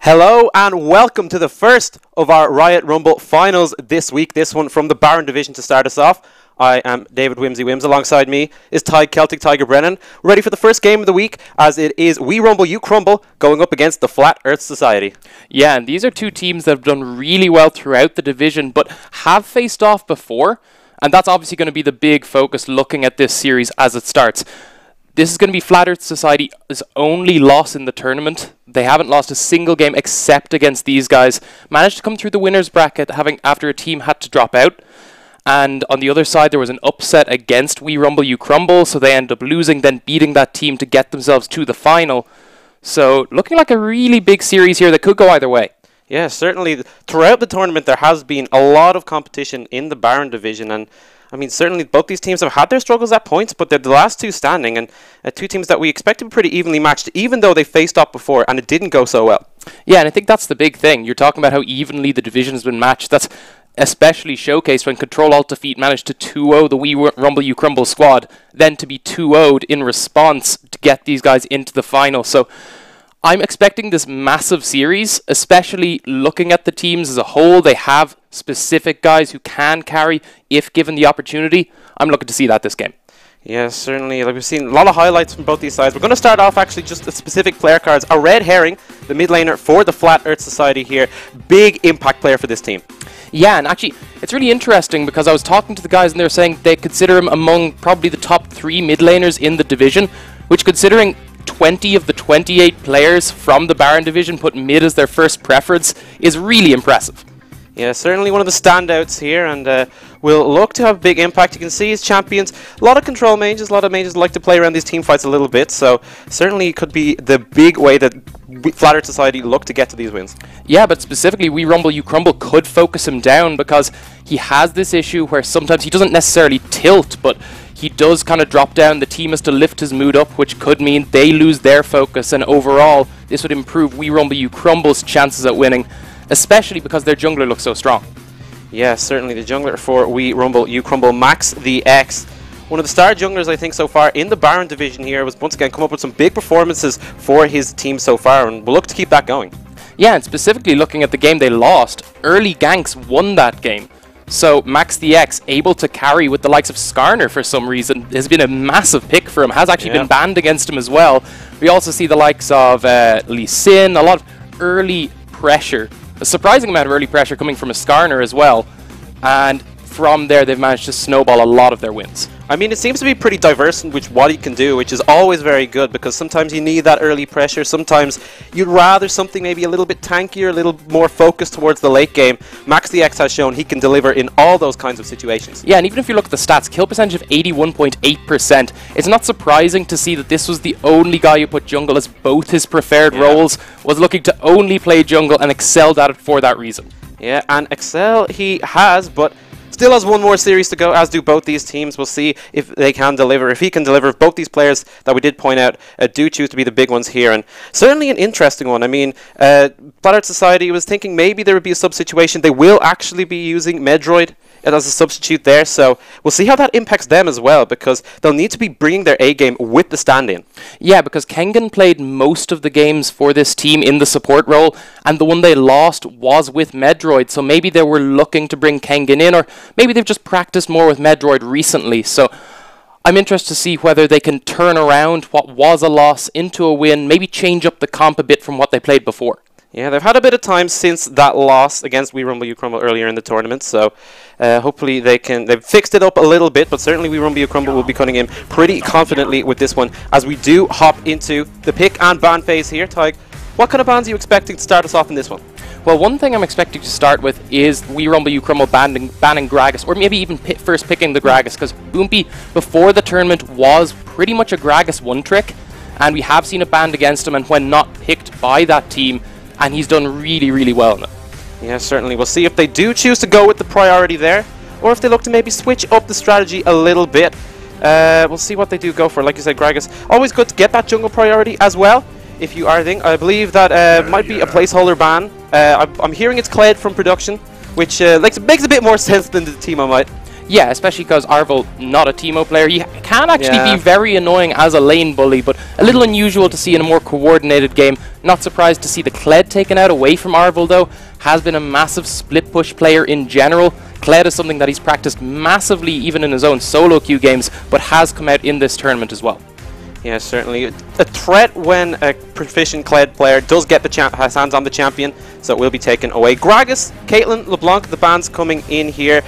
Hello and welcome to the first of our Riot Rumble finals this week. This one from the Baron division to start us off. I am David Whimsy Wims. Alongside me is Celtic Tiger Brennan. We're ready for the first game of the week as it is We Rumble, You Crumble going up against the Flat Earth Society. Yeah, and these are two teams that have done really well throughout the division but have faced off before, and that's obviously going to be the big focus looking at this series as it starts. This is going to be Flat Earth Society's only loss in the tournament. They haven't lost a single game except against these guys. Managed to come through the winner's bracket after a team had to drop out. And on the other side, there was an upset against We Rumble, You Crumble, so they ended up losing, then beating that team to get themselves to the final. So looking like a really big series here that could go either way. Yeah, certainly. Throughout the tournament, there has been a lot of competition in the Baron division, and I mean, certainly both these teams have had their struggles at points, but they're the last two standing, and two teams that we expect to be pretty evenly matched, even though they faced off before, and it didn't go so well. Yeah, and I think that's the big thing. You're talking about how evenly the division has been matched. That's especially showcased when Control-Alt-Defeat managed to 2-0 the We Rumble You Crumble squad, then to be 2-0'd in response to get these guys into the final. So I'm expecting this massive series, especially looking at the teams as a whole. They have specific guys who can carry if given the opportunity. I'm looking to see that this game. Yeah, certainly. Like we've seen a lot of highlights from both these sides. We're going to start off actually just the specific player cards. A Red Herring, the mid laner for the Flat Earth Society here. Big impact player for this team. Yeah, and actually, it's really interesting because I was talking to the guys and they were saying they consider him among probably the top 3 mid laners in the division, which considering 20 of the 28 players from the Baron division put mid as their first preference is really impressive. Yeah, certainly one of the standouts here, and will look to have a big impact. You can see his champions, a lot of control mages, a lot of mages like to play around these team fights a little bit, so certainly it could be the big way that Flat Earth Society look to get to these wins. Yeah, but specifically We Rumble You Crumble could focus him down because he has this issue where sometimes he doesn't necessarily tilt, but he does kind of drop down. The team has to lift his mood up, which could mean they lose their focus, and overall this would improve We Rumble You Crumble's chances at winning, especially because their jungler looks so strong. Yeah, certainly the jungler for We Rumble You Crumble, Max the X. One of the star junglers, I think, so far in the Baron division here, was once again come up with some big performances for his team so far, and we'll look to keep that going. Yeah, and specifically looking at the game they lost, early ganks won that game. So Max the X, able to carry with the likes of Skarner for some reason, has been a massive pick for him, has actually been banned against him as well. We also see the likes of Lee Sin, a lot of early pressure, a surprising amount of early pressure coming from a Skarner as well, and from there they've managed to snowball a lot of their wins. I mean, it seems to be pretty diverse in what he can do, which is always very good, because sometimes you need that early pressure, sometimes you'd rather something maybe a little bit tankier, a little more focused towards the late game. Max the X has shown he can deliver in all those kinds of situations. Yeah, and even if you look at the stats, kill percentage of 81.8%, it's not surprising to see that this was the only guy who put jungle as both his preferred roles, was looking to only play jungle and excelled at it for that reason. Yeah, and excel he has, but still has one more series to go, as do both these teams. We'll see if they can deliver, if he can deliver. If both these players that we did point out do choose to be the big ones here, and certainly an interesting one. I mean, Flat Earth Society was thinking maybe there would be a sub-situation. They will actually be using Medroid as a substitute there, so we'll see how that impacts them as well, because they'll need to be bringing their A-game with the stand-in. Yeah, because Kengan played most of the games for this team in the support role, and the one they lost was with Medroid, so maybe they were looking to bring Kengan in, or maybe they've just practiced more with Medroid recently, so I'm interested to see whether they can turn around what was a loss into a win, maybe change up the comp a bit from what they played before. Yeah, they've had a bit of time since that loss against We Rumble You Crumble earlier in the tournament, so hopefully they've fixed it up a little bit, but certainly We Rumble You Crumble will be coming in pretty confidently with this one as we do hop into the pick and ban phase here. Tyg, what kind of bans are you expecting to start us off in this one? Well, one thing I'm expecting to start with is We Rumble You Crumble banning Gragas, or maybe even first picking the Gragas, because Boompy before the tournament was pretty much a Gragas one-trick, and we have seen it banned against him, and when not picked by that team, and he's done really, really well in it. Yeah, certainly. We'll see if they do choose to go with the priority there, or if they look to maybe switch up the strategy a little bit. We'll see what they do go for. Like you said, Gragas, always good to get that jungle priority as well, if you are thinking. I believe that might be a placeholder ban. I'm hearing it's Kled from production, which makes a bit more sense than the team I might. Yeah, especially because Arvel, not a Teemo player. He can actually be very annoying as a lane bully, but a little unusual to see in a more coordinated game. Not surprised to see the Kled taken out away from Arvel, though. Has been a massive split push player in general. Kled is something that he's practiced massively even in his own solo queue games, but has come out in this tournament as well. Yeah, certainly. A threat when a proficient Kled player does get the has hands on the champion, so it will be taken away. Gragas, Caitlyn, LeBlanc, the bans coming in here.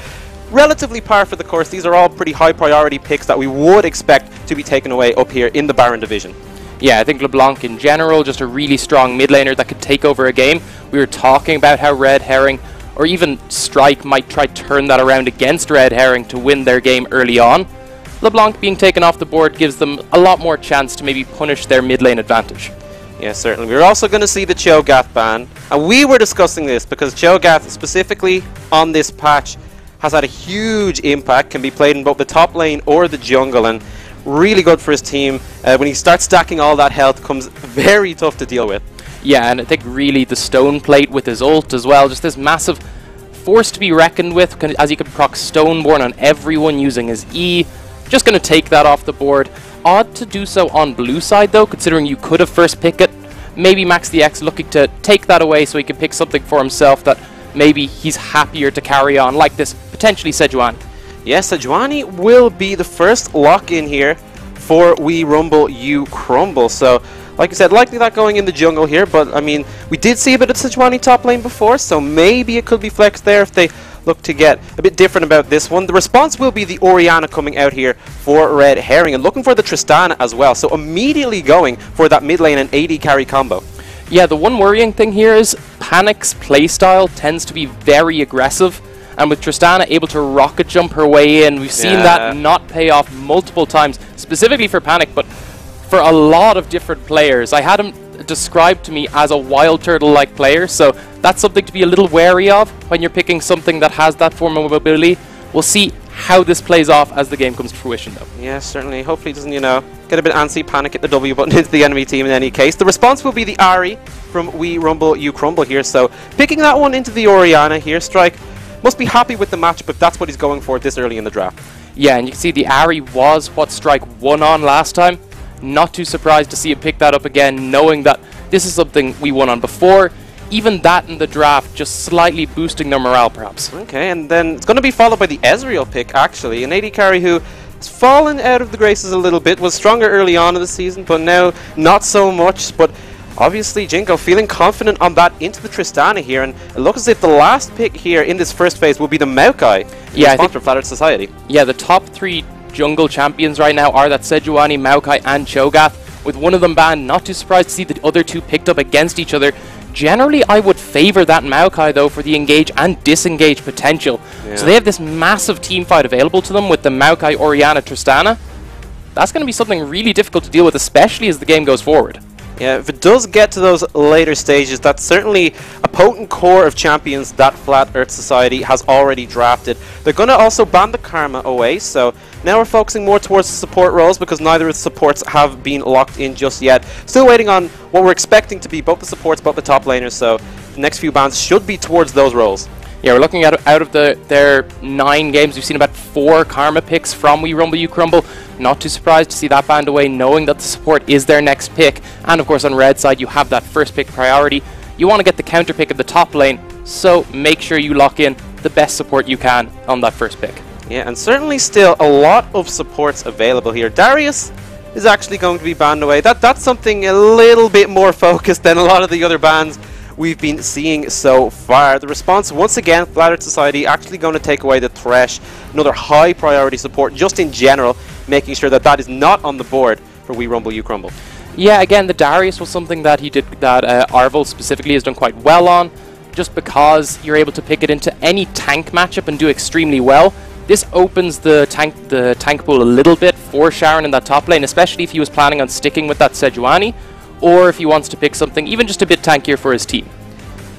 Relatively par for the course. These are all pretty high priority picks that we would expect to be taken away up here in the Baron division. Yeah, I think LeBlanc in general, just a really strong mid laner that could take over a game. We were talking about how Red Herring or even Strike might try to turn that around against Red Herring to win their game early on. LeBlanc being taken off the board gives them a lot more chance to maybe punish their mid lane advantage. Yeah, certainly. We're also going to see the Cho'Gath ban, and we were discussing this because Cho'Gath specifically on this patch has had a huge impact, can be played in both the top lane or the jungle, and really good for his team. When he starts stacking all that health, comes very tough to deal with. Yeah, and I think really the Stone Plate with his ult as well, just this massive force to be reckoned with, as he could proc Stoneborn on everyone using his E. Just going to take that off the board. Odd to do so on blue side though, considering you could have first picked it. Maybe Max the X looking to take that away so he can pick something for himself that maybe he's happier to carry on, like this potentially Sejuani. Yes, Sejuani will be the first lock-in here for We Rumble, You Crumble. So, like I said, likely that going in the jungle here, but I mean, we did see a bit of Sejuani top lane before, so maybe it could be flexed there if they look to get a bit different about this one. The response will be the Orianna coming out here for Red Herring and looking for the Tristana as well, so immediately going for that mid lane and AD carry combo. Yeah, the one worrying thing here is Panic's playstyle tends to be very aggressive, and with Tristana able to rocket jump her way in, we've seen that not pay off multiple times, specifically for Panic, but for a lot of different players. I had him described to me as a wild turtle-like player, so that's something to be a little wary of when you're picking something that has that form of mobility. We'll see how this plays off as the game comes to fruition, though. Yeah, certainly. Hopefully it doesn't, you know, get a bit antsy, panic, hit the W button into the enemy team in any case. The response will be the Ahri from We Rumble, You Crumble here, so picking that one into the Orianna here. Strike must be happy with the match, but that's what he's going for this early in the draft. Yeah, and you can see the Ahri was what Strike won on last time. Not too surprised to see him pick that up again, knowing that this is something we won on before. Even that in the draft, just slightly boosting their morale, perhaps. Okay, and then it's going to be followed by the Ezreal pick, actually. An AD carry who has fallen out of the graces a little bit, was stronger early on in the season, but now not so much. But obviously, Jinko feeling confident on that into the Tristana here, and it looks as if the last pick here in this first phase will be the Maokai, yeah, for Flattered Society. Yeah, the top three jungle champions right now are that Sejuani, Maokai, and Cho'Gath. With one of them banned, not too surprised to see the other two picked up against each other. Generally, I would favor that Maokai, though, for the engage and disengage potential. Yeah. So they have this massive team fight available to them with the Maokai, Orianna, Tristana. That's going to be something really difficult to deal with, especially as the game goes forward. Yeah, if it does get to those later stages, that's certainly a potent core of champions that Flat Earth Society has already drafted. They're going to also ban the Karma away, so now we're focusing more towards the support roles because neither of the supports have been locked in just yet. Still waiting on what we're expecting to be both the supports, both the top laners, so the next few bans should be towards those roles. Yeah, we're looking at out of their 9 games, we've seen about 4 Karma picks from We Rumble, You Crumble. Not too surprised to see that banned away, knowing that the support is their next pick. And of course on red side, you have that first pick priority. You want to get the counter pick at the top lane, so make sure you lock in the best support you can on that first pick. Yeah, and certainly still a lot of supports available here. Darius is actually going to be banned away. That's something a little bit more focused than a lot of the other bans we've been seeing so far. The response, once again, Flat Earth Society actually going to take away the Thresh, another high priority support just in general, making sure that that is not on the board for We Rumble, You Crumble. Yeah, again, the Darius was something that Arvel specifically has done quite well on, just because you're able to pick it into any tank matchup and do extremely well. This opens the tank pool a little bit for Sharon in that top lane, especially if he was planning on sticking with that Sejuani, or if he wants to pick something even just a bit tankier for his team.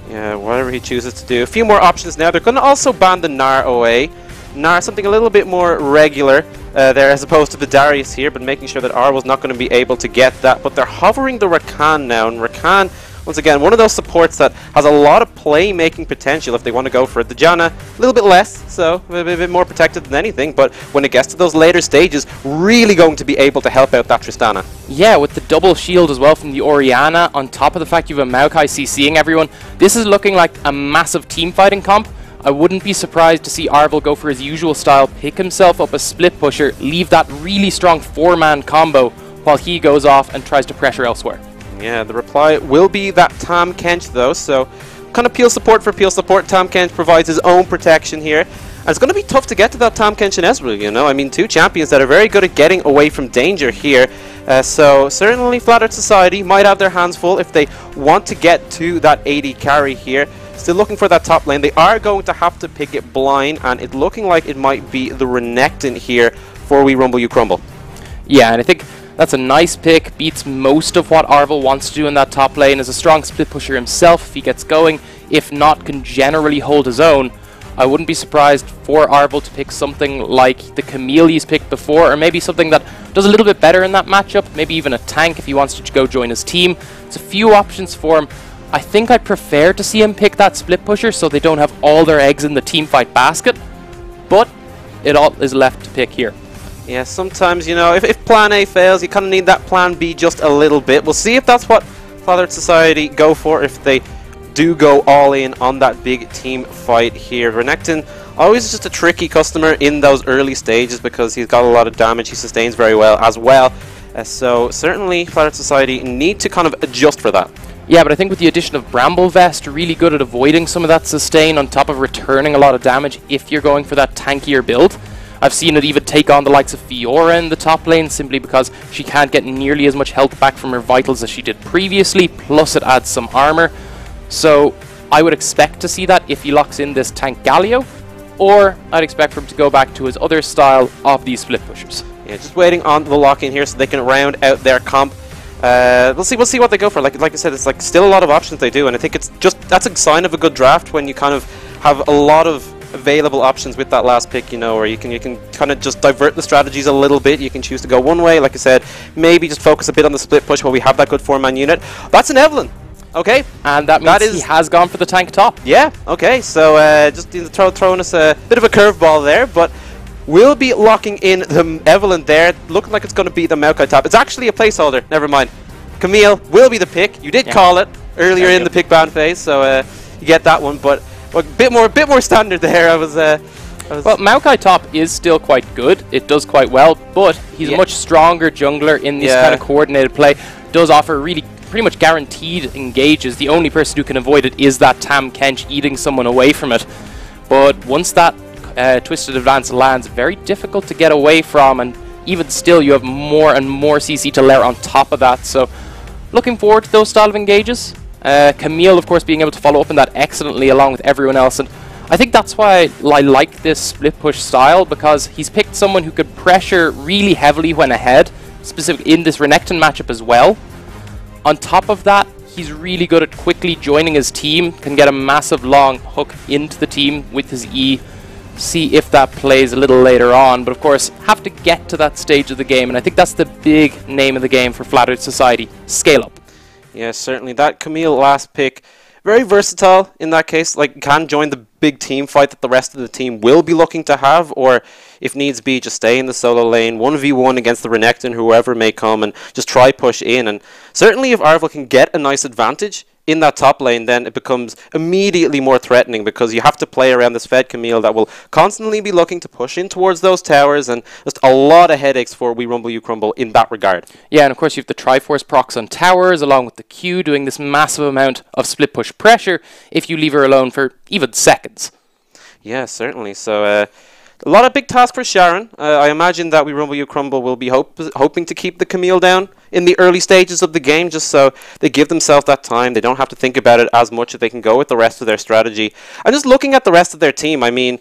Yeah, whatever he chooses to do. A few more options now. They're going to also ban the Gnar away. Gnar, something a little bit more regular there as opposed to the Darius here, but making sure that Arvel's not going to be able to get that. But they're hovering the Rakan now, and Rakan once again, one of those supports that has a lot of playmaking potential if they want to go for it. The Janna, a little bit less, so a bit more protected than anything, but when it gets to those later stages, really going to be able to help out that Tristana. Yeah, with the double shield as well from the Orianna, on top of the fact you have a Maokai CCing everyone, this is looking like a massive team fighting comp. I wouldn't be surprised to see Arvel go for his usual style, pick himself up a split pusher, leave that really strong 4-man combo while he goes off and tries to pressure elsewhere. Yeah, the reply will be that Tahm Kench though, so kind of peel support for peel support. Tahm Kench provides his own protection here. And it's going to be tough to get to that Tahm Kench and Ezreal, you know. I mean, two champions that are very good at getting away from danger here. So certainly Flat Earth Society might have their hands full if they want to get to that AD carry here. Still looking for that top lane. They are going to have to pick it blind, and it's looking like it might be the Renekton here for We Rumble You Crumble. Yeah, and I think that's a nice pick. Beats most of what Arvel wants to do in that top lane. Is a strong split pusher himself if he gets going. If not, can generally hold his own. I wouldn't be surprised for Arvel to pick something like the Camille he's picked before, or maybe something that does a little bit better in that matchup. Maybe even a tank if he wants to go join his team. It's a few options for him. I think I'd prefer to see him pick that split pusher so they don't have all their eggs in the teamfight basket, but it all is left to pick here. Yeah, sometimes, you know, if plan A fails, you kind of need that plan B just a little bit. We'll see if that's what Flat Earth Society go for, if they do go all in on that big team fight here. Renekton, always just a tricky customer in those early stages because he's got a lot of damage. He sustains very well as well. So certainly Flat Earth Society need to kind of adjust for that. Yeah, but I think with the addition of Bramble Vest, really good at avoiding some of that sustain on top of returning a lot of damage if you're going for that tankier build. I've seen it even take on the likes of Fiora in the top lane simply because she can't get nearly as much health back from her vitals as she did previously, plus it adds some armor. So I would expect to see that if he locks in this tank Galio, or I'd expect for him to go back to his other style of these split pushers. Yeah, just waiting on the lock in here so they can round out their comp. We'll see what they go for. Like I said, it's like still a lot of options they do, and I think it's just that's a sign of a good draft when you kind of have a lot of available options with that last pick, you know, or you can kind of just divert the strategies a little bit. You can choose to go one way, like I said, maybe just focus a bit on the split push while we have that good 4-man unit. That's an Evelyn. Okay, and that means he has gone for the tank top. Yeah, okay, so just throwing us a bit of a curveball there, but we'll be locking in the Evelyn there, looking like it's going to be the Maokai top. It's actually a placeholder, never mind. Camille will be the pick. You did call it earlier in the pick ban phase, so you get that one, but a bit more standard there. I was Well, Maokai top is still quite good. It does quite well, but he's a much stronger jungler in this kind of coordinated play. Does offer really pretty much guaranteed engages. The only person who can avoid it is that Tahm Kench eating someone away from it. But once that Twisted Advance lands, very difficult to get away from, and even still you have more and more CC to layer on top of that. So looking forward to those style of engages. Camille, of course, being able to follow up on that excellently along with everyone else, and I think that's why I like this split push style, because he's picked someone who could pressure really heavily when ahead, specifically in this Renekton matchup as well. On top of that, he's really good at quickly joining his team, can get a massive long hook into the team with his E. See if that plays a little later on, but of course have to get to that stage of the game, and I think that's the big name of the game for Flat Earth Society: scale up. Yeah, certainly that Camille last pick, very versatile in that case, like can join the big team fight that the rest of the team will be looking to have, or if needs be, just stay in the solo lane, 1v1 against the Renekton, whoever may come, and just try push in. And certainly if Arvel can get a nice advantage in that top lane, then it becomes immediately more threatening, because you have to play around this fed Camille that will constantly be looking to push in towards those towers, and just a lot of headaches for We Rumble You Crumble in that regard. Yeah, and of course you have the Triforce procs on towers, along with the Q doing this massive amount of split push pressure if you leave her alone for even seconds. Yeah, certainly. So a lot of big tasks for Sharon. I imagine that We Rumble You Crumble will be hoping to keep the Camille down in the early stages of the game, just so they give themselves that time. They don't have to think about it as much, if they can go with the rest of their strategy. And just looking at the rest of their team, I mean,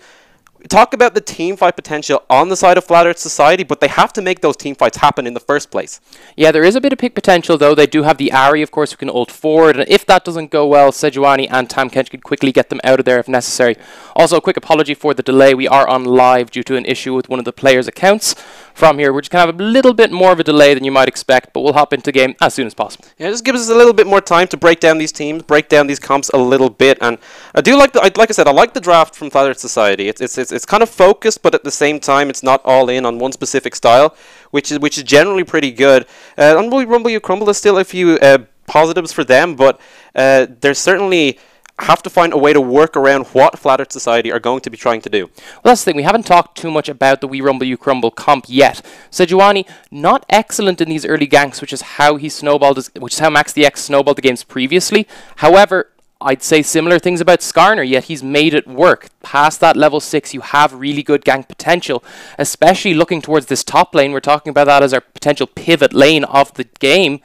talk about the team fight potential on the side of Flat Earth Society, but they have to make those team fights happen in the first place. Yeah, there is a bit of pick potential, though. They do have the Ari, of course, who can ult forward, and if that doesn't go well, Sejuani and Tamkench could quickly get them out of there if necessary. Also, a quick apology for the delay. We are on live due to an issue with one of the players' accounts from here. We're just going to have a little bit more of a delay than you might expect, but we'll hop into game as soon as possible. Yeah, just gives us a little bit more time to break down these teams, break down these comps a little bit, and I do like like I said, I like the draft from Flat Earth Society. It's kind of focused, but at the same time, it's not all in on one specific style, which is generally pretty good. On Rumble You Crumble, there's still a few positives for them, but there's certainly have to find a way to work around what Flat Earth Society are going to be trying to do. Well, that's the thing. We haven't talked too much about the We Rumble You Crumble comp yet. Sejuani, not excellent in these early ganks, which is how he snowballed, which is how Max the X snowballed the games previously. However, I'd say similar things about Skarner, yet he's made it work. Past that level 6, you have really good gank potential, especially looking towards this top lane. We're talking about that as our potential pivot lane of the game.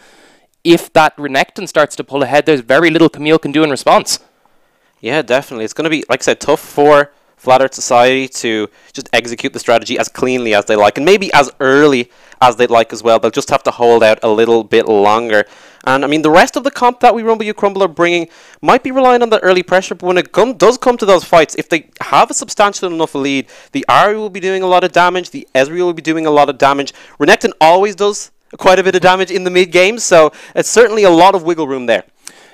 If that Renekton starts to pull ahead, there's very little Camille can do in response. Yeah, definitely. It's going to be, like I said, tough for Flat Earth Society to just execute the strategy as cleanly as they like, and maybe as early as they'd like as well. They'll just have to hold out a little bit longer. And I mean, the rest of the comp that We Rumble You Crumble are bringing might be relying on the early pressure, but when it does come to those fights, if they have a substantial enough lead, the Ari will be doing a lot of damage, the Ezreal will be doing a lot of damage. Renekton always does quite a bit of damage in the mid game, so it's certainly a lot of wiggle room there.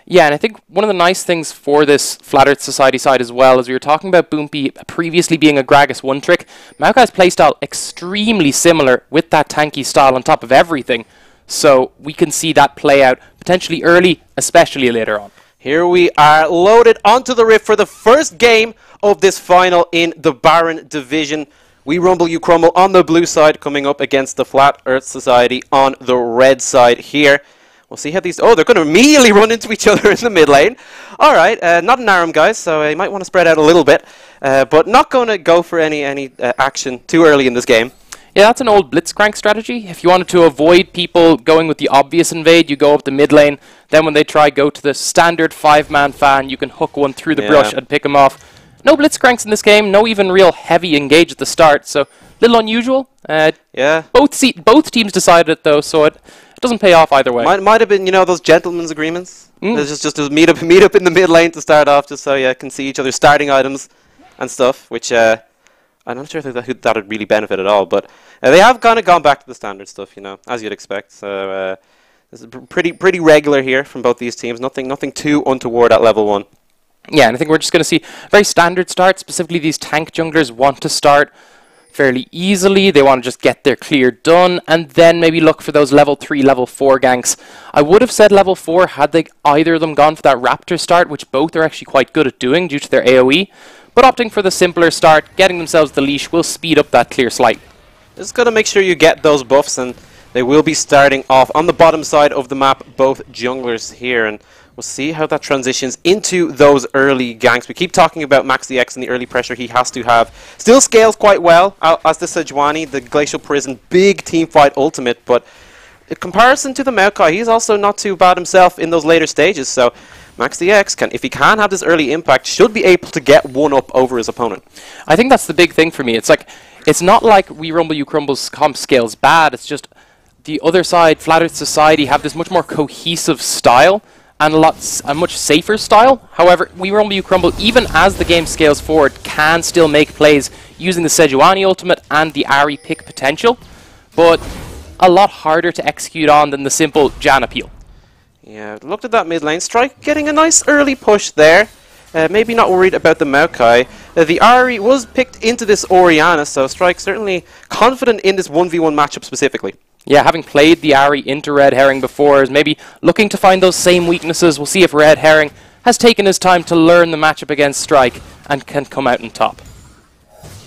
Yeah, and I think one of the nice things for this Flat Earth Society side as well is we were talking about Boompy previously being a Gragas one-trick. Maokai's playstyle extremely similar with that tanky style on top of everything. So we can see that play out potentially early, especially later on. Here we are loaded onto the Rift for the first game of this final in the Baron division. We Rumble You Crumble on the blue side coming up against the Flat Earth Society on the red side here. We'll see how these... Oh, they're going to immediately run into each other in the mid lane. All right, not an ARAM, guys, so you might want to spread out a little bit. But not going to go for any action too early in this game. Yeah, that's an old Blitzcrank strategy. If you wanted to avoid people going with the obvious invade, you go up the mid lane. Then when they try, go to the standard 5-man fan. You can hook one through the brush and pick them off. No Blitzcranks in this game. No even real heavy engage at the start. So, a little unusual. Yeah. Both teams decided it, though, so it doesn't pay off either way. Might have been, you know, those gentlemen's agreements. There's just a meet up in the mid lane to start off, just so you can see each other's starting items and stuff, which I'm not sure if that would really benefit at all, but they have kind of gone back to the standard stuff, you know, as you'd expect. So this is pretty regular here from both these teams. Nothing too untoward at level 1. Yeah, and I think we're just going to see very standard start. Specifically, these tank junglers want to start fairly easily. They want to just get their clear done and then maybe look for those level 3, level 4 ganks. I would have said level 4 had they either of them gone for that Raptor start, which both are actually quite good at doing due to their AoE. But opting for the simpler start, getting themselves the leash, will speed up that clear slightly. Just got to make sure you get those buffs, and they will be starting off on the bottom side of the map, both junglers here, and we'll see how that transitions into those early ganks. We keep talking about Max the X and the early pressure he has to have. Still scales quite well as the Sejuani, the Glacial Prison, big team fight ultimate, but in comparison to the Maokai, he's also not too bad himself in those later stages, so Max the X, if he can have this early impact, should be able to get one up over his opponent. I think that's the big thing for me. It's not like We Rumble You Crumble's comp scales bad, it's just the other side, Flat Earth Society, have this much more cohesive style and a much safer style. However, We Rumble You Crumble, even as the game scales forward, can still make plays using the Sejuani ultimate and the Ari pick potential, but a lot harder to execute on than the simple Jan appeal. Yeah, looked at that mid lane. Strike getting a nice early push there. Maybe not worried about the Maokai. The Ari was picked into this Orianna, so Strike certainly confident in this 1v1 matchup specifically. Yeah, having played the Ari into Red Herring before, is maybe looking to find those same weaknesses. We'll see if Red Herring has taken his time to learn the matchup against Strike and can come out on top.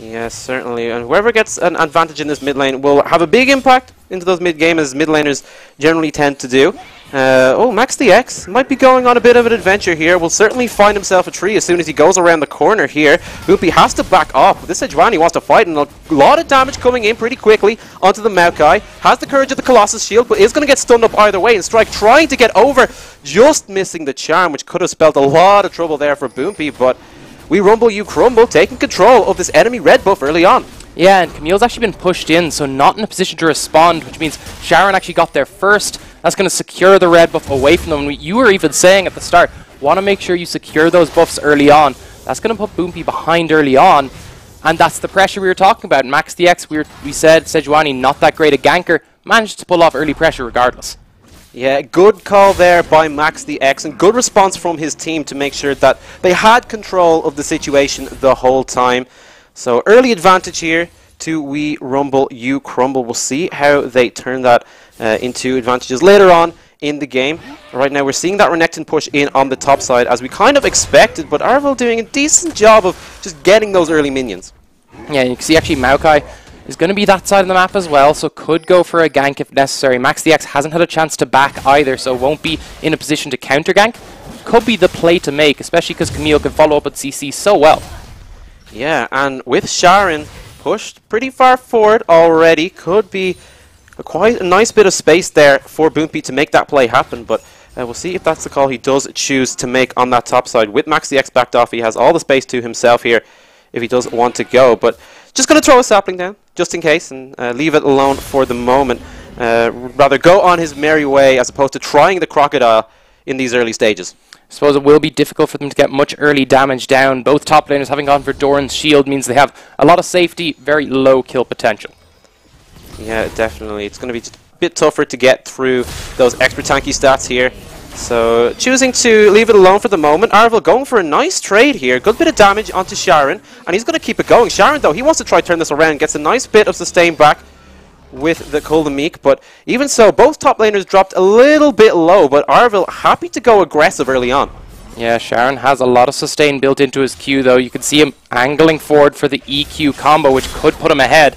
Yes, certainly. And whoever gets an advantage in this mid lane will have a big impact into those mid game, as mid laners generally tend to do. Oh, Max the X might be going on a bit of an adventure here. Will certainly find himself a tree as soon as he goes around the corner here. Boopy has to back off. This Sejuani wants to fight, and a lot of damage coming in pretty quickly onto the Maokai. Has the courage of the Colossus shield, but is going to get stunned up either way. And Strike trying to get over, just missing the charm, which could have spelled a lot of trouble there for Boopy, but We Rumble, You Crumble, taking control of this enemy red buff early on. Yeah, and Camille's actually been pushed in, so not in a position to respond, which means Sharon actually got there first. That's going to secure the red buff away from them. You were even saying at the start, want to make sure you secure those buffs early on. That's going to put Boompy behind early on, and that's the pressure we were talking about. Max DX, we said Sejuani not that great a ganker, managed to pull off early pressure regardless. Yeah, good call there by Max DX, and good response from his team to make sure that they had control of the situation the whole time. So early advantage here to We Rumble, You Crumble. We'll see how they turn that into advantages later on in the game. Right now we're seeing that Renekton push in on the top side as we kind of expected, but Arvel doing a decent job of just getting those early minions. Yeah, you can see actually Maokai is going to be that side of the map as well, so could go for a gank if necessary. Max DX hasn't had a chance to back either, so won't be in a position to counter gank. Could be the play to make, especially because Camille can follow up with CC so well. Yeah, and with Sharon pushed pretty far forward already, could be quite a nice bit of space there for Boompy to make that play happen, but we'll see if that's the call he does choose to make on that top side. With Max DX backed off, he has all the space to himself here if he doesn't want to go, but just going to throw a sapling down just in case and leave it alone for the moment. Rather go on his merry way as opposed to trying the crocodile in these early stages. I suppose it will be difficult for them to get much early damage down. Both top laners having gone for Doran's shield means they have a lot of safety, very low kill potential. Yeah, definitely. It's going to be just a bit tougher to get through those extra tanky stats here. So choosing to leave it alone for the moment. Arvel going for a nice trade here. Good bit of damage onto Sharon, and he's going to keep it going. Sharon, though, he wants to try to turn this around. Gets a nice bit of sustain back with the Kuldamik, but even so, both top laners dropped a little bit low, but Arvel happy to go aggressive early on. Yeah, Sharon has a lot of sustain built into his Q, though. You can see him angling forward for the EQ combo, which could put him ahead.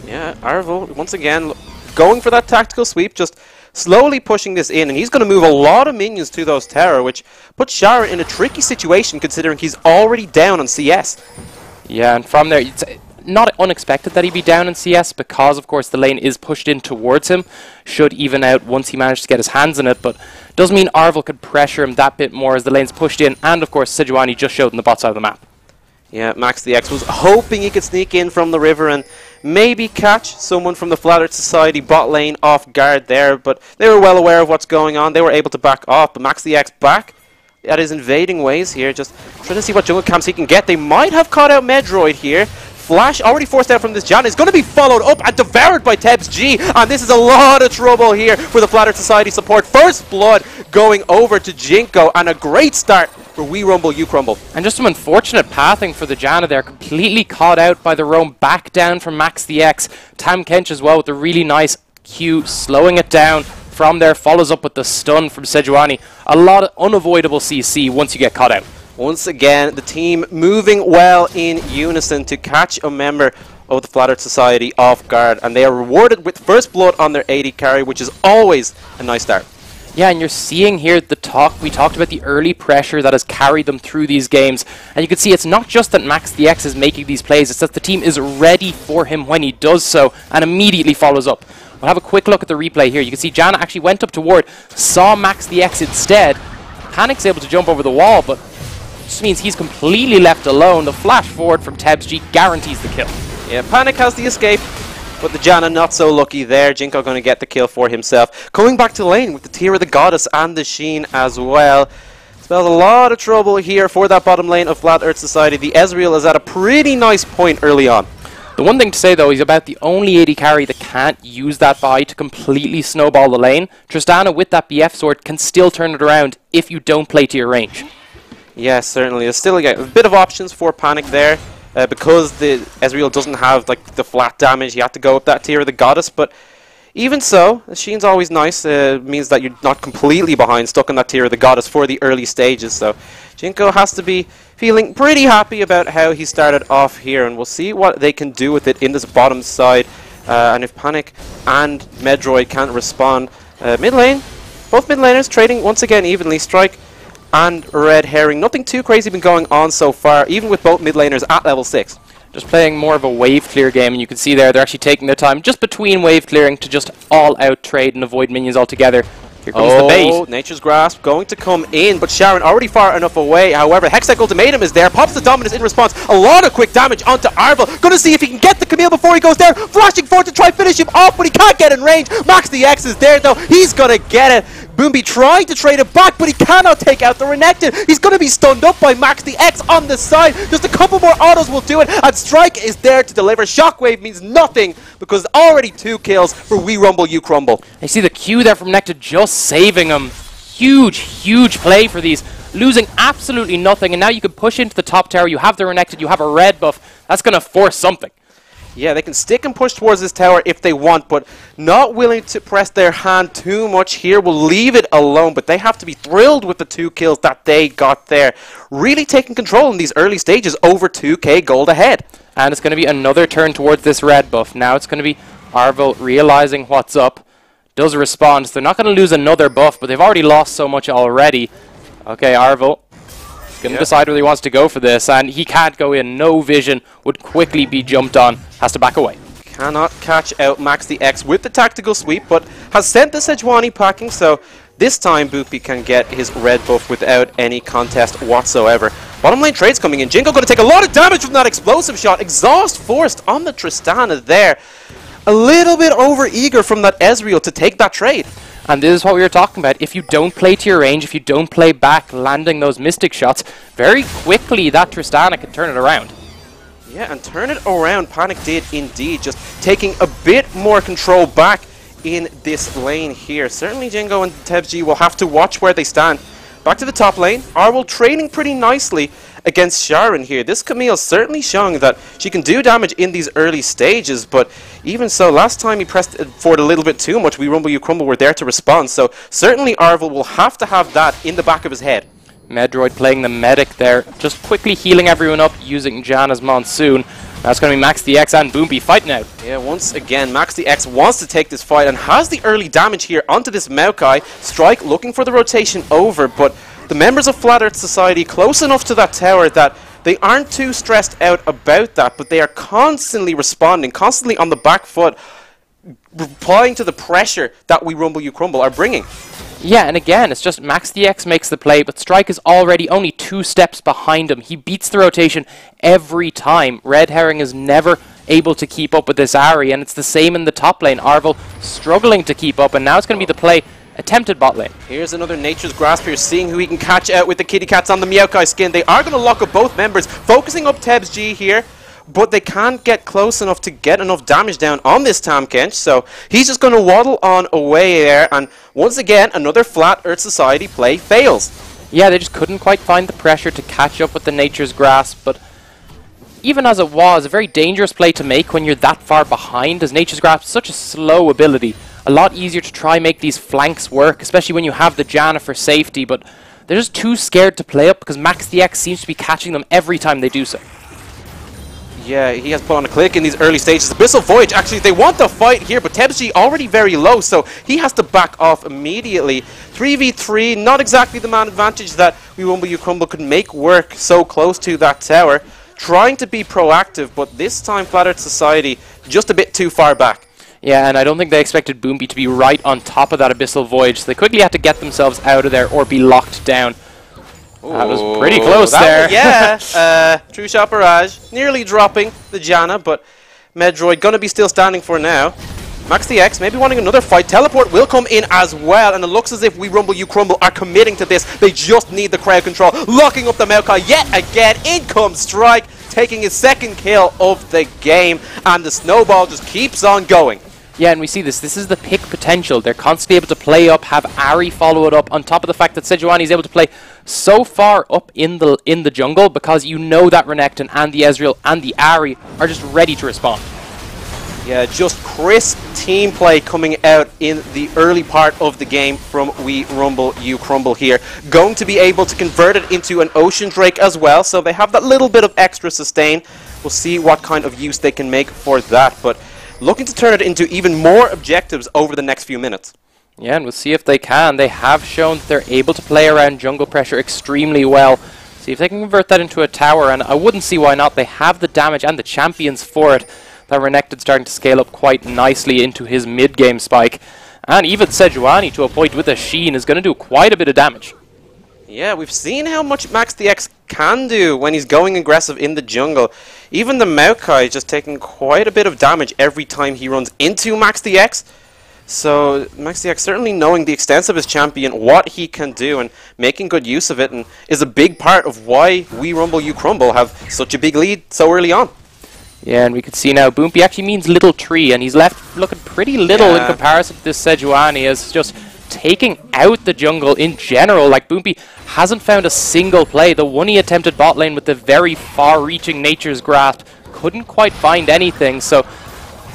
Yeah, Arvel, once again, going for that tactical sweep, just slowly pushing this in, and he's going to move a lot of minions to those tower, which puts Sharon in a tricky situation considering he's already down on CS. Yeah, and from there, it's not unexpected that he'd be down in CS because, of course, the lane is pushed in towards him. Should even out once he managed to get his hands in it, but does mean Arvel could pressure him that bit more as the lane's pushed in, and, of course, Sejuani just showed on the bot side of the map. Yeah, Max DX was hoping he could sneak in from the river and maybe catch someone from the Flat Earth Society bot lane off guard there, but they were well aware of what's going on. They were able to back off, but Max DX back at his invading ways here, just trying to see what jungle camps he can get. They might have caught out Medroid here. Flash already forced out from this Janna is going to be followed up and devoured by Tebs G, and this is a lot of trouble here for the Flat Earth Society support. First blood going over to Jinko, and a great start for We Rumble, You Crumble. And just some unfortunate pathing for the Janna there, completely caught out by the roam back down from Max DX. Tam Kench as well with a really nice Q, slowing it down. From there, follows up with the stun from Sejuani. A lot of unavoidable CC once you get caught out. Once again, the team moving well in unison to catch a member of the Flat Earth Society off guard, and they are rewarded with first blood on their AD carry, which is always a nice start. Yeah, and you're seeing here we talked about the early pressure that has carried them through these games, and you can see it's not just that Max DX is making these plays, it's that the team is ready for him when he does so, and immediately follows up. We'll have a quick look at the replay here. You can see Janna actually went up toward, saw Max DX instead. Panic's able to jump over the wall, but just means he's completely left alone. The flash forward from Tebs G guarantees the kill. Yeah, Panic has the escape, but the Janna not so lucky there. Jinko going to get the kill for himself. Going back to the lane with the Tear of the Goddess and the Sheen as well. Spells a lot of trouble here for that bottom lane of Flat Earth Society. The Ezreal is at a pretty nice point early on. The one thing to say, though, he's about the only AD carry that can't use that buy to completely snowball the lane. Tristana, with that BF sword, can still turn it around if you don't play to your range. Yes, certainly. There's still a bit of options for Panic there. Because the Ezreal doesn't have like the flat damage, you have to go with that Tear of the Goddess. But even so, Sheen's always nice. Means that you're not completely behind, stuck in that Tear of the Goddess for the early stages. So Jinko has to be feeling pretty happy about how he started off here, and we'll see what they can do with it in this bottom side. And if Panic and Medroid can't respond, mid lane, both mid laners trading once again evenly. Strike and Red Herring. Nothing too crazy been going on so far, even with both mid laners at level 6. Just playing more of a wave clear game, and you can see there they're actually taking their time just between wave clearing to just all out trade and avoid minions altogether. Here comes the bait. Nature's Grasp going to come in, but Sharon already far enough away. However, Hextech Ultimatum is there, pops the Dominus in response. A lot of quick damage onto Arvel. Gonna see if he can get the Camille before he goes down. Flashing forward to try finish him off, but he can't get in range. Max the X is there though. He's gonna get it. Boombi trying to trade it back, but he cannot take out the Renekton. He's going to be stunned up by Max the X on the side. Just a couple more autos will do it, and Strike is there to deliver. Shockwave means nothing, because already 2 kills for We Rumble, You Crumble. You see the Q there from Nectar just saving him. Huge, huge play for these. Losing absolutely nothing, and now you can push into the top tower. You have the Renekton, you have a red buff. That's going to force something. Yeah, they can stick and push towards this tower if they want, but not willing to press their hand too much here. Will leave it alone, but they have to be thrilled with the 2 kills that they got there. Really taking control in these early stages, over 2k gold ahead. And it's going to be another turn towards this red buff. Now it's going to be Arvel realizing what's up. Does respond. So they're not going to lose another buff, but they've already lost so much already. Okay, Arvel going to decide whether he wants to go for this, and he can't go in. No vision, would quickly be jumped on, has to back away. Cannot catch out Max the X with the tactical sweep, but has sent the Sejuani packing, so this time Boopy can get his red buff without any contest whatsoever. Bottom lane trades coming in. Jingo going to take a lot of damage from that explosive shot. Exhaust forced on the Tristana there. A little bit over eager from that Ezreal to take that trade. And this is what we were talking about. If you don't play to your range, if you don't play back, landing those Mystic shots, very quickly that Tristana can turn it around. Yeah, and turn it around, Panic did indeed, just taking a bit more control back in this lane here. Certainly Jingo and TebG will have to watch where they stand. Back to the top lane, Arvel trading pretty nicely against Sharon here. This Camille certainly showing that she can do damage in these early stages, but even so, last time he pressed for it a little bit too much. We Rumble, You Crumble were there to respond, so certainly Arvel will have to have that in the back of his head. Medroid playing the medic there, just quickly healing everyone up using Janna's Monsoon. That's going to be Max the X and Boombi fighting out. Yeah, once again, Max the X wants to take this fight and has the early damage here onto this Maokai. Strike looking for the rotation over, but the members of Flat Earth Society close enough to that tower that they aren't too stressed out about that, but they are constantly responding, constantly on the back foot, replying to the pressure that We Rumble, You Crumble are bringing. Yeah, and again, it's just Max the X makes the play, but Strike is already only 2 steps behind him. He beats the rotation every time. Red Herring is never able to keep up with this Ahri, and it's the same in the top lane. Arvel struggling to keep up, and now it's going to be the play attempted bot lane. Here's another Nature's Grasp here, seeing who he can catch out with the kitty cats on the Maokai skin. They are going to lock up both members, focusing up TebG here, but they can't get close enough to get enough damage down on this Tahm Kench, so he's just going to waddle on away there, and once again, another Flat Earth Society play fails. Yeah, they just couldn't quite find the pressure to catch up with the Nature's Grasp, but even as it was, a very dangerous play to make when you're that far behind, as Nature's Grasp is such a slow ability. A lot easier to try make these flanks work, especially when you have the Janna for safety, but they're just too scared to play up because Max the X seems to be catching them every time they do so. Yeah, he has put on a click in these early stages. Abyssal Voyage, actually, they want the fight here, but TebG already very low, so he has to back off immediately. 3v3, not exactly the man advantage that We Rumble, You Crumble could make work so close to that tower. Trying to be proactive, but this time Flat Earth Society just a bit too far back. Yeah, and I don't think they expected Boombi to be right on top of that Abyssal Voyage, so they quickly had to get themselves out of there or be locked down. Ooh, that was pretty close there. Yeah, True Shot Barrage, nearly dropping the Janna, but Medroid gonna be still standing for now. Max the X maybe wanting another fight. Teleport will come in as well, and it looks as if We Rumble, You Crumble are committing to this. They just need the crowd control. Locking up the Maokai yet again. In comes Strike, taking his second kill of the game, and the snowball just keeps on going. Yeah, and we see this. This is the pick potential. They're constantly able to play up, have Ahri follow it up, on top of the fact that Sejuani is able to play so far up in the jungle because you know that Renekton and the Ezreal and the Ahri are just ready to respond. Yeah, just crisp team play coming out in the early part of the game from We Rumble, You Crumble here. Going to be able to convert it into an Ocean Drake as well, so they have that little bit of extra sustain. We'll see what kind of use they can make for that, but looking to turn it into even more objectives over the next few minutes. Yeah, and we'll see if they can. They have shown that they're able to play around jungle pressure extremely well. See if they can convert that into a tower, and I wouldn't see why not. They have the damage and the champions for it. That Renekton's starting to scale up quite nicely into his mid-game spike. And even Sejuani, to a point with a Sheen, is going to do quite a bit of damage. Yeah, we've seen how much Max the X can do when he's going aggressive in the jungle. Even the Maokai just taking quite a bit of damage every time he runs into Max the X. So Max the X certainly knowing the extent of his champion, what he can do, and making good use of it, and is a big part of why We Rumble You Crumble have such a big lead so early on. Yeah, and we can see now Boompy actually means little tree, and he's left looking pretty little in comparison to this Sejuani, as just taking out the jungle in general. Like, Boompy hasn't found a single play. The one he attempted bot lane with the very far-reaching Nature's Grasp couldn't quite find anything, so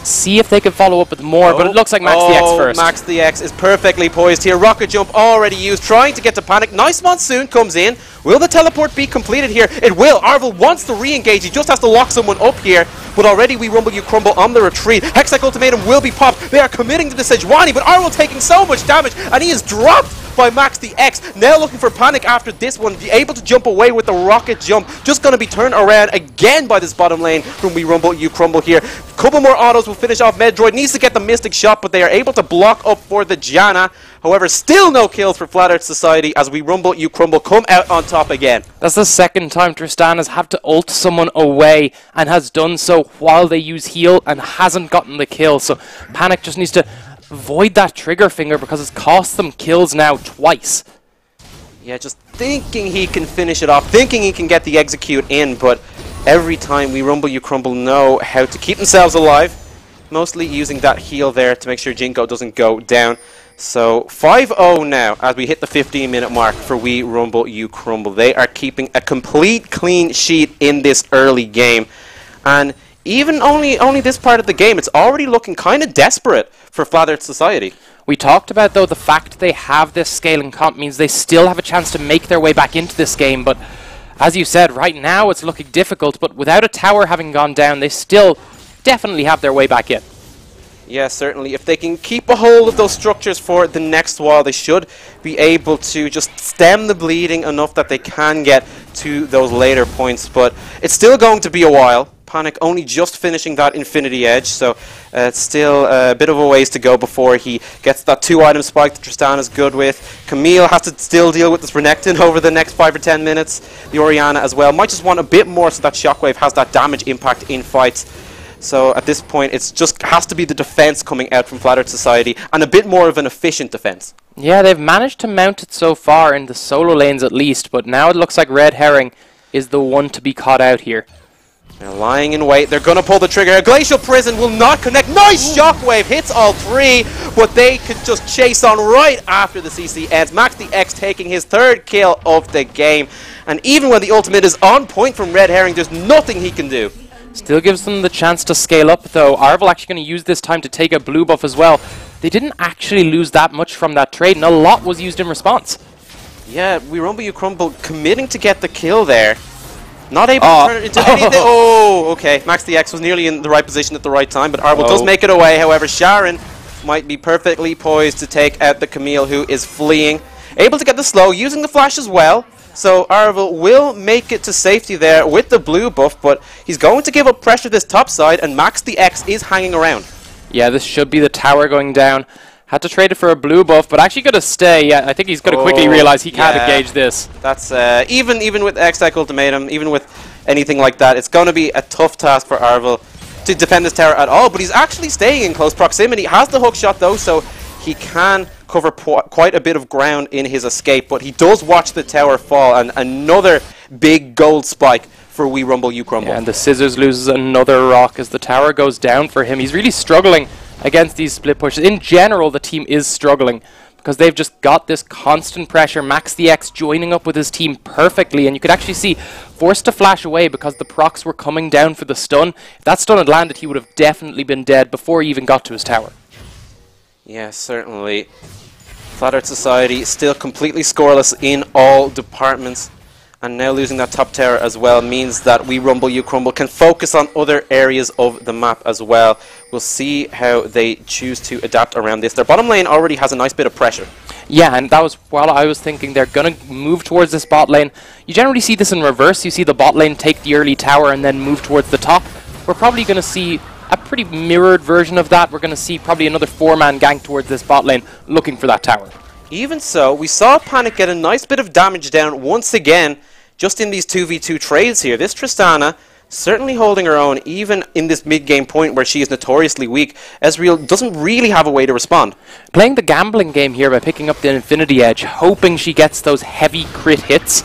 see if they can follow up with more, but it looks like Max the X first. Max the X is perfectly poised here. Rocket Jump already used, trying to get to Panic. Nice Monsoon comes in. Will the teleport be completed here? It will. Arvel wants to re-engage. He just has to lock someone up here. But already We Rumble You Crumble on the retreat. Hextech Ultimatum will be popped. They are committing to the Sejuani, but Arvel taking so much damage, and he is dropped by Max the X. Now looking for Panic after this one. Be able to jump away with the Rocket Jump. Just going to be turned around again by this bottom lane from We Rumble You Crumble here. Couple more autos will finish off Metroid. Needs to get the Mystic Shot, but they are able to block up for the Janna. However, still no kills for Flat Earth Society as We Rumble You Crumble come out on top again. That's the second time Tristan has had to ult someone away, and has done so while they use heal and hasn't gotten the kill. So Panic just needs to avoid that trigger finger because it's cost them kills now twice. Yeah, just thinking he can finish it off, thinking he can get the execute in, but every time We Rumble You Crumble know how to keep themselves alive, mostly using that heal there to make sure Jinko doesn't go down. So 5-0 now as we hit the 15-minute mark for We Rumble You Crumble. They are keeping a complete clean sheet in this early game, and even only this part of the game, it's already looking kind of desperate for Flat Earth Society. We talked about, though, the fact they have this scaling comp means they still have a chance to make their way back into this game, but as you said, right now it's looking difficult, but without a tower having gone down, they still definitely have their way back in. Yeah, certainly. If they can keep a hold of those structures for the next while, they should be able to just stem the bleeding enough that they can get to those later points, but it's still going to be a while. Panic only just finishing that Infinity Edge, so it's still a bit of a ways to go before he gets that 2-item spike that Tristan is good with. Camille has to still deal with this Renekton over the next 5 or 10 minutes. The Orianna as well. Might just want a bit more so that Shockwave has that damage impact in fights. So at this point, it's just has to be the defense coming out from Flat Earth Society, and a bit more of an efficient defense. Yeah, they've managed to mount it so far in the solo lanes at least, but now it looks like Red Herring is the one to be caught out here. They're lying in wait. They're going to pull the trigger. A Glacial Prison will not connect. Nice Shockwave. Hits all three, but they could just chase on right after the CC ends. Max the X taking his third kill of the game. And even when the ultimate is on point from Red Herring, there's nothing he can do. Still gives them the chance to scale up, though. Arvel actually going to use this time to take a blue buff as well. They didn't actually lose that much from that trade, and a lot was used in response. Yeah, We Rumble You Crumble committing to get the kill there. Not able to turn it into anything. Oh, okay. Max the X was nearly in the right position at the right time, but Arvel does make it away. However, Sharon might be perfectly poised to take out the Camille, who is fleeing. Able to get the slow, using the flash as well. So Arvel will make it to safety there with the blue buff, but he's going to give up pressure this top side, and Max the X is hanging around. Yeah, this should be the tower going down. Had to trade it for a blue buff, but actually going to stay. Yeah, I think he's going to quickly realize he can't engage this. That's even with Hextech Ultimatum, even with anything like that, it's going to be a tough task for Arvel to defend this tower at all. But he's actually staying in close proximity. Has the hook shot though, so he can cover quite a bit of ground in his escape. But he does watch the tower fall, and another big gold spike for We Rumble You Crumble. Yeah, and the Scissors loses another rock as the tower goes down for him. He's really struggling against these split pushes. In general, the team is struggling because they've just got this constant pressure. Max the X joining up with his team perfectly, and you could actually see forced to flash away because the procs were coming down for the stun. If that stun had landed, he would have definitely been dead before he even got to his tower. Yeah, certainly. Flat Earth Society still completely scoreless in all departments. And now losing that top tower as well means that We Rumble You Crumble can focus on other areas of the map as well. We'll see how they choose to adapt around this. Their bottom lane already has a nice bit of pressure. Yeah, and that was while I was thinking they're going to move towards this bot lane. You generally see this in reverse. You see the bot lane take the early tower and then move towards the top. We're probably going to see a pretty mirrored version of that. We're going to see probably another 4-man gank towards this bot lane, looking for that tower. Even so, we saw Panic get a nice bit of damage down once again, just in these 2v2 trades here. This Tristana certainly holding her own, even in this mid-game point where she is notoriously weak. Ezreal doesn't really have a way to respond. Playing the gambling game here by picking up the Infinity Edge, hoping she gets those heavy crit hits,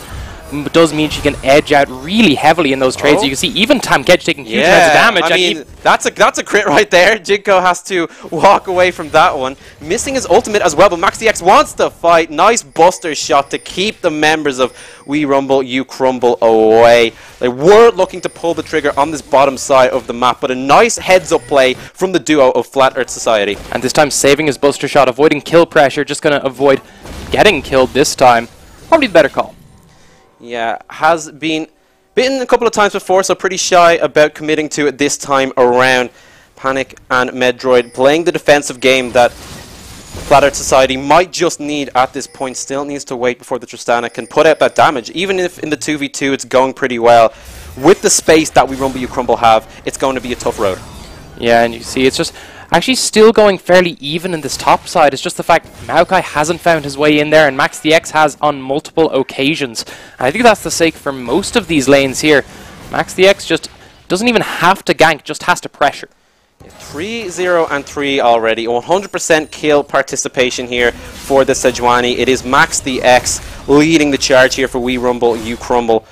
does mean she can edge out really heavily in those trades. You can see even Tahm Kench taking huge amounts of damage. I mean, that's a crit right there. Jinko has to walk away from that one. Missing his ultimate as well, but MaxDX wants to fight. Nice buster shot to keep the members of We Rumble, You Crumble away. They were looking to pull the trigger on this bottom side of the map, but a nice heads-up play from the duo of Flat Earth Society. And this time saving his buster shot, avoiding kill pressure, just going to avoid getting killed this time. Probably the better call. Yeah, has been bitten a couple of times before, so pretty shy about committing to it this time around. Panic and Medroid playing the defensive game that Flat Earth Society might just need at this point. Still needs to wait before the Tristana can put out that damage. Even if in the 2v2 it's going pretty well, with the space that We Rumble You Crumble have, it's going to be a tough road. Yeah, and you see it's just actually still going fairly even in this top side. It's just the fact Maokai hasn't found his way in there, and MaxDX has on multiple occasions. And I think that's the sake for most of these lanes here. MaxDX just doesn't even have to gank, just has to pressure. 3-0 and 3 already. 100% kill participation here for the Sejuani. It is MaxDX leading the charge here for We Rumble, You Crumble.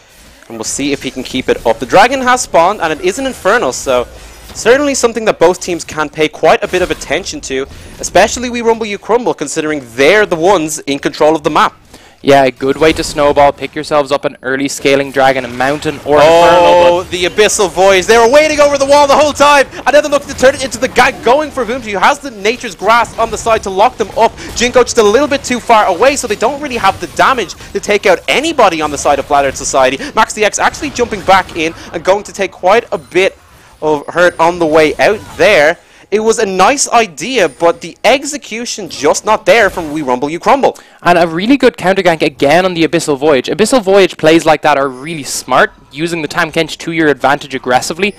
And we'll see if he can keep it up. The dragon has spawned, and it is an Infernal, so certainly something that both teams can pay quite a bit of attention to, especially We Rumble You Crumble, considering they're the ones in control of the map. Yeah, a good way to snowball. Pick yourselves up an early scaling dragon, a mountain, or an Infernal. The Abyssal Voids. They were waiting over the wall the whole time, and then they looked to turn it into the guy going for Boomty, who has the Nature's Grasp on the side to lock them up. Jinko just a little bit too far away, so they don't really have the damage to take out anybody on the side of Flat Earth Society. MaxDX actually jumping back in and going to take quite a bit of hurt on the way out there. It was a nice idea, but the execution just not there from We Rumble You Crumble. And a really good counter gank again on the Abyssal Voyage. Abyssal Voyage plays like that are really smart, using the Tahm Kench to your advantage aggressively.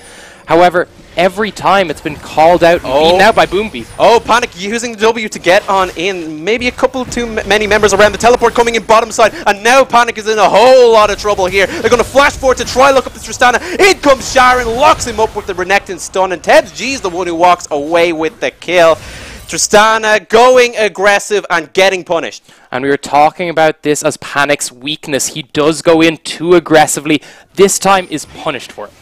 However, every time it's been called out and beaten out by Boombeat. Oh, Panic using the W to get on in. Maybe a couple too many members around. The teleport coming in bottom side, and now Panic is in a whole lot of trouble here. They're going to flash forward to try look up the Tristana. In comes Sharon, locks him up with the Renekton stun, and Tebs G's the one who walks away with the kill. Tristana going aggressive and getting punished. And we were talking about this as Panic's weakness. He does go in too aggressively. This time is punished for it.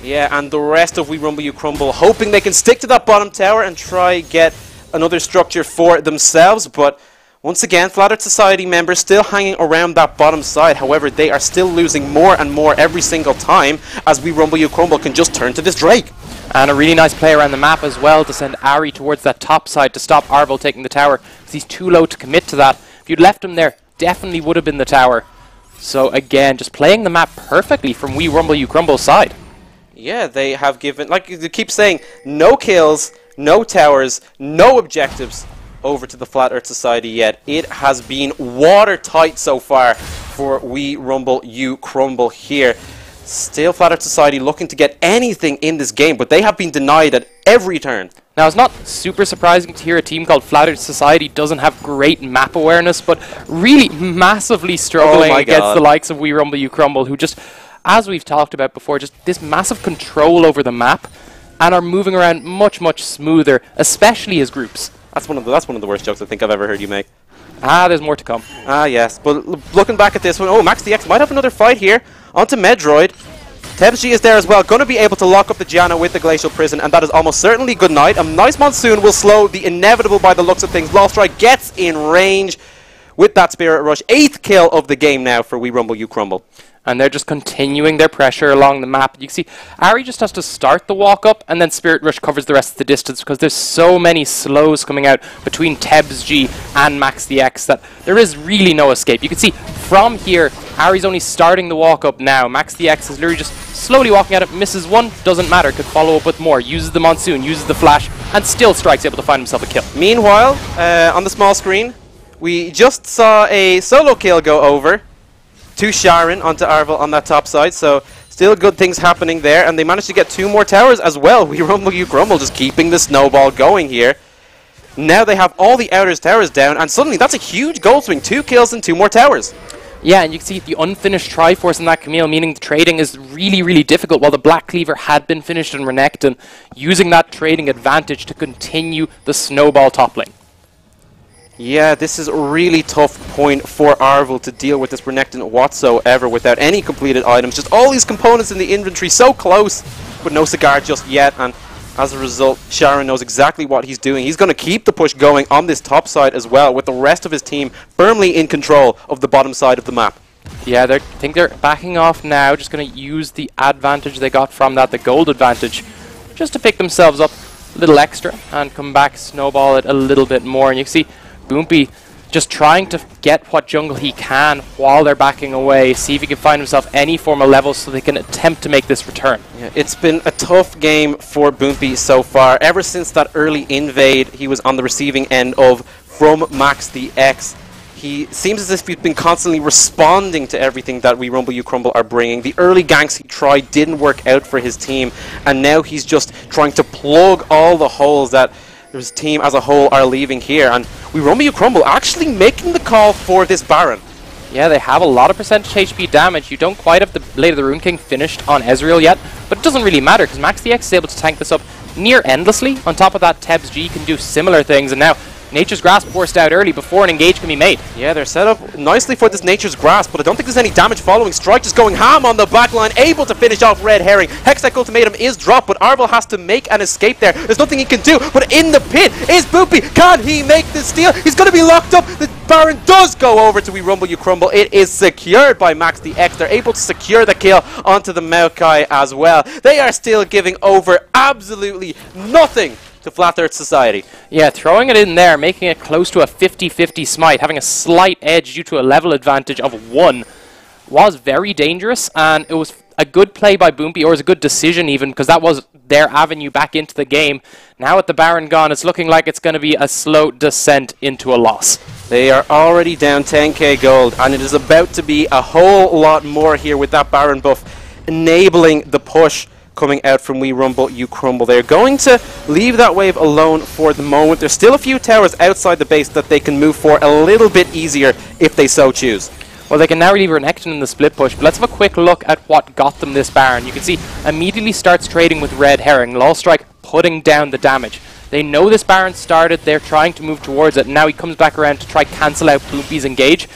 Yeah, and the rest of We Rumble You Crumble hoping they can stick to that bottom tower and try get another structure for themselves, but once again, Flat Earth Society members still hanging around that bottom side. However, they are still losing more and more every single time as We Rumble You Crumble can just turn to this Drake. And a really nice play around the map as well to send Ari towards that top side to stop Arvel taking the tower, because he's too low to commit to that. If you'd left him there, definitely would have been the tower. So again, just playing the map perfectly from We Rumble You Crumble's side. Yeah, they have given, like you keep saying, no kills, no towers, no objectives over to the Flat Earth Society yet. It has been watertight so far for We Rumble You Crumble here. Still Flat Earth Society looking to get anything in this game, but they have been denied at every turn. Now, it's not super surprising to hear a team called Flat Earth Society doesn't have great map awareness, but really massively struggling against the likes of We Rumble You Crumble, who just, as we've talked about before, just this massive control over the map and are moving around much, much smoother, especially as groups. That's one of the worst jokes I think I've ever heard you make. Ah, there's more to come. Ah, yes. But looking back at this one, oh, MaxDX might have another fight here. Onto Medroid. Tebsg is there as well, going to be able to lock up the Gianna with the Glacial Prison, and that is almost certainly good night. A nice Monsoon will slow the inevitable by the looks of things. Loststrike gets in range with that Spirit Rush. 8th kill of the game now for We Rumble You Crumble. And they're just continuing their pressure along the map. You can see Ari just has to start the walk up, and then Spirit Rush covers the rest of the distance, because there's so many slows coming out between Tebsg and MaxDX that there is really no escape. You can see from here, Ari's only starting the walk up now. MaxDX is literally just slowly walking at it, misses one, doesn't matter, could follow up with more, uses the Monsoon, uses the Flash, and still Strike's able to find himself a kill. Meanwhile, on the small screen, we just saw a solo kill go over to Sharon onto Arvel on that top side, so Still good things happening there, and they managed to get 2 more towers as well. We Rumble, you Crumble, just keeping the snowball going here. Now they have all the outer towers down, and suddenly that's a huge gold swing. 2 kills and 2 more towers. Yeah, and you can see the unfinished Triforce in that Camille, meaning the trading is really, really difficult, while the Black Cleaver had been finished in Renekton, using that trading advantage to continue the snowball top lane. Yeah, this is a really tough point for Arvel to deal with this Renekton whatsoever without any completed items. Just all these components in the inventory so close, but no cigar just yet. And as a result, Sharon knows exactly what he's doing. He's going to keep the push going on this top side as well, with the rest of his team firmly in control of the bottom side of the map. Yeah, I think they're backing off now, just going to use the advantage they got from that, the gold advantage, just to pick themselves up a little extra and come back, snowball it a little bit more. And you can see Boompy just trying to get what jungle he can while they're backing away, see if he can find himself any form of level so they can attempt to make this return. Yeah, it's been a tough game for Boompy so far. Ever since that early invade he was on the receiving end of from Max the X, he seems as if he's been constantly responding to everything that We Rumble You Crumble are bringing. The early ganks he tried didn't work out for his team, and now he's just trying to plug all the holes that his team as a whole are leaving here. And We Rumble You Crumble actually making the call for this Baron. Yeah, they have a lot of percentage HP damage. You don't quite have the Blade of the Rune King finished on Ezreal yet, but it doesn't really matter because Max the X is able to tank this up near endlessly. On top of that, Tebs G can do similar things, and now Nature's Grasp forced out early before an engage can be made. Yeah, they're set up nicely for this Nature's Grasp, but I don't think there's any damage following. Strike just going ham on the backline, able to finish off Red Herring. Hextech Ultimatum is dropped, but Arvel has to make an escape there. There's nothing he can do, but in the pit is Boopy. Can he make the steal? He's going to be locked up. The Baron does go over to We Rumble You Crumble. It is secured by Max the X. They're able to secure the kill onto the Maokai as well. They are still giving over absolutely nothing to Flat Earth Society. Yeah, throwing it in there, making it close to a 50-50 smite, having a slight edge due to a level advantage of 1, was very dangerous, and it was a good play by Boompy, or it was a good decision even, because that was their avenue back into the game. Now with the Baron gone, it's looking like it's going to be a slow descent into a loss. They are already down 10k gold, and it is about to be a whole lot more here with that Baron buff, enabling the push coming out from We Rumble You Crumble. They're going to leave that wave alone for the moment. There's still a few towers outside the base that they can move for a little bit easier if they so choose. Well, they can now leave Renekton in the split push, but let's have a quick look at what got them this Baron. You can see immediately starts trading with Red Herring. Lull Strike putting down the damage. They know this Baron started, they're trying to move towards it, and now he comes back around to try cancel out Boompy's engage.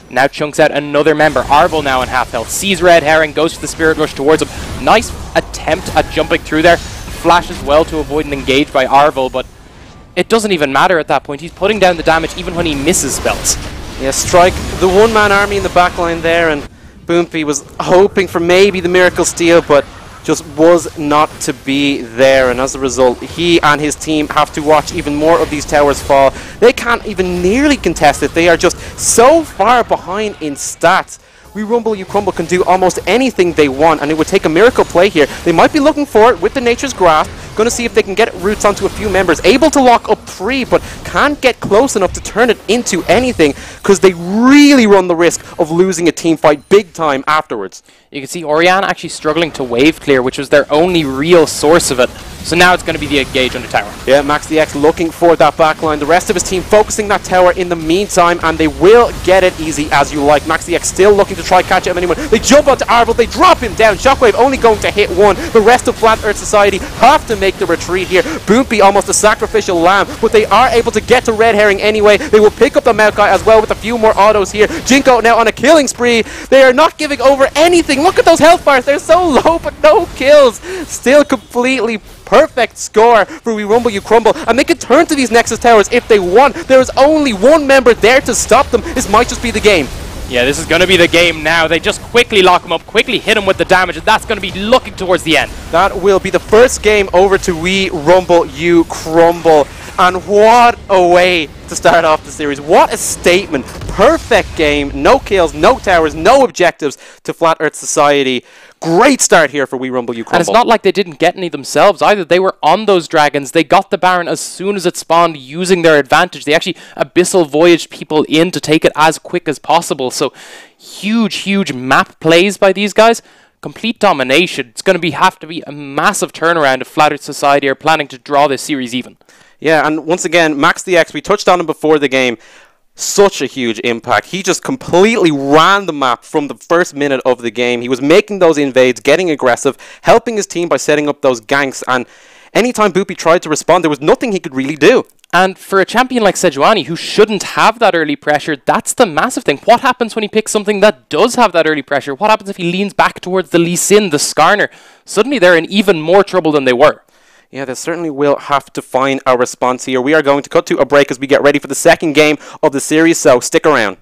Now chunks out another member. Arvel now in half health. Sees Red Herring, goes for the Spirit Rush towards him. Nice attempt at jumping through there. Flashes well to avoid an engage by Arvel, but it doesn't even matter at that point. He's putting down the damage even when he misses spells. Yeah, Strike the one-man army in the backline there, and Boompy was hoping for maybe the Miracle Steal, but just was not to be there, and as a result he and his team have to watch even more of these towers fall. They can't even nearly contest it. They are just so far behind in stats. We Rumble You Crumble can do almost anything they want, and it would take a miracle play here. They might be looking for it with the Nature's Grasp, going to see if they can get roots onto a few members, able to lock up 3, but can't get close enough to turn it into anything, because they really run the risk of losing a team fight big time afterwards. You can see Orianna actually struggling to wave clear, which was their only real source of it. So now it's going to be the engage on the tower. Yeah, Max the X looking for that backline. The rest of his team focusing that tower in the meantime, and they will get it easy as you like. Max the X still looking to try catch him anyone. They jump onto Arvel, they drop him down. Shockwave only going to hit 1. The rest of Flat Earth Society have to make the retreat here. Boompy almost a sacrificial lamb, but they are able to get to Red Herring anyway. They will pick up the Maokai as well with a few more autos here. Jinko now on a killing spree. They are not giving over anything. Look at those health bars. They're so low, but no kills. Still completely perfect score for We Rumble You Crumble, and they can turn to these Nexus Towers if they want. There is only one member there to stop them. This might just be the game. Yeah, this is going to be the game now. They just quickly lock him up, quickly hit him with the damage, and that's going to be looking towards the end. That will be the first game over to We Rumble You Crumble. And what a way to start off the series. What a statement. Perfect game. No kills, no towers, no objectives to Flat Earth Society. Great start here for We Rumble You Crumble. And it's not like they didn't get any themselves either. They were on those dragons. They got the Baron as soon as it spawned using their advantage. They actually Abyssal Voyaged people in to take it as quick as possible. So huge, huge map plays by these guys. complete domination. It's going to have to be a massive turnaround if Flat Earth Society are planning to draw this series even. Yeah, and once again, Max DX, we touched on him before the game. Such a huge impact. He just completely ran the map from the first minute of the game. He was making those invades, getting aggressive, helping his team by setting up those ganks, and anytime Boopy tried to respond, there was nothing he could really do. And for a champion like Sejuani, who shouldn't have that early pressure, that's the massive thing. What happens when he picks something that does have that early pressure? What happens if he leans back towards the Lee Sin, the Skarner? Suddenly they're in even more trouble than they were. Yeah, they certainly will have to find our response here. We are going to cut to a break as we get ready for the second game of the series, so stick around.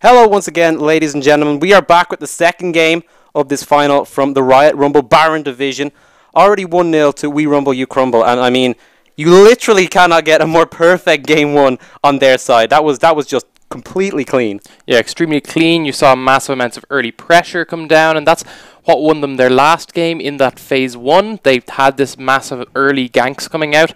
Hello once again, ladies and gentlemen. We are back with the second game of this final from the Riot Rumble Baron division. Already 1-0 to We Rumble, You Crumble. And I mean, you literally cannot get a more perfect game one on their side. That was just completely clean. Yeah, extremely clean. You saw massive amounts of early pressure come down, and that's what won them their last game in that phase 1. They had this massive early ganks coming out.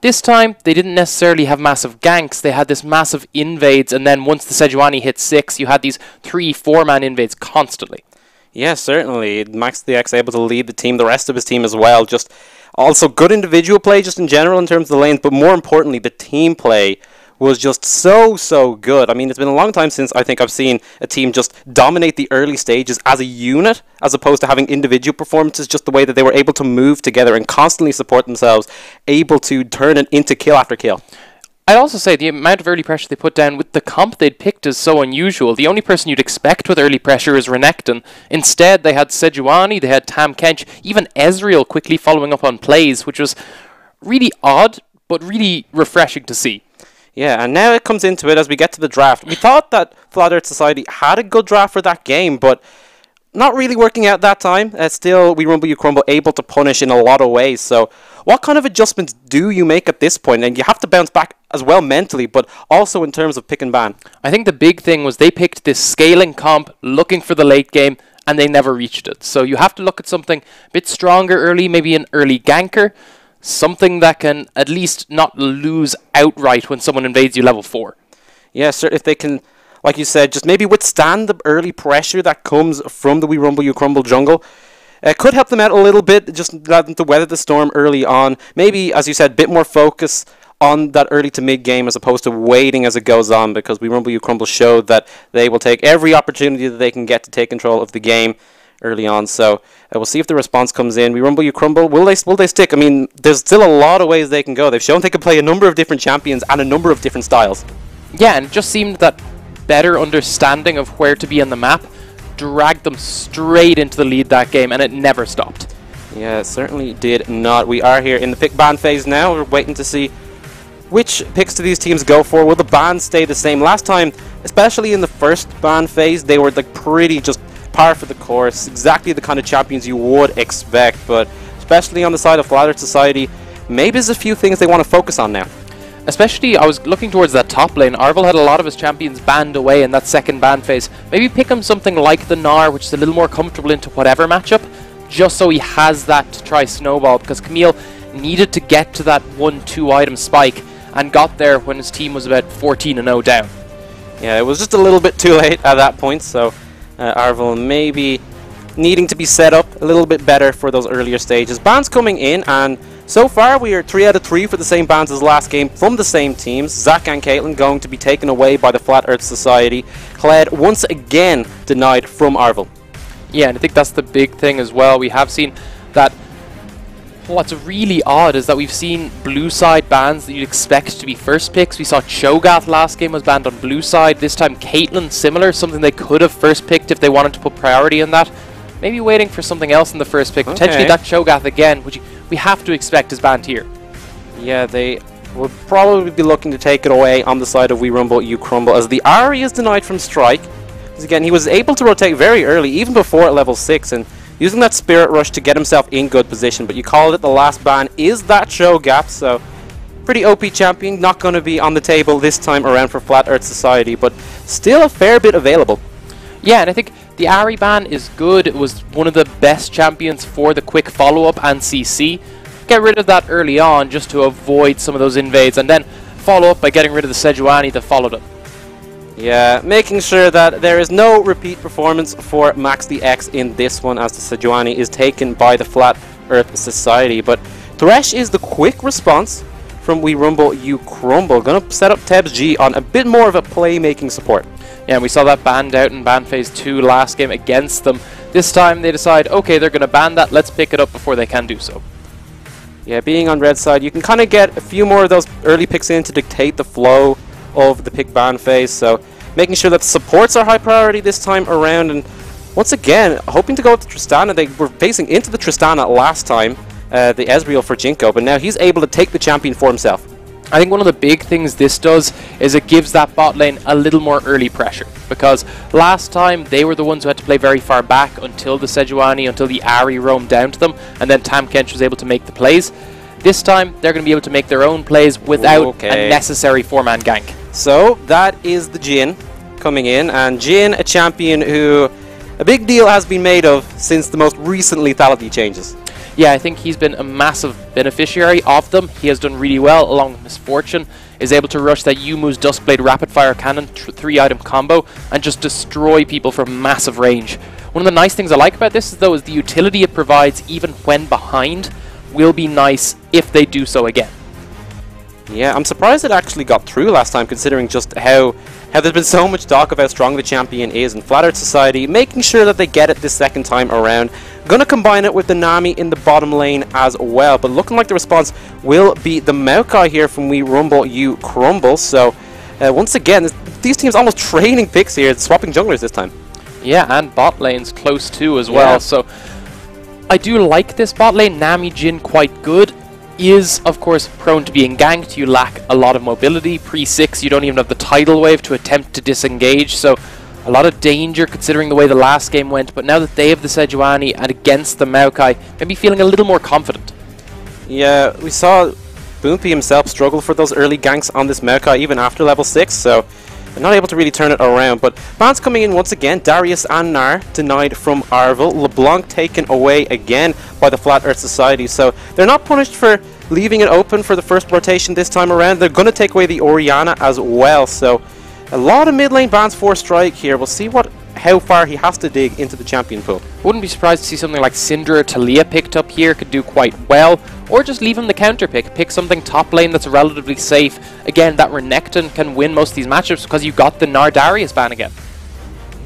This time, they didn't necessarily have massive ganks. They had this massive invades, and then once the Sejuani hit 6, you had these 3-4-man invades constantly. Yeah, certainly. Max the X able to lead the team, the rest of his team as well. Just also good individual play just in general in terms of the lanes, but more importantly, the team play was just so good. I mean, it's been a long time since I think I've seen a team just dominate the early stages as a unit, as opposed to having individual performances, just the way that they were able to move together and constantly support themselves, able to turn it into kill after kill. I'd also say the amount of early pressure they put down with the comp they'd picked is so unusual. The only person you'd expect with early pressure is Renekton. Instead, they had Sejuani, they had Tam Kench, even Ezreal quickly following up on plays, which was really odd, but really refreshing to see. Yeah, and now it comes into it as we get to the draft. We thought that Flat Earth Society had a good draft for that game, but not really working out that time. Still, We Rumble, You Crumble able to punish in a lot of ways. So what kind of adjustments do you make at this point? And you have to bounce back as well mentally, but also in terms of pick and ban. I think the big thing was they picked this scaling comp, looking for the late game, and they never reached it. So you have to look at something a bit stronger early, maybe an early ganker, something that can at least not lose outright when someone invades you level 4. Yeah, sir, if they can, like you said, just maybe withstand the early pressure that comes from the We Rumble, You Crumble jungle. Could help them out a little bit, just let them to weather the storm early on. Maybe, as you said, a bit more focus on that early to mid game as opposed to waiting as it goes on, because We Rumble, You Crumble showed that they will take every opportunity that they can get to take control of the game early on. So we'll see if the response comes in. We Rumble, You Crumble. Will they stick? I mean, there's still a lot of ways they can go. They've shown they can play a number of different champions and a number of different styles. Yeah, and it just seemed that better understanding of where to be on the map dragged them straight into the lead that game, and it never stopped. Yeah, it certainly did not. We are here in the pick ban phase now. We're waiting to see which picks do these teams go for. Will the bans stay the same? Last time, especially in the first ban phase, they were like pretty just par for the course, exactly the kind of champions you would expect, but especially on the side of Flat Earth Society, maybe there's a few things they want to focus on now. Especially, I was looking towards that top lane. Arvel had a lot of his champions banned away in that second ban phase. Maybe pick him something like the Gnar, which is a little more comfortable into whatever matchup, just so he has that to try snowball, because Camille needed to get to that 1-2 item spike, and got there when his team was about 14-0 down. Yeah, it was just a little bit too late at that point, so Arvel maybe needing to be set up a little bit better for those earlier stages. Bans coming in, and so far we are 3 out of 3 for the same bans as last game from the same teams. Zac and Caitlyn going to be taken away by the Flat Earth Society. Kled once again denied from Arvel. Yeah, and I think that's the big thing as well. We have seen that what's really odd is that we've seen blue side bans that you'd expect to be first picks. We saw Cho'Gath last game was banned on blue side. This time Caitlyn, similar, something they could have first picked if they wanted to put priority in that. Maybe waiting for something else in the first pick. Potentially that Cho'Gath again, which we have to expect is banned here. Yeah, they would probably be looking to take it away on the side of We Rumble, You Crumble, as the Ahri is denied from Strike. Because again, he was able to rotate very early, even before at level 6, and using that Spirit Rush to get himself in good position. But you called it, the last ban is that Cho'Gath, so pretty OP champion, not going to be on the table this time around for Flat Earth Society, but still a fair bit available. Yeah, and I think the Ahri ban is good. It was one of the best champions for the quick follow-up and CC. Get rid of that early on just to avoid some of those invades, and then follow up by getting rid of the Sejuani that followed it. Yeah, making sure that there is no repeat performance for Max the X in this one, as the Sejuani is taken by the Flat Earth Society. But Thresh is the quick response from We Rumble, You Crumble. Gonna set up Tebs G on a bit more of a playmaking support. Yeah, and we saw that banned out in ban phase 2 last game against them. This time they decide, okay, they're gonna ban that, let's pick it up before they can do so. Yeah, being on red side, you can kind of get a few more of those early picks in to dictate the flow of the pick ban phase, so making sure that the supports are high priority this time around, and once again hoping to go with the Tristana. They were facing into the Tristana last time, the Ezreal for Jinko, but now he's able to take the champion for himself. I think one of the big things this does is it gives that bot lane a little more early pressure, because last time they were the ones who had to play very far back until the Sejuani, until the Ahri roamed down to them, and then Tahm Kench was able to make the plays. This time they're going to be able to make their own plays without a necessary 4-man gank. So that is the Jhin coming in, and Jhin, a champion who a big deal has been made of since the most recent lethality changes. Yeah, I think he's been a massive beneficiary of them. He has done really well along with Misfortune, is able to rush that Yumu's Duskblade Rapid Fire Cannon 3-item combo and just destroy people from massive range. One of the nice things I like about this, though, is the utility it provides even when behind will be nice if they do so again. Yeah, I'm surprised it actually got through last time, considering just how there's been so much talk of how strong the champion is, and Flat Earth Society making sure that they get it this second time around. Gonna combine it with the Nami in the bottom lane as well, but looking like the response will be the Maokai here from We Rumble You Crumble. So once again, these teams almost trading picks here, swapping junglers this time. Yeah, and bot lane's close too as well. So I do like this bot lane. Nami Jhin quite good. Is of course prone to being ganked. You lack a lot of mobility. Pre-6 you don't even have the tidal wave to attempt to disengage, so a lot of danger considering the way the last game went. But now that they have the Sejuani and against the Maokai, maybe feeling a little more confident. Yeah, we saw Boompy himself struggle for those early ganks on this Maokai even after level 6, so they're not able to really turn it around. But bans coming in once again. Darius and Nar denied from Arvel. LeBlanc taken away again by the Flat Earth Society. So they're not punished for leaving it open for the first rotation this time around. They're going to take away the Orianna as well. So a lot of mid lane bans for Strike here. We'll see how far he has to dig into the champion pool. Wouldn't be surprised to see something like Syndra or Taliyah picked up here. Could do quite well. Or just leave him the counter pick. Pick something top lane that's relatively safe. Again, that Renekton can win most of these matchups because you got the Nardarius ban again.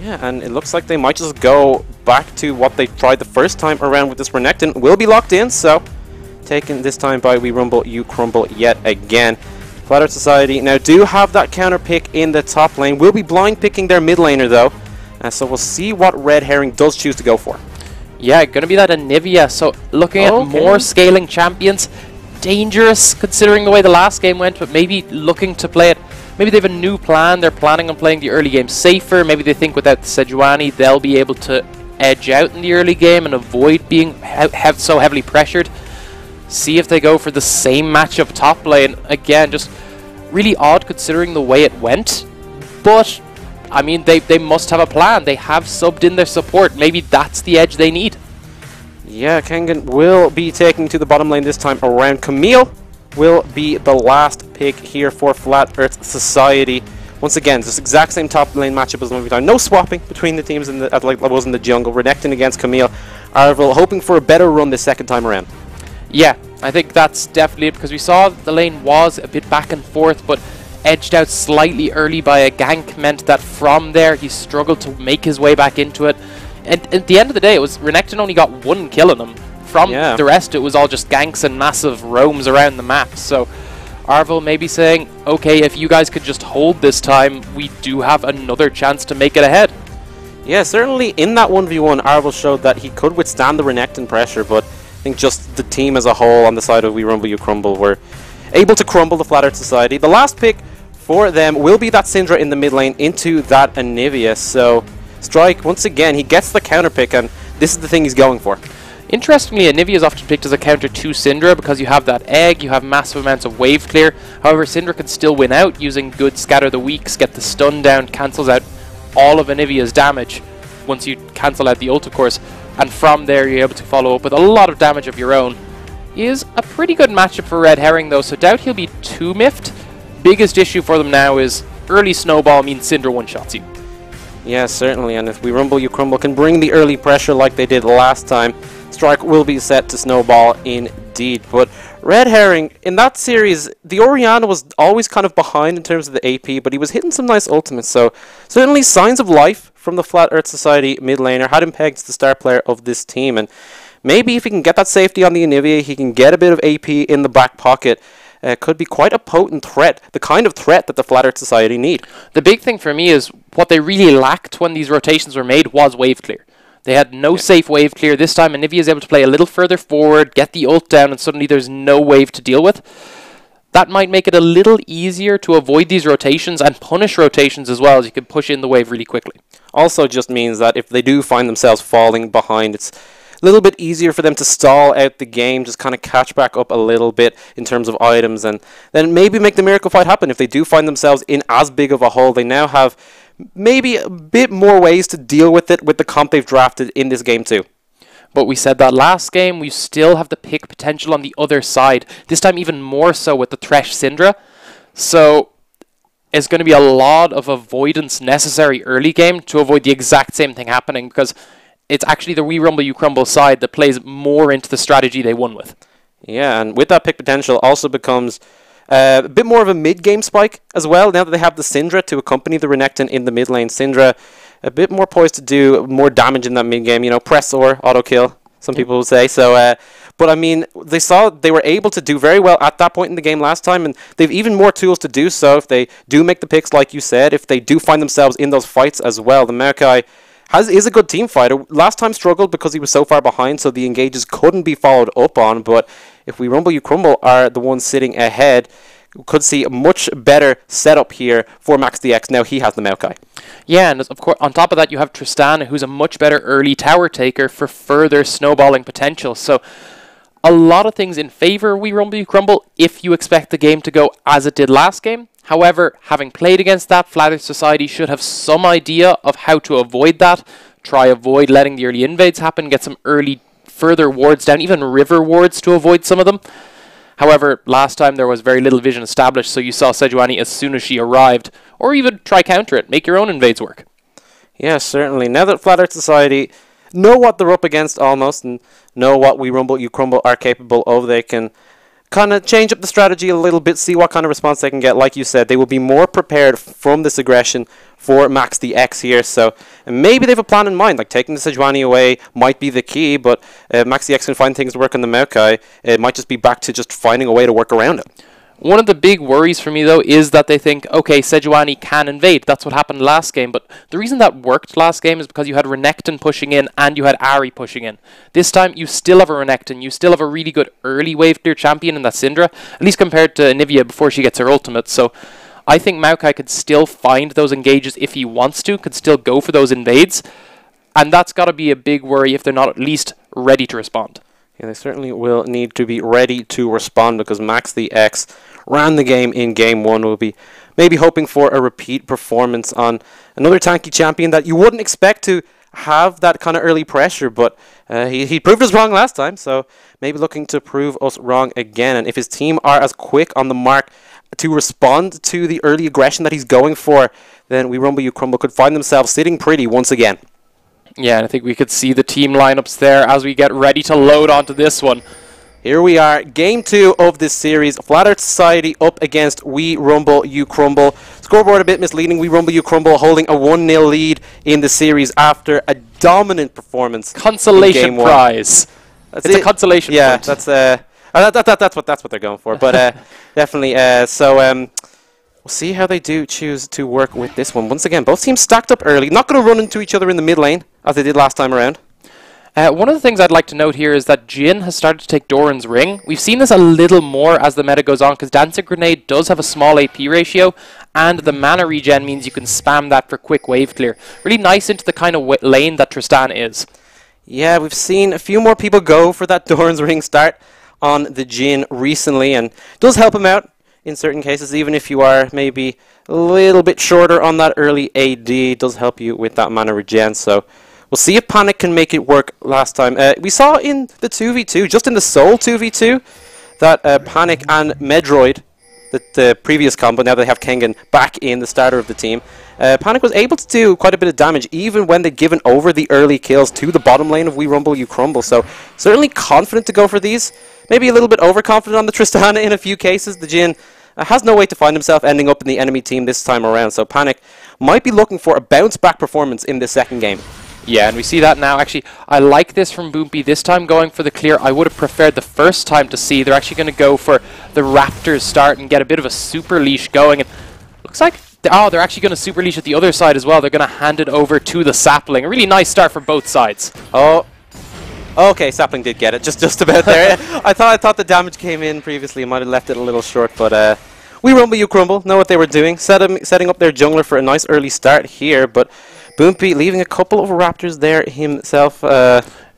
Yeah, and it looks like they might just go back to what they tried the first time around with this Renekton. Will be locked in, so taken this time by We Rumble You Crumble yet again. Flat Earth Society now do have that counter pick in the top lane. Will be blind picking their mid laner though. So we'll see what Red Herring does choose to go for. Yeah, going to be that Anivia. So looking at more scaling champions. Dangerous considering the way the last game went, but maybe looking to play it. Maybe they have a new plan. They're planning on playing the early game safer. Maybe they think without the Sejuani they'll be able to edge out in the early game and avoid being so heavily pressured. See if they go for the same matchup top lane. Again, just really odd considering the way it went. But I mean, they must have a plan. They have subbed in their support. Maybe that's the edge they need. Yeah, Kangan will be taking to the bottom lane this time around. Camille will be the last pick here for Flat Earth Society. Once again, this exact same top lane matchup as one time. No swapping between the teams like there was in the jungle. Renekton against Camille. Arvel hoping for a better run this second time around. Yeah, I think that's definitely it, because we saw the lane was a bit back and forth, but edged out slightly early by a gank meant that from there he struggled to make his way back into it. And at the end of the day, it was Renekton only got one kill on him. From the rest, it was all just ganks and massive roams around the map. So Arvel may be saying, okay, if you guys could just hold this time, we do have another chance to make it ahead. Yeah, certainly in that 1v1, Arvel showed that he could withstand the Renekton pressure, but I think just the team as a whole on the side of We Rumble You Crumble were able to crumble the Flat Earth Society. The last pick for them will be that Syndra in the mid lane into that Anivia. So Strike, once again, he gets the counter pick, and this is the thing he's going for. Interestingly, Anivia is often picked as a counter to Syndra because you have that egg, you have massive amounts of wave clear. However, Syndra can still win out using good Scatter the Weaks, get the stun down, cancels out all of Anivia's damage once you cancel out the ult, of course. And from there, you're able to follow up with a lot of damage of your own. Is a pretty good matchup for Red Herring though, so doubt he'll be too miffed. Biggest issue for them now is early snowball means Syndra one-shots you. Yeah, certainly, and if We Rumble You Crumble can bring the early pressure like they did last time, Strike will be set to snowball indeed. But Red Herring, in that series, the Orianna was always kind of behind in terms of the AP, but he was hitting some nice ultimates, so certainly signs of life from the Flat Earth Society mid laner. Had him pegged as the star player of this team, and maybe if he can get that safety on the Anivia, he can get a bit of AP in the back pocket. Could be quite a potent threat, the kind of threat that the Flat Earth Society need. The big thing for me is what they really lacked when these rotations were made was wave clear. They had no safe wave clear. This time Anivia is able to play a little further forward, get the ult down, and suddenly there's no wave to deal with. that might make it a little easier to avoid these rotations and punish rotations as well, as you can push in the wave really quickly. Also just means that if they do find themselves falling behind, it's a little bit easier for them to stall out the game, just kind of catch back up a little bit in terms of items, and then maybe make the miracle fight happen. If they do find themselves in as big of a hole, they now have maybe a bit more ways to deal with it with the comp they've drafted in this game too. But we said that last game, we still have the pick potential on the other side. This time even more so with the Thresh Syndra. So it's going to be a lot of avoidance necessary early game to avoid the exact same thing happening, because it's actually the We Rumble You Crumble side that plays more into the strategy they won with. Yeah, and with that pick potential also becomes a bit more of a mid-game spike as well, now that they have the Syndra to accompany the Renekton in the mid lane. Syndra a bit more poised to do more damage in that mid-game, you know, press or auto-kill, some people would say. So, but I mean, they saw they were able to do very well at that point in the game last time, and they've even more tools to do so if they do make the picks, like you said, if they do find themselves in those fights as well. The Maokai is a good team fighter. Last time struggled because he was so far behind, so the engages couldn't be followed up on. But if We Rumble You Crumble are the ones sitting ahead, we could see a much better setup here for Max DX. Now he has the Maokai. Yeah, and of course, on top of that, you have Tristan, who's a much better early tower taker for further snowballing potential. So a lot of things in favor of We Rumble You Crumble if you expect the game to go as it did last game. However, having played against that, Flat Earth Society should have some idea of how to avoid that. Avoid letting the early invades happen, get some early further wards down, even river wards to avoid some of them. However, last time there was very little vision established, so you saw Sejuani as soon as she arrived, or even try counter it, make your own invades work. Yeah, certainly. Now that Flat Earth Society know what they're up against almost, and know what We Rumble You Crumble are capable of, they can kind of change up the strategy a little bit, see what kind of response they can get. Like you said, they will be more prepared from this aggression for Max DX here. So maybe they have a plan in mind, like taking the Sejuani away might be the key, but Max DX can find things to work on the Maokai. It might just be back to just finding a way to work around it. One of the big worries for me, though, is that they think, okay, Sejuani can invade. That's what happened last game. But the reason that worked last game is because you had Renekton pushing in and you had Ahri pushing in. This time, you still have a Renekton. You still have a really good early wave clear champion in that Syndra, at least compared to Anivia before she gets her ultimate. So I think Maokai could still find those engages if he wants to, could still go for those invades. And that's got to be a big worry if they're not at least ready to respond. Yeah, they certainly will need to be ready to respond, because Max the X ran the game in Game 1. Will be maybe hoping for a repeat performance on another tanky champion that you wouldn't expect to have that kind of early pressure, but he proved us wrong last time, so maybe looking to prove us wrong again. And if his team are as quick on the mark to respond to the early aggression that he's going for, then We Rumble You Crumble could find themselves sitting pretty once again. Yeah, and I think we could see the team lineups there as we get ready to load onto this one. Here we are, Game 2 of this series. Flat Earth Society up against We Rumble You Crumble. Scoreboard a bit misleading. We Rumble You Crumble holding a 1-0 lead in the series after a dominant performance. Consolation prize. It's a consolation point. Yeah, that's what they're going for. But definitely, we'll see how they do choose to work with this one. Once again, both teams stacked up early. Not going to run into each other in the mid lane, as they did last time around. One of the things I'd like to note here is that Jhin has started to take Doran's ring. We've seen this a little more as the meta goes on, because Dancing Grenade does have a small AP ratio, and the mana regen means you can spam that for quick wave clear. Really nice into the kind of lane that Tristan is. Yeah, we've seen a few more people go for that Doran's ring start on the Jhin recently, and it does help him out in certain cases, even if you are maybe a little bit shorter on that early AD. It does help you with that mana regen, so we'll see if Panic can make it work last time. We saw in the 2v2, just in the Soul 2v2, that Panic and Medroid, the previous combo, now they have Kengan back in, the starter of the team, Panic was able to do quite a bit of damage, even when they'd given over the early kills to the bottom lane of We Rumble You Crumble. So certainly confident to go for these. Maybe a little bit overconfident on the Tristana in a few cases. The Jhin has no way to find himself ending up in the enemy team this time around, so Panic might be looking for a bounce-back performance in this second game. Yeah, and we see that now. Actually, I like this from Boompy. This time going for the clear, I would have preferred the first time to see. They're actually going to go for the Raptors start and get a bit of a super leash going. And looks like, they're actually going to super leash at the other side as well. They're going to hand it over to the Sapling. A really nice start for both sides. Oh, Okay, Sapling did get it, just about there. I thought the damage came in previously. Might have left it a little short, but we Rumble, you crumble. Know what they were doing. Setting up their jungler for a nice early start here, but Boompy leaving a couple of Raptors there himself.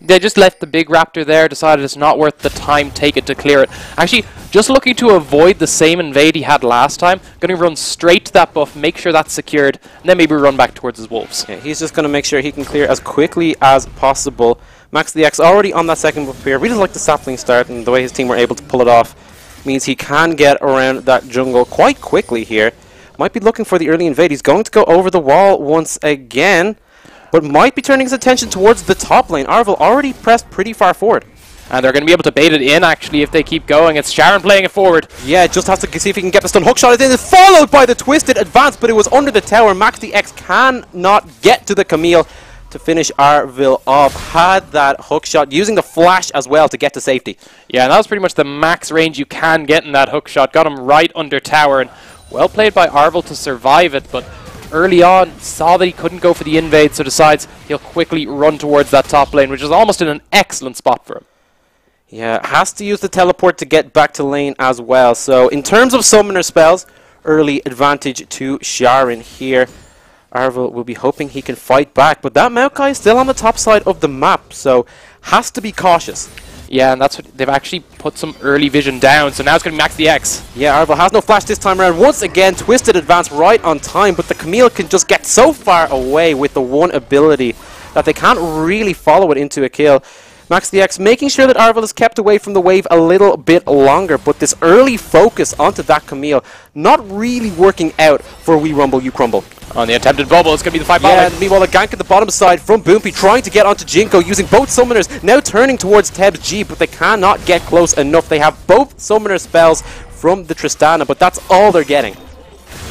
They just left the big Raptor there, decided it's not worth the time taken to clear it. Actually, just looking to avoid the same invade he had last time, going to run straight to that buff, make sure that's secured, and then maybe run back towards his wolves. Yeah, he's just going to make sure he can clear as quickly as possible. Max the X already on that second buff here. We just like the Sapling start, and the way his team were able to pull it off means he can get around that jungle quite quickly here. Might be looking for the early invade. He's going to go over the wall once again, but might be turning his attention towards the top lane. Arvel already pressed pretty far forward. And they're going to be able to bait it in, actually, if they keep going. It's Sharon playing it forward. Yeah, just has to see if he can get the stun hookshot. It is followed by the twisted advance, but it was under the tower. Max the X cannot get to the Camille to finish Arvel off. Had that hookshot, using the flash as well to get to safety. Yeah, and that was pretty much the max range you can get in that hookshot. Got him right under tower, and well played by Arvel to survive it, but early on saw that he couldn't go for the invade, so decides he'll quickly run towards that top lane, which is almost in an excellent spot for him. Yeah, has to use the teleport to get back to lane as well. So in terms of summoner spells, early advantage to Sharon here. Arvel will be hoping he can fight back, but that Maokai is still on the top side of the map, so has to be cautious. Yeah, and that's what they've actually put some early vision down, so now it's going to Max the X. Yeah, Arvel has no flash this time around. Once again, twisted advance right on time, but the Camille can just get so far away with the one ability that they can't really follow it into a kill. Max the X making sure that Arvel is kept away from the wave a little bit longer, but this early focus onto that Camille not really working out for We Rumble, You Crumble. On the attempted bubble, it's going to be the 5 Yeah, meanwhile a gank at the bottom side from Boompy trying to get onto Jinko using both summoners, now turning towards Teb's G, but they cannot get close enough. They have both summoner spells from the Tristana, but that's all they're getting.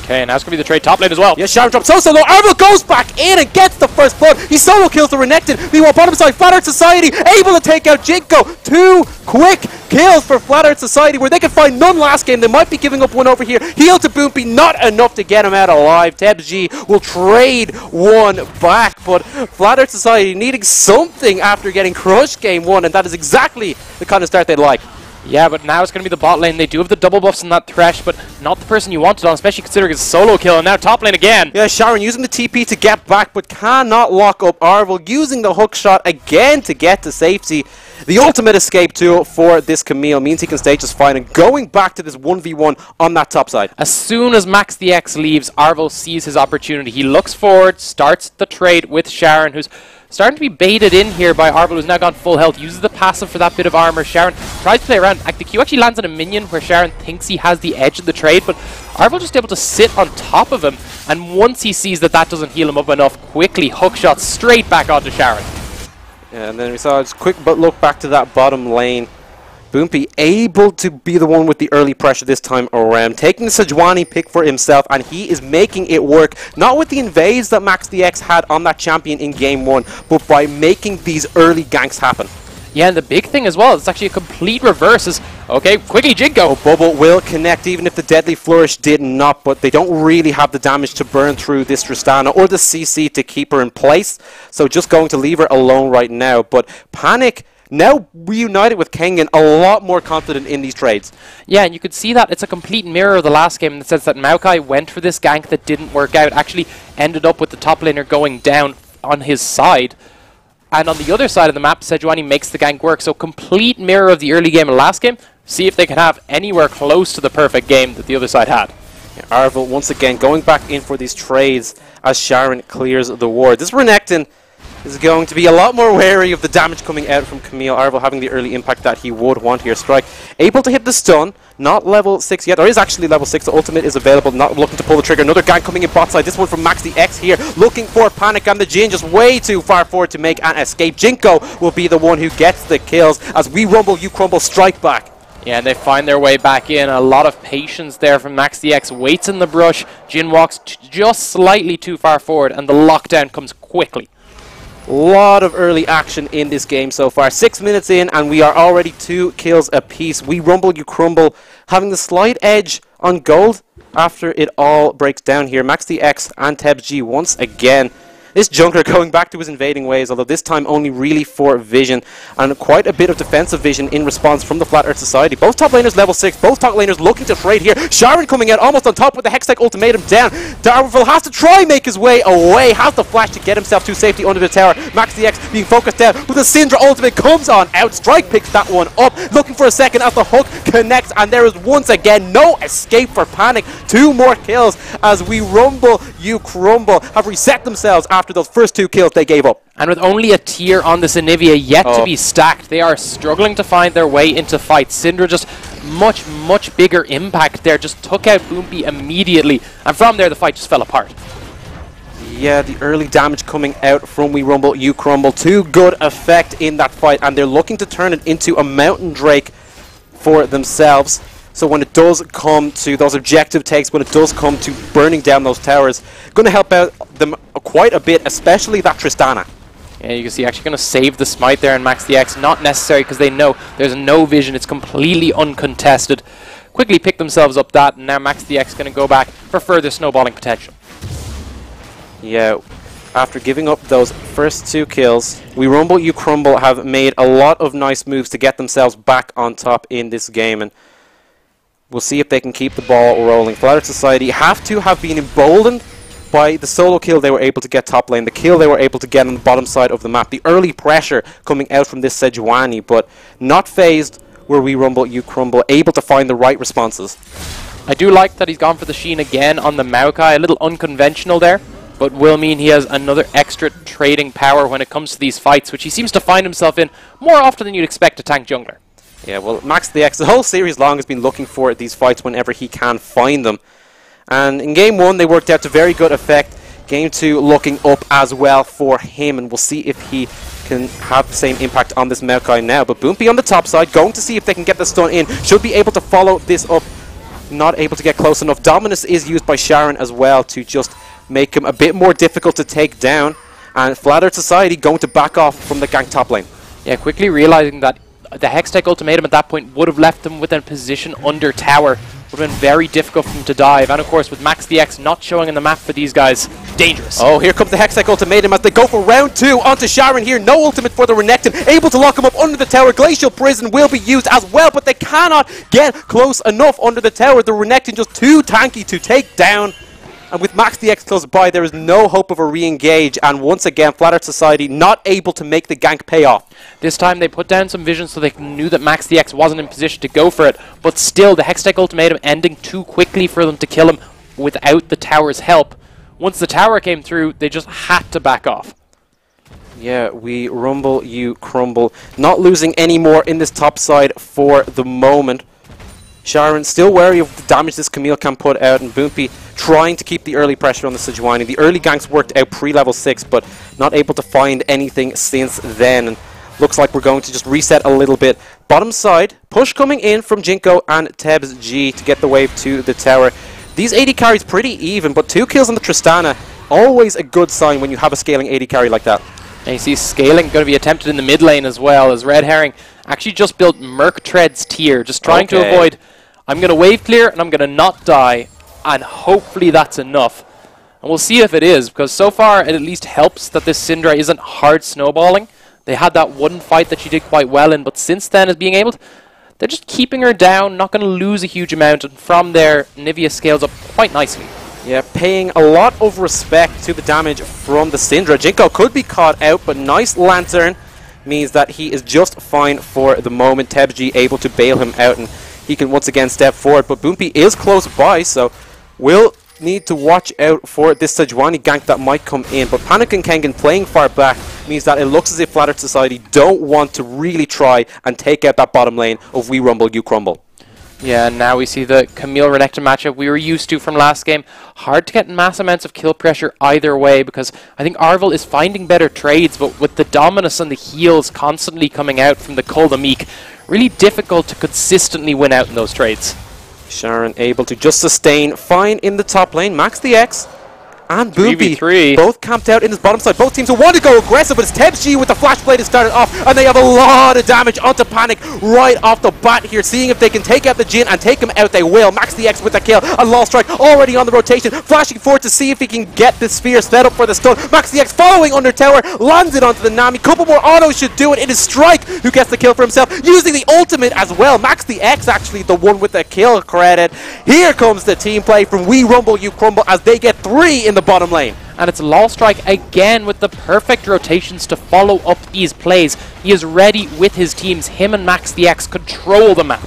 Okay, now it's going to be the trade top lane as well. Yeah, Sharon drops so low. Arvel goes back in and gets the first blood. He solo kills the Renekton. Meanwhile, bottom side, Flat Earth Society able to take out Jinko. 2 quick kills for Flat Earth Society, where they could find none last game. They might be giving up one over here. Heal to Boompy, not enough to get him out alive. Tebs G will trade one back, but Flat Earth Society needing something after getting crushed game 1, and that is exactly the kind of start they'd like. Yeah, but now it's going to be the bot lane. They do have the double buffs in that Thresh, but not the person you wanted on, especially considering it's a solo kill. And now top lane again. Yeah, Sharon using the TP to get back, but cannot lock up Arvel. Using the hook shot again to get to safety. The ultimate escape tool for this Camille means he can stay just fine. And going back to this 1v1 on that top side. As soon as Max the X leaves, Arvel sees his opportunity. He looks forward, starts the trade with Sharon, who's starting to be baited in here by Arvel, who's now gone full health. Uses the passive for that bit of armor. Sharon tries to play around. The Q actually lands on a minion where Sharon thinks he has the edge of the trade, but Arvel just able to sit on top of him, and once he sees that that doesn't heal him up enough, quickly hookshot straight back onto Sharon. Yeah, and then we saw just quick but look back to that bottom lane. Boompy able to be the one with the early pressure this time around, taking the Sejuani pick for himself, and he is making it work. Not with the invades that Max the X had on that champion in game 1, but by making these early ganks happen. Yeah, and the big thing as well, it's actually a complete reverse. Is okay, quickly Jinko. Bubble will connect even if the Deadly Flourish did not, but they don't really have the damage to burn through this Tristana or the CC to keep her in place, so just going to leave her alone right now. But Panic now reunited with Kengan, a lot more confident in these trades. Yeah, and you could see that it's a complete mirror of the last game in the sense that Maokai went for this gank that didn't work out, actually ended up with the top laner going down on his side. And on the other side of the map, Sejuani makes the gank work. So complete mirror of the early game and last game. See if they can have anywhere close to the perfect game that the other side had. Yeah, Arvel once again going back in for these trades as Sharon clears the ward. This Renekton is going to be a lot more wary of the damage coming out from Camille. Arvel having the early impact that he would want here. Strike able to hit the stun, not level 6 yet. There is actually level 6, the ultimate is available, not looking to pull the trigger. Another gank coming in bot side, this one from Max the X here, looking for Panic, and the Jin just way too far forward to make an escape. Jinko will be the one who gets the kills as We Rumble, You Crumble strike back. Yeah, and they find their way back in. A lot of patience there from Max the X. Waits in the brush. Jin walks just slightly too far forward, and the lockdown comes quickly. Lot of early action in this game so far. 6 minutes in and we are already 2 kills apiece. We Rumble, You Crumble having the slight edge on gold after it all breaks down here. Max the X and Tebs G once again This jungler going back to his invading ways, although this time only really for vision, and quite a bit of defensive vision in response from the Flat Earth Society. Both top laners level 6, both top laners looking to trade here. Sharon coming out almost on top with the Hextech ultimatum down. Darwinville has to try make his way away, has the flash to get himself to safety under the tower. Max DX being focused down with the Syndra ultimate comes on out. Strike picks that one up, looking for a second as the hook connects, and there is once again no escape for Panic. 2 more kills as We Rumble, You Crumble have reset themselves after those first 2 kills they gave up. And with only a tier on this Anivia yet to be stacked, they are struggling to find their way into fights. Syndra just much bigger impact there, just took out Boompy immediately, and from there the fight just fell apart. Yeah, the early damage coming out from We Rumble, You Crumble to good effect in that fight, and they're looking to turn it into a Mountain Drake for themselves. So when it does come to those objective takes, when it does come to burning down those towers, going to help out them quite a bit, especially that Tristana. Yeah, you can see actually going to save the smite there in Max DX. Not necessary because they know there's no vision. It's completely uncontested. Quickly pick themselves up that, and now Max DX going to go back for further snowballing potential. Yeah, after giving up those first 2 kills, We Rumble, You Crumble have made a lot of nice moves to get themselves back on top in this game, and we'll see if they can keep the ball rolling. Flat Earth Society have to have been emboldened by the solo kill they were able to get top lane, the kill they were able to get on the bottom side of the map, the early pressure coming out from this Sejuani, but not phased were We Rumble, You Crumble, able to find the right responses. I do like that he's gone for the Sheen again on the Maokai, a little unconventional there, but will mean he has another extra trading power when it comes to these fights, which he seems to find himself in more often than you'd expect a tank jungler. Yeah, well, Max DX, the whole series long, has been looking for these fights whenever he can find them. And in Game 1, they worked out to very good effect. Game 2 looking up as well for him, and we'll see if he can have the same impact on this Maokai now. But Boompy on the top side, going to see if they can get the stun in. Should be able to follow this up. Not able to get close enough. Dominus is used by Sharon as well to just make him a bit more difficult to take down. And Flat Earth Society going to back off from the gank top lane. Yeah, quickly realizing that the Hextech ultimatum at that point would have left them with a position under tower. Would have been very difficult for them to dive. And of course, with Max DX not showing on the map for these guys, dangerous. Oh, here comes the Hextech ultimatum as they go for round 2 onto Sharon here. No ultimate for the Renekton. Able to lock him up under the tower. Glacial Prison will be used as well, but they cannot get close enough under the tower. The Renekton just too tanky to take down. And with Max DX close by, there is no hope of a re-engage. And once again, Flat Earth Society not able to make the gank pay off. This time they put down some vision so they knew that Max DX wasn't in position to go for it. But still, the Hextech ultimatum ending too quickly for them to kill him without the tower's help. Once the tower came through, they just had to back off. Yeah, We Rumble, You Crumble. Not losing any more in this top side for the moment. Sharon still wary of the damage this Camille can put out, and Boompy trying to keep the early pressure on the Sejuani. The early ganks worked out pre-level 6, but not able to find anything since then. And looks like we're going to just reset a little bit. Bottom side, push coming in from Jinko and Tebs G to get the wave to the tower. These AD carries pretty even, but 2 kills on the Tristana, always a good sign when you have a scaling AD carry like that. And you see scaling going to be attempted in the mid lane as well, as Red Herring actually just built Merc Tread's tier, just trying to avoid, I'm going to wave clear and I'm going to not die, and hopefully that's enough. And we'll see if it is, because so far it at least helps that this Syndra isn't hard snowballing. They had that one fight that she did quite well in, but since then, as being able to, they're just keeping her down, not going to lose a huge amount, and from there, Nivea scales up quite nicely. Yeah, paying a lot of respect to the damage from the Syndra. Jinko could be caught out, but nice Lantern means that he is just fine for the moment. Tebji able to bail him out, and he can once again step forward, but Boompy is close by, so we'll need to watch out for this Sejuani gank that might come in. But Panic and Kengan playing far back means that it looks as if Flat Earth Society don't want to really try and take out that bottom lane of We Rumble, You Crumble. Yeah, and now we see the Camille Renekton matchup we were used to from last game. Hard to get mass amounts of kill pressure either way, because I think Arvel is finding better trades, but with the Dominus and the heals constantly coming out from the Kul the Meek, really difficult to consistently win out in those trades. Sharon able to just sustain fine in the top lane. Max DX and Boopy 3v3. both camped out in his bottom side. Both teams want to go aggressive, but it's Tebji with the flash blade to start it off, and they have a lot of damage onto Panic right off the bat here, seeing if they can take out the Jhin, and take him out they will. Max the X with the kill, and Lost Strike already on the rotation, flashing forward to see if he can get the sphere set up for the stun. Max the X following under tower, lands it onto the Nami. Couple more autos should do it. It is Strike who gets the kill for himself, using the ultimate as well. Max the X actually the one with the kill credit. Here comes the team play from We Rumble You Crumble as they get 3 in the bottom lane. And it's Lost Strike again with the perfect rotations to follow up these plays. He is ready with his teams. Him and Max the X control the map.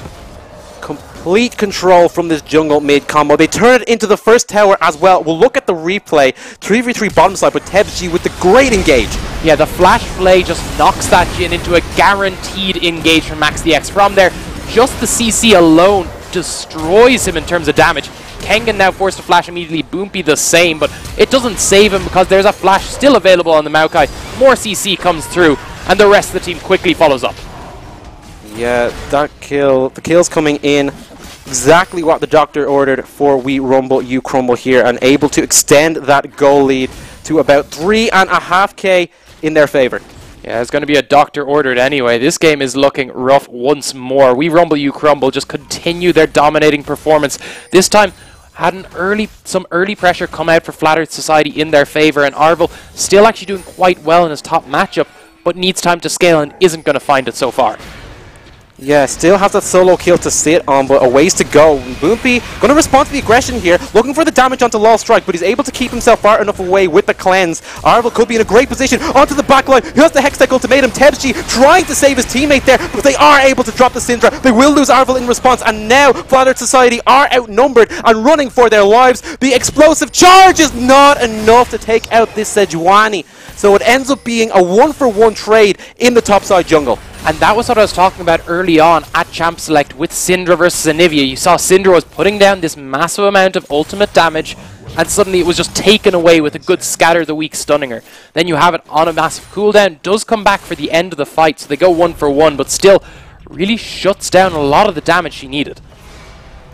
Complete control from this jungle mid combo. They turn it into the first tower as well. We'll look at the replay. 3v3 bottom side with Tebji with the great engage. Yeah, the flash play just knocks that Jhin into a guaranteed engage from Max the X. From there, just the CC alone destroys him in terms of damage. Kengan now forced to flash immediately, Boompi the same, but it doesn't save him because there's a flash still available on the Maokai. More CC comes through, and the rest of the team quickly follows up. Yeah, that kill, the kill's coming in. Exactly what the doctor ordered for We Rumble You Crumble here, and able to extend that goal lead to about 3.5k in their favor. Yeah, it's going to be a doctor ordered anyway. This game is looking rough once more. We Rumble You Crumble just continue their dominating performance. This time had some early pressure come out for Flat Earth Society in their favor, and Arvel still actually doing quite well in his top matchup, but needs time to scale and isn't going to find it so far. Yeah, still has that solo kill to sit on, but a ways to go. Boompi going to respond to the aggression here, looking for the damage onto Lost Strike, but he's able to keep himself far enough away with the cleanse. Arvel could be in a great position onto the back line. He has the Hextech ultimatum. Tebji trying to save his teammate there, but they are able to drop the Syndra. They will lose Arvel in response, and now Flat Earth Society are outnumbered and running for their lives. The explosive charge is not enough to take out this Sejuani, so it ends up being a 1-for-1 trade in the topside jungle. And that was what I was talking about early on at Champ Select with Syndra versus Anivia. You saw Syndra was putting down this massive amount of ultimate damage, and suddenly it was just taken away with a good Scatter the Weak stunning her. Then you have it on a massive cooldown, does come back for the end of the fight, so they go 1-for-1, but still really shuts down a lot of the damage she needed.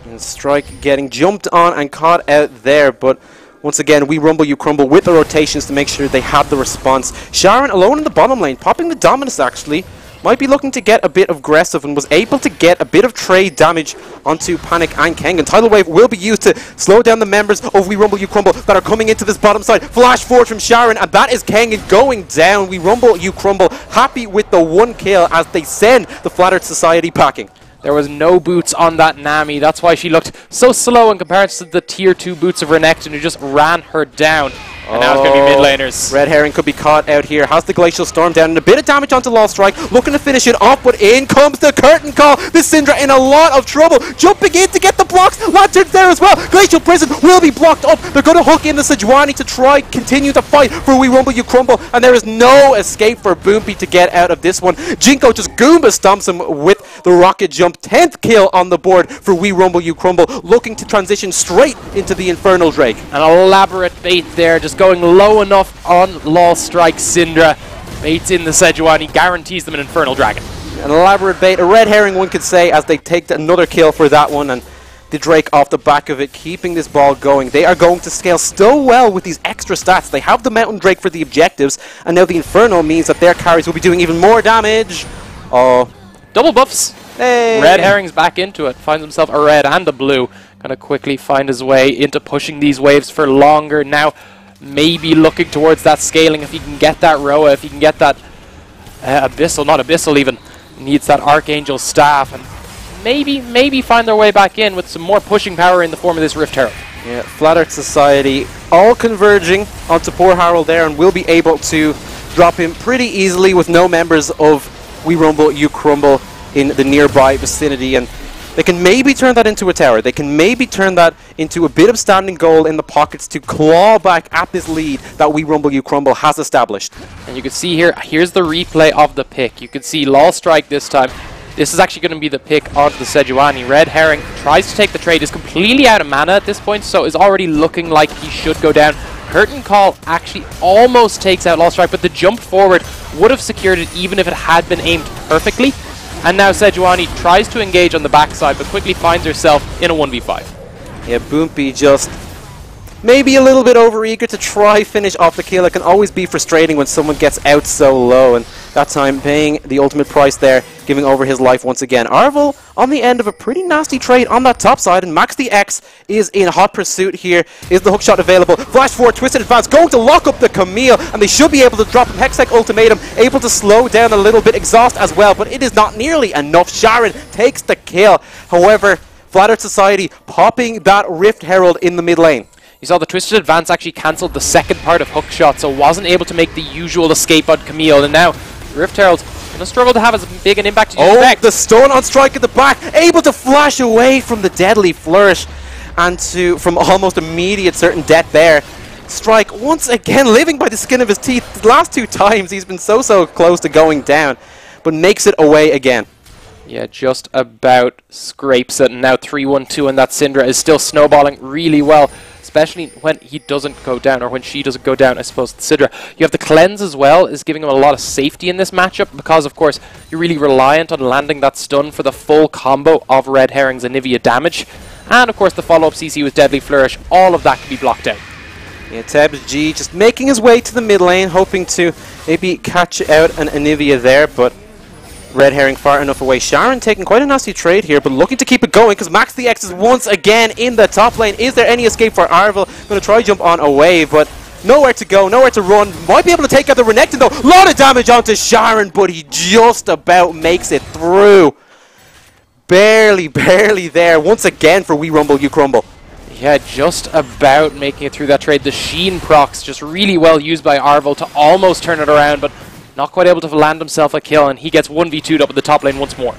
And Strike getting jumped on and caught out there, but once again, We Rumble You Crumble with the rotations to make sure they have the response. Sharon alone in the bottom lane, popping the Dominus actually. Might be looking to get a bit aggressive and was able to get a bit of trade damage onto Panic and Kengan. Tidal Wave will be used to slow down the members of We Rumble You Crumble that are coming into this bottom side. Flash forward from Sharon, and that is Kengan going down. We Rumble You Crumble happy with the 1 kill as they send the Flat Earth Society packing. There was no boots on that Nami. That's why she looked so slow in comparison to the tier 2 boots of Renekton, who just ran her down. And now it's going to be mid laners. Red Herring could be caught out here. Has the Glacial Storm down and a bit of damage onto Lost Strike. Looking to finish it off, but in comes the Curtain Call. This Syndra in a lot of trouble. Jumping in to get the blocks. Lantern's there as well. Glacial Prison will be blocked up. They're going to hook in the Sejuani to try continue to fight for We Rumble You Crumble. And there is no escape for Boompi to get out of this one. Jinko just Goomba stomps him with the rocket jump. 10th kill on the board for We Rumble You Crumble. Looking to transition straight into the Infernal Drake. An elaborate bait there, just going low enough on Lost Strike. Syndra baits in the Sejuani, guarantees them an Infernal Dragon. An elaborate bait, a red herring one could say, as they take another kill for that one, and the Drake off the back of it, keeping this ball going. They are going to scale so well with these extra stats. They have the Mountain Drake for the objectives, and now the Inferno means that their carries will be doing even more damage. Oh, double buffs. Hey. Red Herring's back into it, finds himself a red and a blue. Gonna quickly find his way into pushing these waves for longer now. Maybe looking towards that scaling if he can get that Roa, if he can get that Abyssal, not Abyssal even. Needs that Archangel Staff, and maybe find their way back in with some more pushing power in the form of this Rift Herald. Yeah, Flat Earth Society all converging onto poor Harold there, and will be able to drop him pretty easily with no members of We Rumble You Crumble in the nearby vicinity, and they can maybe turn that into a tower. They can maybe turn that into a bit of standing goal in the pockets to claw back at this lead that We Rumble You Crumble has established. And you can see here, here's the replay of the pick. You can see Lost Strike this time. This is actually going to be the pick onto the Sejuani. Red Herring tries to take the trade, is completely out of mana at this point, so is already looking like he should go down. Curtain Call actually almost takes out Lost Strike, but the jump forward would have secured it even if it had been aimed perfectly. And now Sejuani tries to engage on the backside, but quickly finds herself in a 1v5. Yeah, Boompi just maybe a little bit overeager to try finish off the kill. It can always be frustrating when someone gets out so low, and that time paying the ultimate price there, giving over his life once again. Arvel on the end of a pretty nasty trade on that top side, and Max the X is in hot pursuit here. Is the hookshot available? Flash forward, twisted advance, going to lock up the Camille, and they should be able to drop him. Hextech ultimatum, able to slow down a little bit, exhaust as well, but it is not nearly enough. Sharon takes the kill. However, Flat Earth Society popping that Rift Herald in the mid lane. You saw the Twisted Advance actually cancelled the second part of Hookshot, so wasn't able to make the usual escape on Camille, and now Rift Herald's going to struggle to have as big an impact as you expect. The stun on strike at the back, able to flash away from the deadly flourish, and from almost immediate certain death there. Strike once again living by the skin of his teeth. The last 2 times he's been so close to going down, but makes it away again. Yeah, just about scrapes it, and now 3-1-2, and that Syndra is still snowballing really well, especially when he doesn't go down, or when she doesn't go down, I suppose, Syndra. You have the Cleanse as well, is giving him a lot of safety in this matchup, because, of course, you're really reliant on landing that stun for the full combo of Red Herring's Anivia damage, and, of course, the follow-up CC with Deadly Flourish. All of that can be blocked out. Yeah, TebsG just making his way to the mid lane, hoping to maybe catch out an Anivia there, but Red Herring far enough away. Sharon taking quite a nasty trade here, but looking to keep it going because Max the X is once again in the top lane. Is there any escape for Arvel? Going to try jump on a wave, but nowhere to go, nowhere to run. Might be able to take out the Renekton though. Lot of damage onto Sharon, but he just about makes it through. Barely there. Once again for We Rumble, You Crumble. Yeah, just about making it through that trade. The Sheen procs just really well used by Arvel to almost turn it around, but not quite able to land himself a kill, and he gets 1v2'd up at the top lane once more.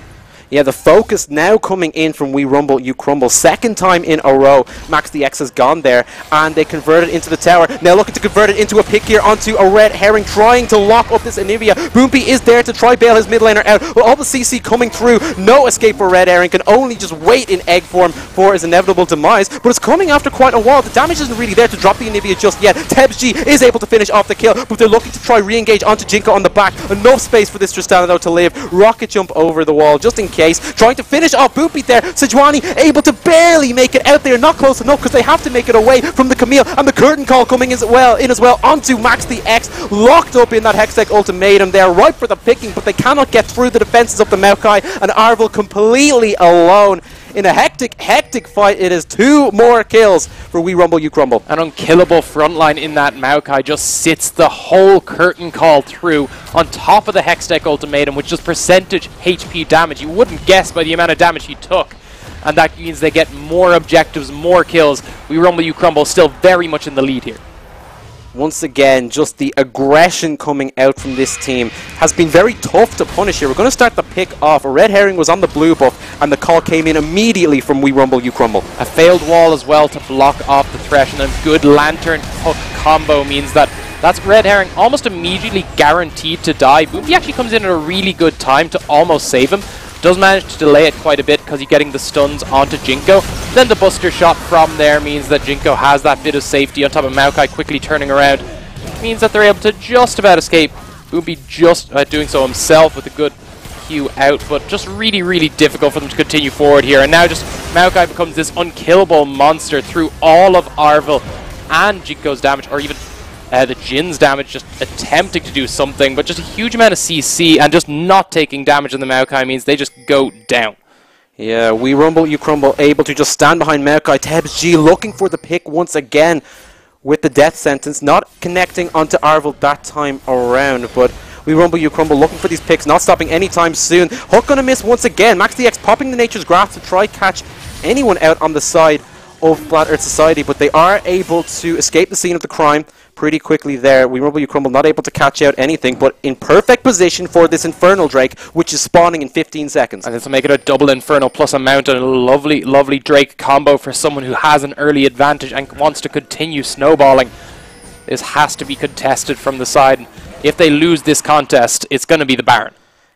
Yeah, the focus now coming in from We Rumble, You Crumble. Second time in a row, Max the X has gone there, and they convert it into the tower. Now looking to convert it into a pick here onto a Red Herring, trying to lock up this Anivia. Boompy is there to try bail his mid laner out, but all the CC coming through. No escape for Red Herring, can only just wait in egg form for his inevitable demise, but it's coming after quite a while. The damage isn't really there to drop the Anivia just yet. TebsG is able to finish off the kill, but they're looking to try re-engage onto Jinko on the back. Enough space for this Tristana though to live. Rocket jump over the wall, just in case. Trying to finish off Boompy there. Sejuani able to barely make it out there. Not close enough because they have to make it away from the Camille. And the curtain call coming as well onto Max the X. Locked up in that Hextech ultimatum there. Ripe for the picking, but they cannot get through the defenses of the Maokai. And Arvel completely alone. In a hectic fight, it is 2 more kills for We Rumble, You Crumble. An unkillable frontline in that Maokai just sits the whole curtain call through on top of the Hextech ultimatum, which does percentage HP damage. You wouldn't guess by the amount of damage he took. And that means they get more objectives, more kills. We Rumble, You Crumble still very much in the lead here. Once again, just the aggression coming out from this team has been very tough to punish here. We're going to start the pick off. A Red Herring was on the blue buff, and the call came in immediately from We Rumble, You Crumble. A failed wall as well to block off the Thresh, and a good Lantern hook combo means that's Red Herring almost immediately guaranteed to die. Boompy actually comes in at a really good time to almost save him. Does manage to delay it quite a bit because he's getting the stuns onto Jinko. Then the Buster Shot from there means that Jinko has that bit of safety on top of Maokai quickly turning around. Means that they're able to just about escape. Boompy just doing so himself with a good Q out, but just really difficult for them to continue forward here. And now just Maokai becomes this unkillable monster through all of Arvel and Jinko's damage, or even the Jin's damage, just attempting to do something, but just a huge amount of CC and just not taking damage in the Maokai means they just go down. Yeah, We Rumble, You Crumble, able to just stand behind Maokai. TebsG looking for the pick once again with the death sentence, not connecting onto Arvel that time around, but We Rumble, You Crumble looking for these picks, not stopping anytime soon. Hook gonna miss once again. Max the X popping the Nature's Grasp to try catch anyone out on the side of Flat Earth Society, but they are able to escape the scene of the crime pretty quickly there. We Rumble, You Crumble not able to catch out anything, but in perfect position for this Infernal Drake, which is spawning in 15 seconds. And this will make it a double Infernal plus a Mount, and a lovely Drake combo for someone who has an early advantage and wants to continue snowballing. This has to be contested from the side. If they lose this contest, it's going to be the Baron.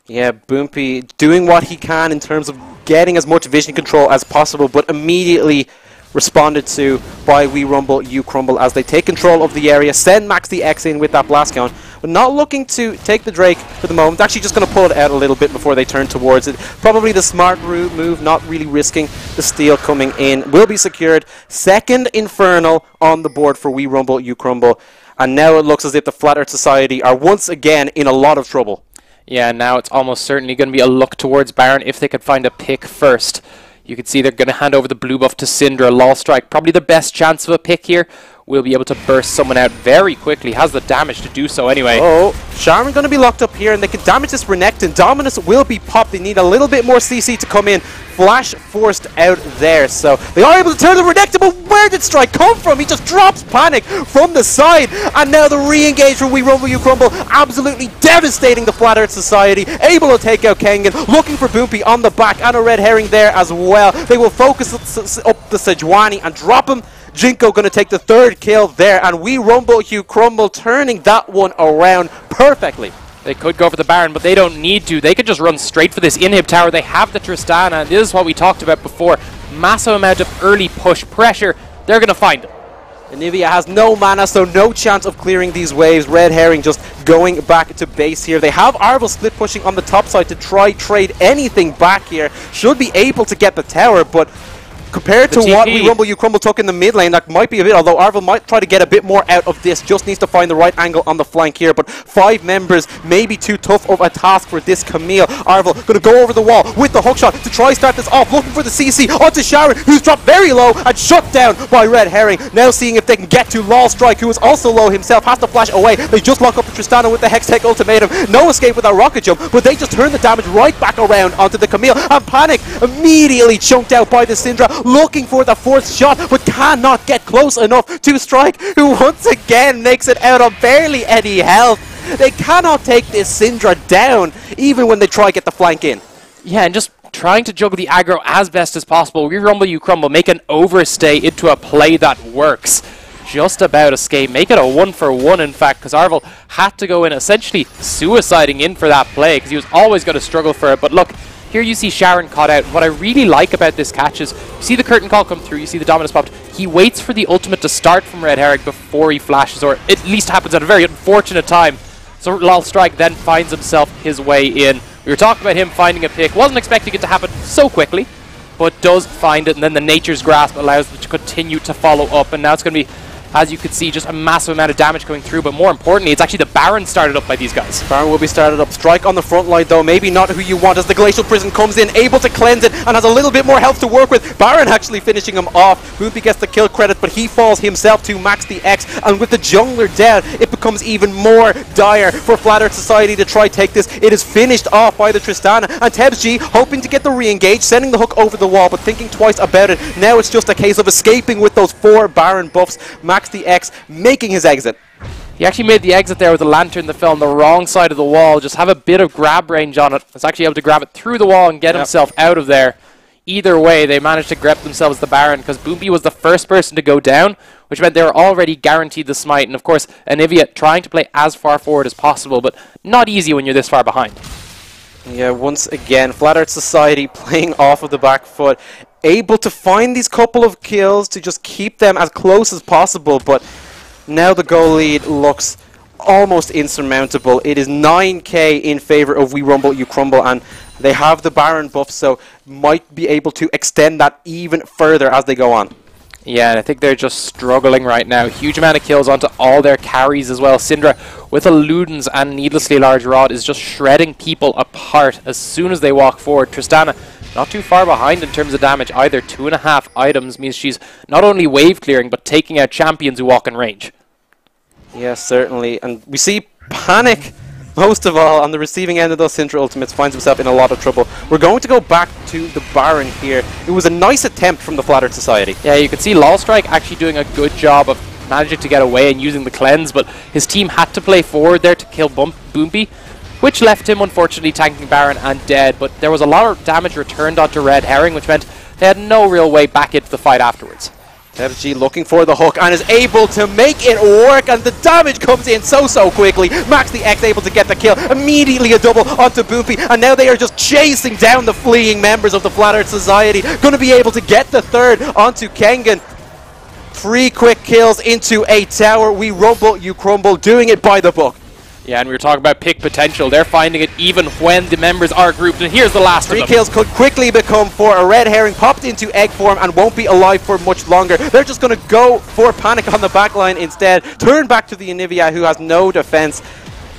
Yeah, Boompy doing what he can in terms of getting as much vision control as possible, but immediately responded to by We Rumble, You Crumble as they take control of the area, send Max the X in with that blast cone. but not looking to take the Drake for the moment. Actually just going to pull it out a little bit before they turn towards it. Probably the smart move, not really risking the steal coming in. Will be secured. Second Infernal on the board for We Rumble, You Crumble. And now it looks as if the Flat Earth Society are once again in a lot of trouble. Yeah, now it's almost certainly going to be a look towards Baron if they could find a pick first. You can see they're going to hand over the blue buff to Syndra. Law Strike, probably the best chance of a pick here. Will be able to burst someone out very quickly. Has the damage to do so anyway. Oh, Sharon going to be locked up here, and they can damage this Renekton. Dominus will be popped. They need a little bit more CC to come in. Flash forced out there, so they are able to turn the Renekton, but where did Strike come from? He just drops Panic from the side, and now the re-engage from We Rumble, You Crumble, absolutely devastating the Flat Earth Society, able to take out Kengan, looking for Boompi on the back, and a red herring there as well. They will focus up the Sejuani and drop him. Jinko going to take the third kill there, and We Rumble, You Crumble, turning that one around perfectly. They could go for the Baron, but they don't need to. They could just run straight for this inhib tower. They have the Tristana, and this is what we talked about before. Massive amount of early push pressure. They're going to find it. Anivia has no mana, so no chance of clearing these waves. Red Herring just going back to base here. They have Arvel split pushing on the top side to try trade anything back here. Should be able to get the tower, but compared to what We Rumble, You Crumble took in the mid lane, that might be a bit, although Arvel might try to get a bit more out of this, just needs to find the right angle on the flank here, but 5 members may be too tough of a task for this Camille. Arvel going to go over the wall with the hookshot to try start this off, looking for the CC onto Sharon, who's dropped very low and shut down by Red Herring. Now seeing if they can get to Law Strike, who is also low himself, has to flash away. They just lock up the Tristana with the Hextech Ultimatum. No escape with a rocket jump, but they just turn the damage right back around onto the Camille, and Panic immediately chunked out by the Syndra, looking for the fourth shot, but cannot get close enough to Strike, who once again makes it out of barely any health. They cannot take this Syndra down, even when they try to get the flank in. Yeah, and just trying to juggle the aggro as best as possible. We Rumble, You Crumble, make an overstay into a play that works. Just about escape, make it a 1-for-1 in fact, because Arvel had to go in essentially suiciding in for that play, because he was always going to struggle for it. But look, here you see Sharon caught out. What I really like about this catch is, you see the curtain call come through, you see the Dominus popped. He waits for the ultimate to start from Red Herring before he flashes, or at least happens at a very unfortunate time. So Law Strike then finds himself his way in. We were talking about him finding a pick. Wasn't expecting it to happen so quickly, but does find it, and then the Nature's Grasp allows them to continue to follow up, and now it's going to be, as you can see, just a massive amount of damage going through, but more importantly, it's actually the Baron started up by these guys. Baron will be started up. Strike on the front line, though. Maybe not who you want, as the Glacial Prison comes in, able to cleanse it, and has a little bit more health to work with. Baron actually finishing him off. Boopy gets the kill credit, but he falls himself to max the X, and with the jungler down, it becomes even more dire for Flat Earth Society to try take this. It is finished off by the Tristana, and Tebs G hoping to get the re-engage, sending the hook over the wall, but thinking twice about it. Now it's just a case of escaping with those 4 Baron buffs, max the X, making his exit. He actually made the exit there with the lantern that fell on the wrong side of the wall. Just have a bit of grab range on it. Was actually able to grab it through the wall and get himself out of there. Either way, they managed to grab themselves the Baron, because Boompi was the first person to go down, which meant they were already guaranteed the smite. And of course, Anivia trying to play as far forward as possible, but not easy when you're this far behind. Yeah, once again, Flat Earth Society playing off of the back foot, able to find these couple of kills to just keep them as close as possible, but now the goal lead looks almost insurmountable. It is 9k in favor of We Rumble, You Crumble, and they have the Baron buff, so might be able to extend that even further as they go on. Yeah, and I think they're just struggling right now. Huge amount of kills onto all their carries as well. Syndra with a Ludens and Needlessly Large Rod is just shredding people apart as soon as they walk forward. Tristana not too far behind in terms of damage either. 2.5 items means she's not only wave clearing, but taking out champions who walk in range. Yes, certainly. And we see Panic, most of all, on the receiving end of those Syndra ultimates, finds himself in a lot of trouble. We're going to go back to the Baron here. It was a nice attempt from the Flat Earth Society. Yeah, you can see Law Strike actually doing a good job of managing to get away and using the cleanse, but his team had to play forward there to kill Boompi, which left him unfortunately tanking Baron and dead, but there was a lot of damage returned onto Red Herring, which meant they had no real way back into the fight afterwards. FG looking for the hook and is able to make it work, and the damage comes in so quickly. Max the X able to get the kill, immediately a double onto Boopy, and now they are just chasing down the fleeing members of the Flat Earth Society. Going to be able to get the third onto Kengan. 3 quick kills into a tower. We Rumble, You Crumble, doing it by the book. Yeah, and we were talking about pick potential. They're finding it even when the members are grouped, and here's the last of them. 3 kills could quickly become 4. A red herring popped into egg form and won't be alive for much longer. They're just going to go for panic on the backline instead. Turn back to the Anivia, who has no defense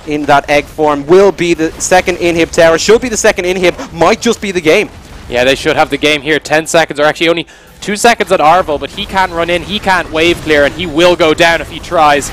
in that egg form. Will be the second inhib tower. Should be the second inhib. Might just be the game. Yeah, they should have the game here. 10 seconds, or actually only 2 seconds on Arvel, but he can't run in, he can't wave clear, and he will go down if he tries.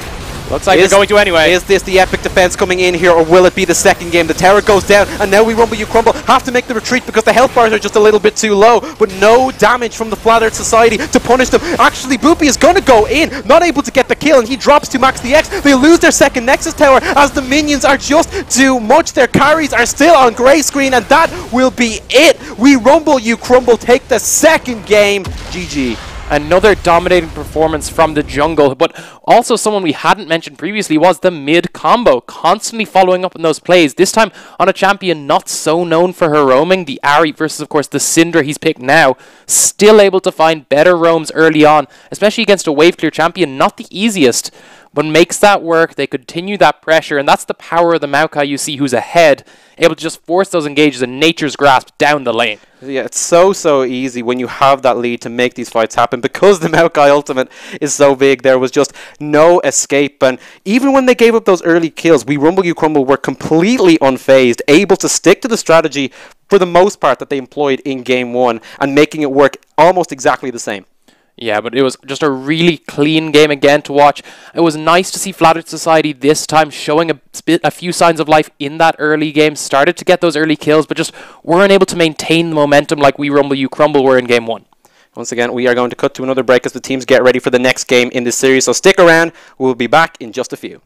Looks like they're going to anyway. Is this the epic defense coming in here, or will it be the second game? The tower goes down, and now we Rumble You Crumble. Have to make the retreat because the health bars are just a little bit too low, but no damage from the Flat Earth Society to punish them. Actually, Boopy is going to go in, not able to get the kill, and he drops to max the X. They lose their second Nexus tower as the minions are just too much. Their carries are still on grey screen, and that will be it. We Rumble You Crumble take the second game. GG. Another dominating performance from the jungle, but also someone we hadn't mentioned previously was the mid combo, constantly following up on those plays, this time on a champion not so known for her roaming, the Ari versus of course the Syndra he's picked now, still able to find better roams early on, especially against a wave clear champion, not the easiest, but makes that work. They continue that pressure, and that's the power of the Maokai you see who's ahead, able to just force those engages in nature's grasp down the lane. Yeah, it's so easy when you have that lead to make these fights happen. Because the Maokai ultimate is so big, there was just no escape. And even when they gave up those early kills, we Rumble You Crumble were completely unfazed, able to stick to the strategy for the most part that they employed in Game 1 and making it work almost exactly the same. Yeah, but it was just a really clean game again to watch. It was nice to see Flat Earth Society this time showing a few signs of life in that early game. Started to get those early kills, but just weren't able to maintain the momentum like we Rumble You Crumble were in Game 1. Once again, we are going to cut to another break as the teams get ready for the next game in this series. So stick around. We'll be back in just a few.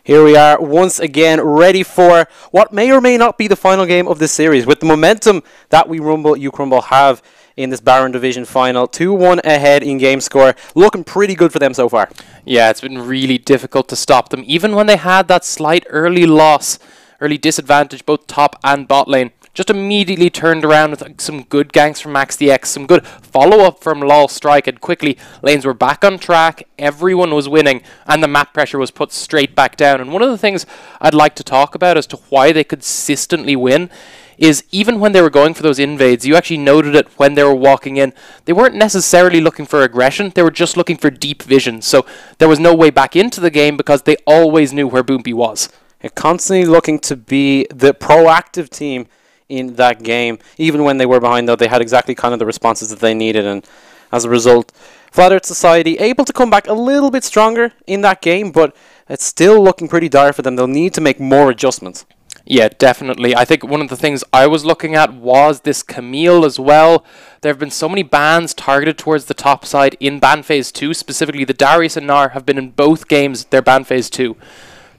Here we are once again ready for what may or may not be the final game of this series. With the momentum that we Rumble, you Crumble have in this Baron Division final. 2-1 ahead in game score. Looking pretty good for them so far. Yeah, it's been really difficult to stop them. Even when they had that slight early loss, early disadvantage, both top and bot lane, just immediately turned around with some good ganks from Max DX, some good follow-up from LOL Strike, and quickly lanes were back on track, everyone was winning, and the map pressure was put straight back down. And one of the things I'd like to talk about as to why they consistently win is even when they were going for those invades, you actually noted it when they were walking in, they weren't necessarily looking for aggression, they were just looking for deep vision. So there was no way back into the game because they always knew where Boompy was. They're constantly looking to be the proactive team in that game. Even when they were behind, though, they had exactly kind of the responses that they needed, and as a result, Flat Earth Society able to come back a little bit stronger in that game, but it's still looking pretty dire for them. They'll need to make more adjustments. Yeah, definitely. I think one of the things I was looking at was this Camille as well. There have been so many bans targeted towards the top side in ban phase 2, specifically the Darius and Gnar have been in both games, their ban phase 2.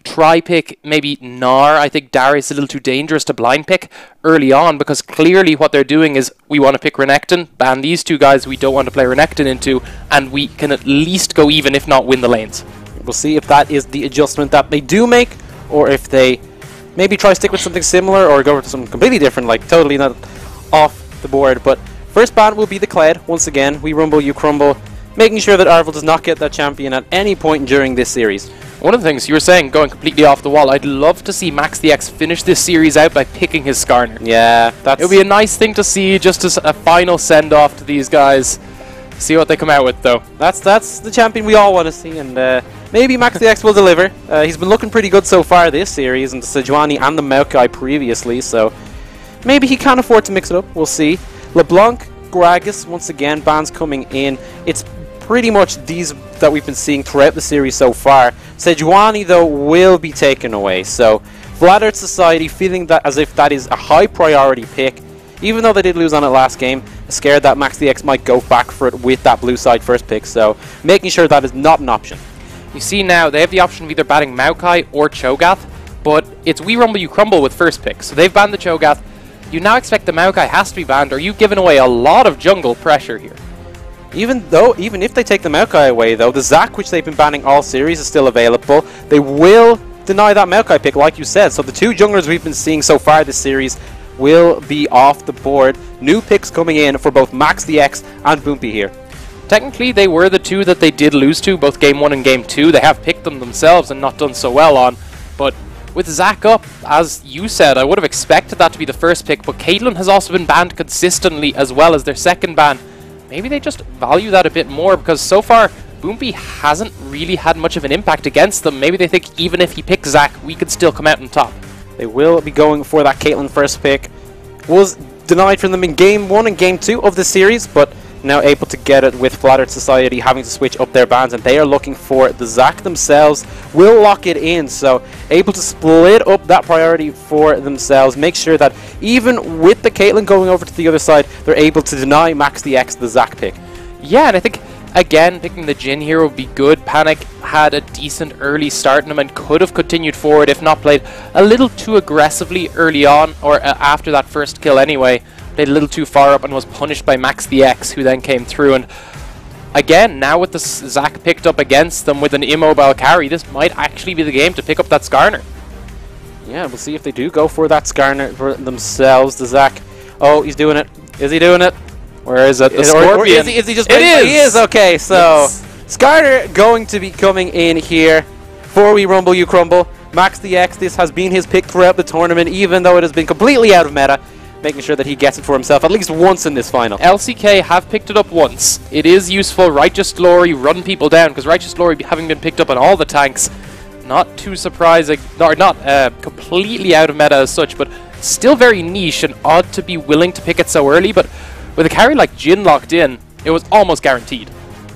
Try pick maybe Gnar. I think Darius is a little too dangerous to blind pick early on, because clearly what they're doing is we want to pick Renekton, ban these two guys we don't want to play Renekton into, and we can at least go even, if not win the lanes. We'll see if that is the adjustment that they do make, or if they maybe try to stick with something similar or go to something completely different, like totally not off the board. But first ban will be the Kled. Once again, we Rumble, you Crumble, making sure that Arvel does not get that champion at any point during this series. One of the things you were saying, going completely off the wall, I'd love to see Max DX finish this series out by picking his Skarner. Yeah, it would be a nice thing to see, just as a final send-off to these guys. See what they come out with, though. That's the champion we all want to see, and maybe Max DX will deliver. He's been looking pretty good so far this series, and the Sejuani and the Maokai previously, so maybe he can afford to mix it up. We'll see. LeBlanc, Gragas, once again, bans coming in. It's pretty much these that we've been seeing throughout the series so far. Sejuani, though, will be taken away, so Flat Earth Society feeling that as if that is a high priority pick, even though they did lose on it last game, scared that Max DX might go back for it with that blue side first pick, so making sure that is not an option. You see now, they have the option of either banning Maokai or Cho'Gath, but it's We Rumble, You Crumble with first pick, so they've banned the Cho'Gath. You now expect the Maokai has to be banned, or you've given away a lot of jungle pressure here. Even if they take the Maokai away, though, the Zac, which they've been banning all series, is still available. They will deny that Maokai pick, like you said, so the two junglers we've been seeing so far this series will be off the board. New picks coming in for both Max DX and Boompy here. Technically, they were the two that they did lose to, both Game 1 and Game 2. They have picked them themselves and not done so well on. But with Zac up, as you said, I would have expected that to be the first pick. But Caitlyn has also been banned consistently as well as their second ban. Maybe they just value that a bit more, because so far, Boompy hasn't really had much of an impact against them. Maybe they think even if he picks Zac, we could still come out on top. They will be going for that Caitlyn first pick. Was denied from them in Game 1 and Game 2 of the series, but now able to get it with Flat Earth Society having to switch up their bans, and they are looking for the Zac themselves. Will lock it in, so able to split up that priority for themselves. Make sure that even with the Caitlyn going over to the other side, they're able to deny Max DX the Zac pick. Yeah, and I think again, picking the Jhin here would be good. Panic had a decent early start in him and could have continued forward if not played a little too aggressively early on, or after that first kill anyway. Played a little too far up and was punished by Max DX, who then came through. And again, now with the Zac picked up against them with an immobile carry, this might actually be the game to pick up that Skarner. Yeah, we'll see if they do go for that Skarner for themselves. The Zac, oh, he's doing it. Is he doing it? Where is it? The Scorpion. Or is he just... It is! He is, okay, so Skarner going to be coming in here for We Rumble, You Crumble. Max DX, this has been his pick throughout the tournament, even though it has been completely out of meta, making sure that he gets it for himself at least once in this final. LCK have picked it up once. It is useful. Righteous Glory, run people down, because Righteous Glory having been picked up on all the tanks, not too surprising, or not completely out of meta as such, but still very niche and odd to be willing to pick it so early. But with a carry like Jhin locked in, it was almost guaranteed.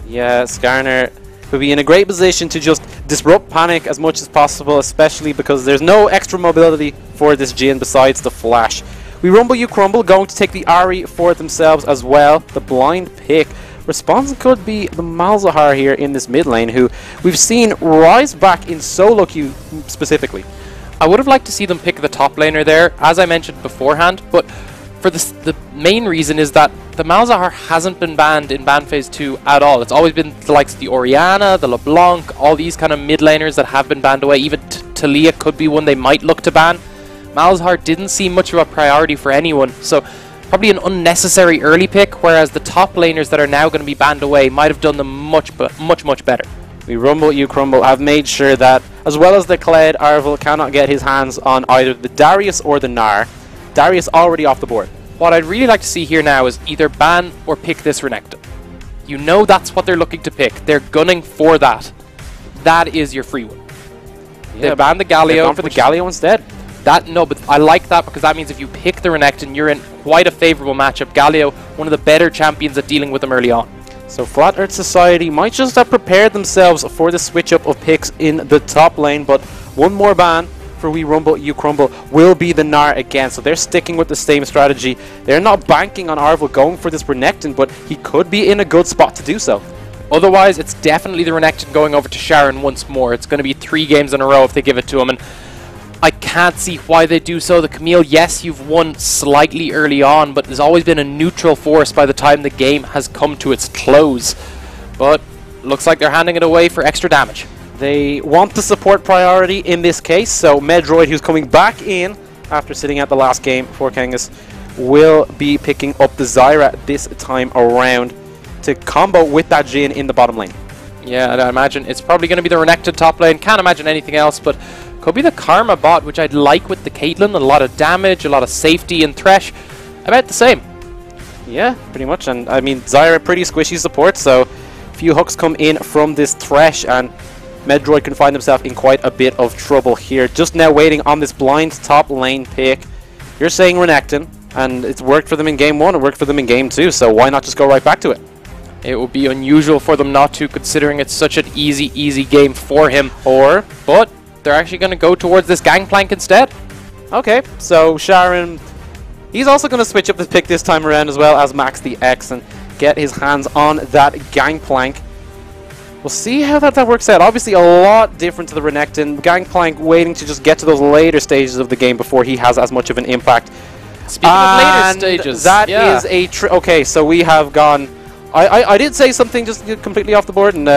Yeah, Skarner would be in a great position to just disrupt Panic as much as possible, especially because there's no extra mobility for this Jhin besides the flash. We Rumble, You Crumble going to take the Ahri for themselves as well. The blind pick response could be the Malzahar here in this mid lane, who we've seen rise back in solo queue specifically. I would have liked to see them pick the top laner there, as I mentioned beforehand, but for the main reason is that the Malzahar hasn't been banned in ban phase 2 at all. It's always been the likes of the Orianna, the LeBlanc, all these kind of mid laners that have been banned away. Even Talia could be one they might look to ban. Malzahar didn't seem much of a priority for anyone, so probably an unnecessary early pick, whereas the top laners that are now going to be banned away might have done them much better. We Rumble, you Crumble have made sure that, as well as the Kled, Arvel cannot get his hands on either the Darius or the Gnar. Darius already off the board. What I'd really like to see here now is either ban or pick this Renekton. You know that's what they're looking to pick. They're gunning for that. That is your free one. Yeah, they banned the Galio. They've gone for the Galio instead. No, but I like that because that means if you pick the Renekton, you're in quite a favourable matchup. Galio, one of the better champions at dealing with them early on. So Flat Earth Society might just have prepared themselves for the switch up of picks in the top lane, but one more ban for We Rumble, You Crumble will be the Gnar again. So they're sticking with the same strategy. They're not banking on Arvel going for this Renekton, but he could be in a good spot to do so. Otherwise, it's definitely the Renekton going over to Sharon once more. It's going to be 3 games in a row if they give it to him, and I can't see why they do so. The Camille, yes, you've won slightly early on, but there's always been a neutral force by the time the game has come to its close. But looks like they're handing it away for extra damage. They want the support priority in this case, so Medroid, who's coming back in after sitting out the last game for Kangas, will be picking up the Zyra this time around to combo with that Jhin in the bottom lane. Yeah, I imagine it's probably going to be the Renekton top lane. Can't imagine anything else, but could be the Karma bot, which I'd like with the Caitlyn. A lot of damage, a lot of safety, and Thresh about the same. Yeah, pretty much. And I mean, Zyra pretty squishy support, so a few hooks come in from this Thresh, and Medroid can find himself in quite a bit of trouble here. Just now waiting on this blind top lane pick. You're saying Renekton, and it's worked for them in game 1, it worked for them in game 2, so why not just go right back to it? It would be unusual for them not to, considering it's such an easy game for him. But they're actually going to go towards this Gangplank instead. Okay, so Sharon, he's also going to switch up the pick this time around as well as Max the X and get his hands on that Gangplank. We'll see how that works out. Obviously a lot different to the Renekton. Gangplank waiting to just get to those later stages of the game before he has as much of an impact. Speaking of later stages, that is a okay, so we have gone... I did say something just completely off the board, and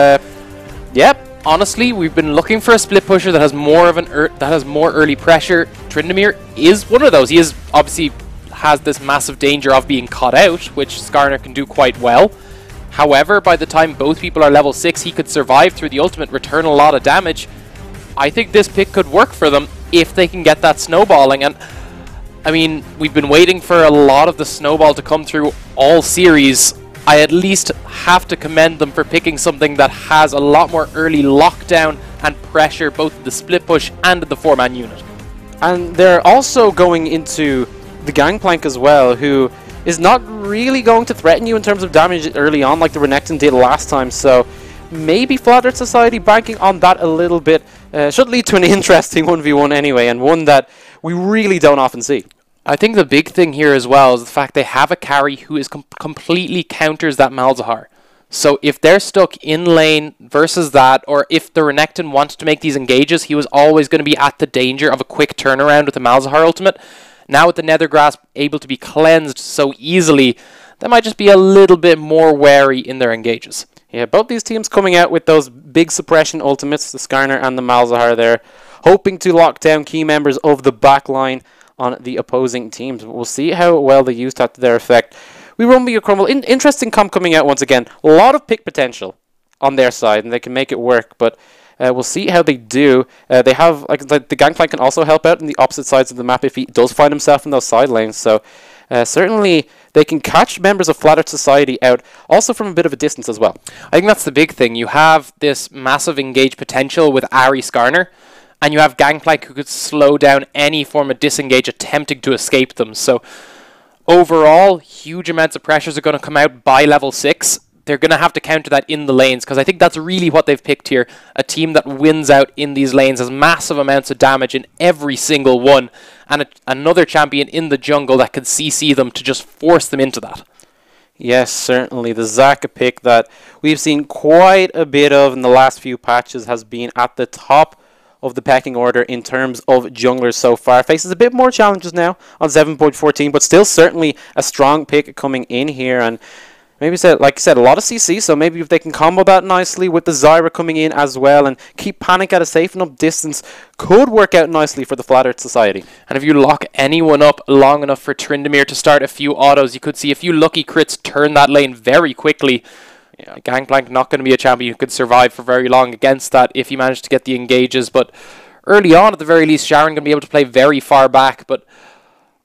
yep. Honestly, we've been looking for a split pusher that has more of more early pressure. Tryndamere is one of those. He is obviously has this massive danger of being caught out, which Skarner can do quite well. However, by the time both people are level 6, he could survive through the ultimate, return a lot of damage. I think this pick could work for them if they can get that snowballing. And I mean, we've been waiting for a lot of the snowball to come through all series. I at least have to commend them for picking something that has a lot more early lockdown and pressure, both the split push and the 4-man unit. And they're also going into the Gangplank as well, who is not really going to threaten you in terms of damage early on like the Renekton did last time, so maybe Flat Earth Society banking on that a little bit should lead to an interesting 1v1 anyway, and one that we really don't often see. I think the big thing here as well is the fact they have a carry who is completely counters that Malzahar. So if they're stuck in lane versus that, or if the Renekton wanted to make these engages, he was always going to be at the danger of a quick turnaround with the Malzahar ultimate. Now with the Nether Grasp able to be cleansed so easily, they might just be a little bit more wary in their engages. Yeah, both these teams coming out with those big suppression ultimates, the Skarner and the Malzahar there, hoping to lock down key members of the backline on the opposing teams. We'll see how well they use that to their effect. We Rumble, You Crumble. Interesting comp coming out once again. A lot of pick potential on their side, and they can make it work, but we'll see how they do. They have, like the Gangplank can also help out on the opposite sides of the map if he does find himself in those side lanes, so certainly they can catch members of Flat Earth Society out, also from a bit of a distance as well. I think that's the big thing. You have this massive engage potential with Ari Skarner, and you have Gangplank who could slow down any form of disengage attempting to escape them. So overall, huge amounts of pressures are going to come out by level 6. They're going to have to counter that in the lanes, because I think that's really what they've picked here. A team that wins out in these lanes has massive amounts of damage in every single one, and another champion in the jungle that can CC them to just force them into that. Yes, certainly. The Zaka pick that we've seen quite a bit of in the last few patches has been at the top of the pecking order in terms of junglers so far. Faces a bit more challenges now on 7.14, but still certainly a strong pick coming in here. And maybe, like I said, a lot of CC, so maybe if they can combo that nicely with the Zyra coming in as well and keep Panic at a safe enough distance, could work out nicely for the Flat Earth Society. And if you lock anyone up long enough for Tryndamere to start a few autos, you could see a few lucky crits turn that lane very quickly. Yeah, Gangplank not going to be a champion who could survive for very long against that if he managed to get the engages, but early on at the very least Sharon going to be able to play very far back. But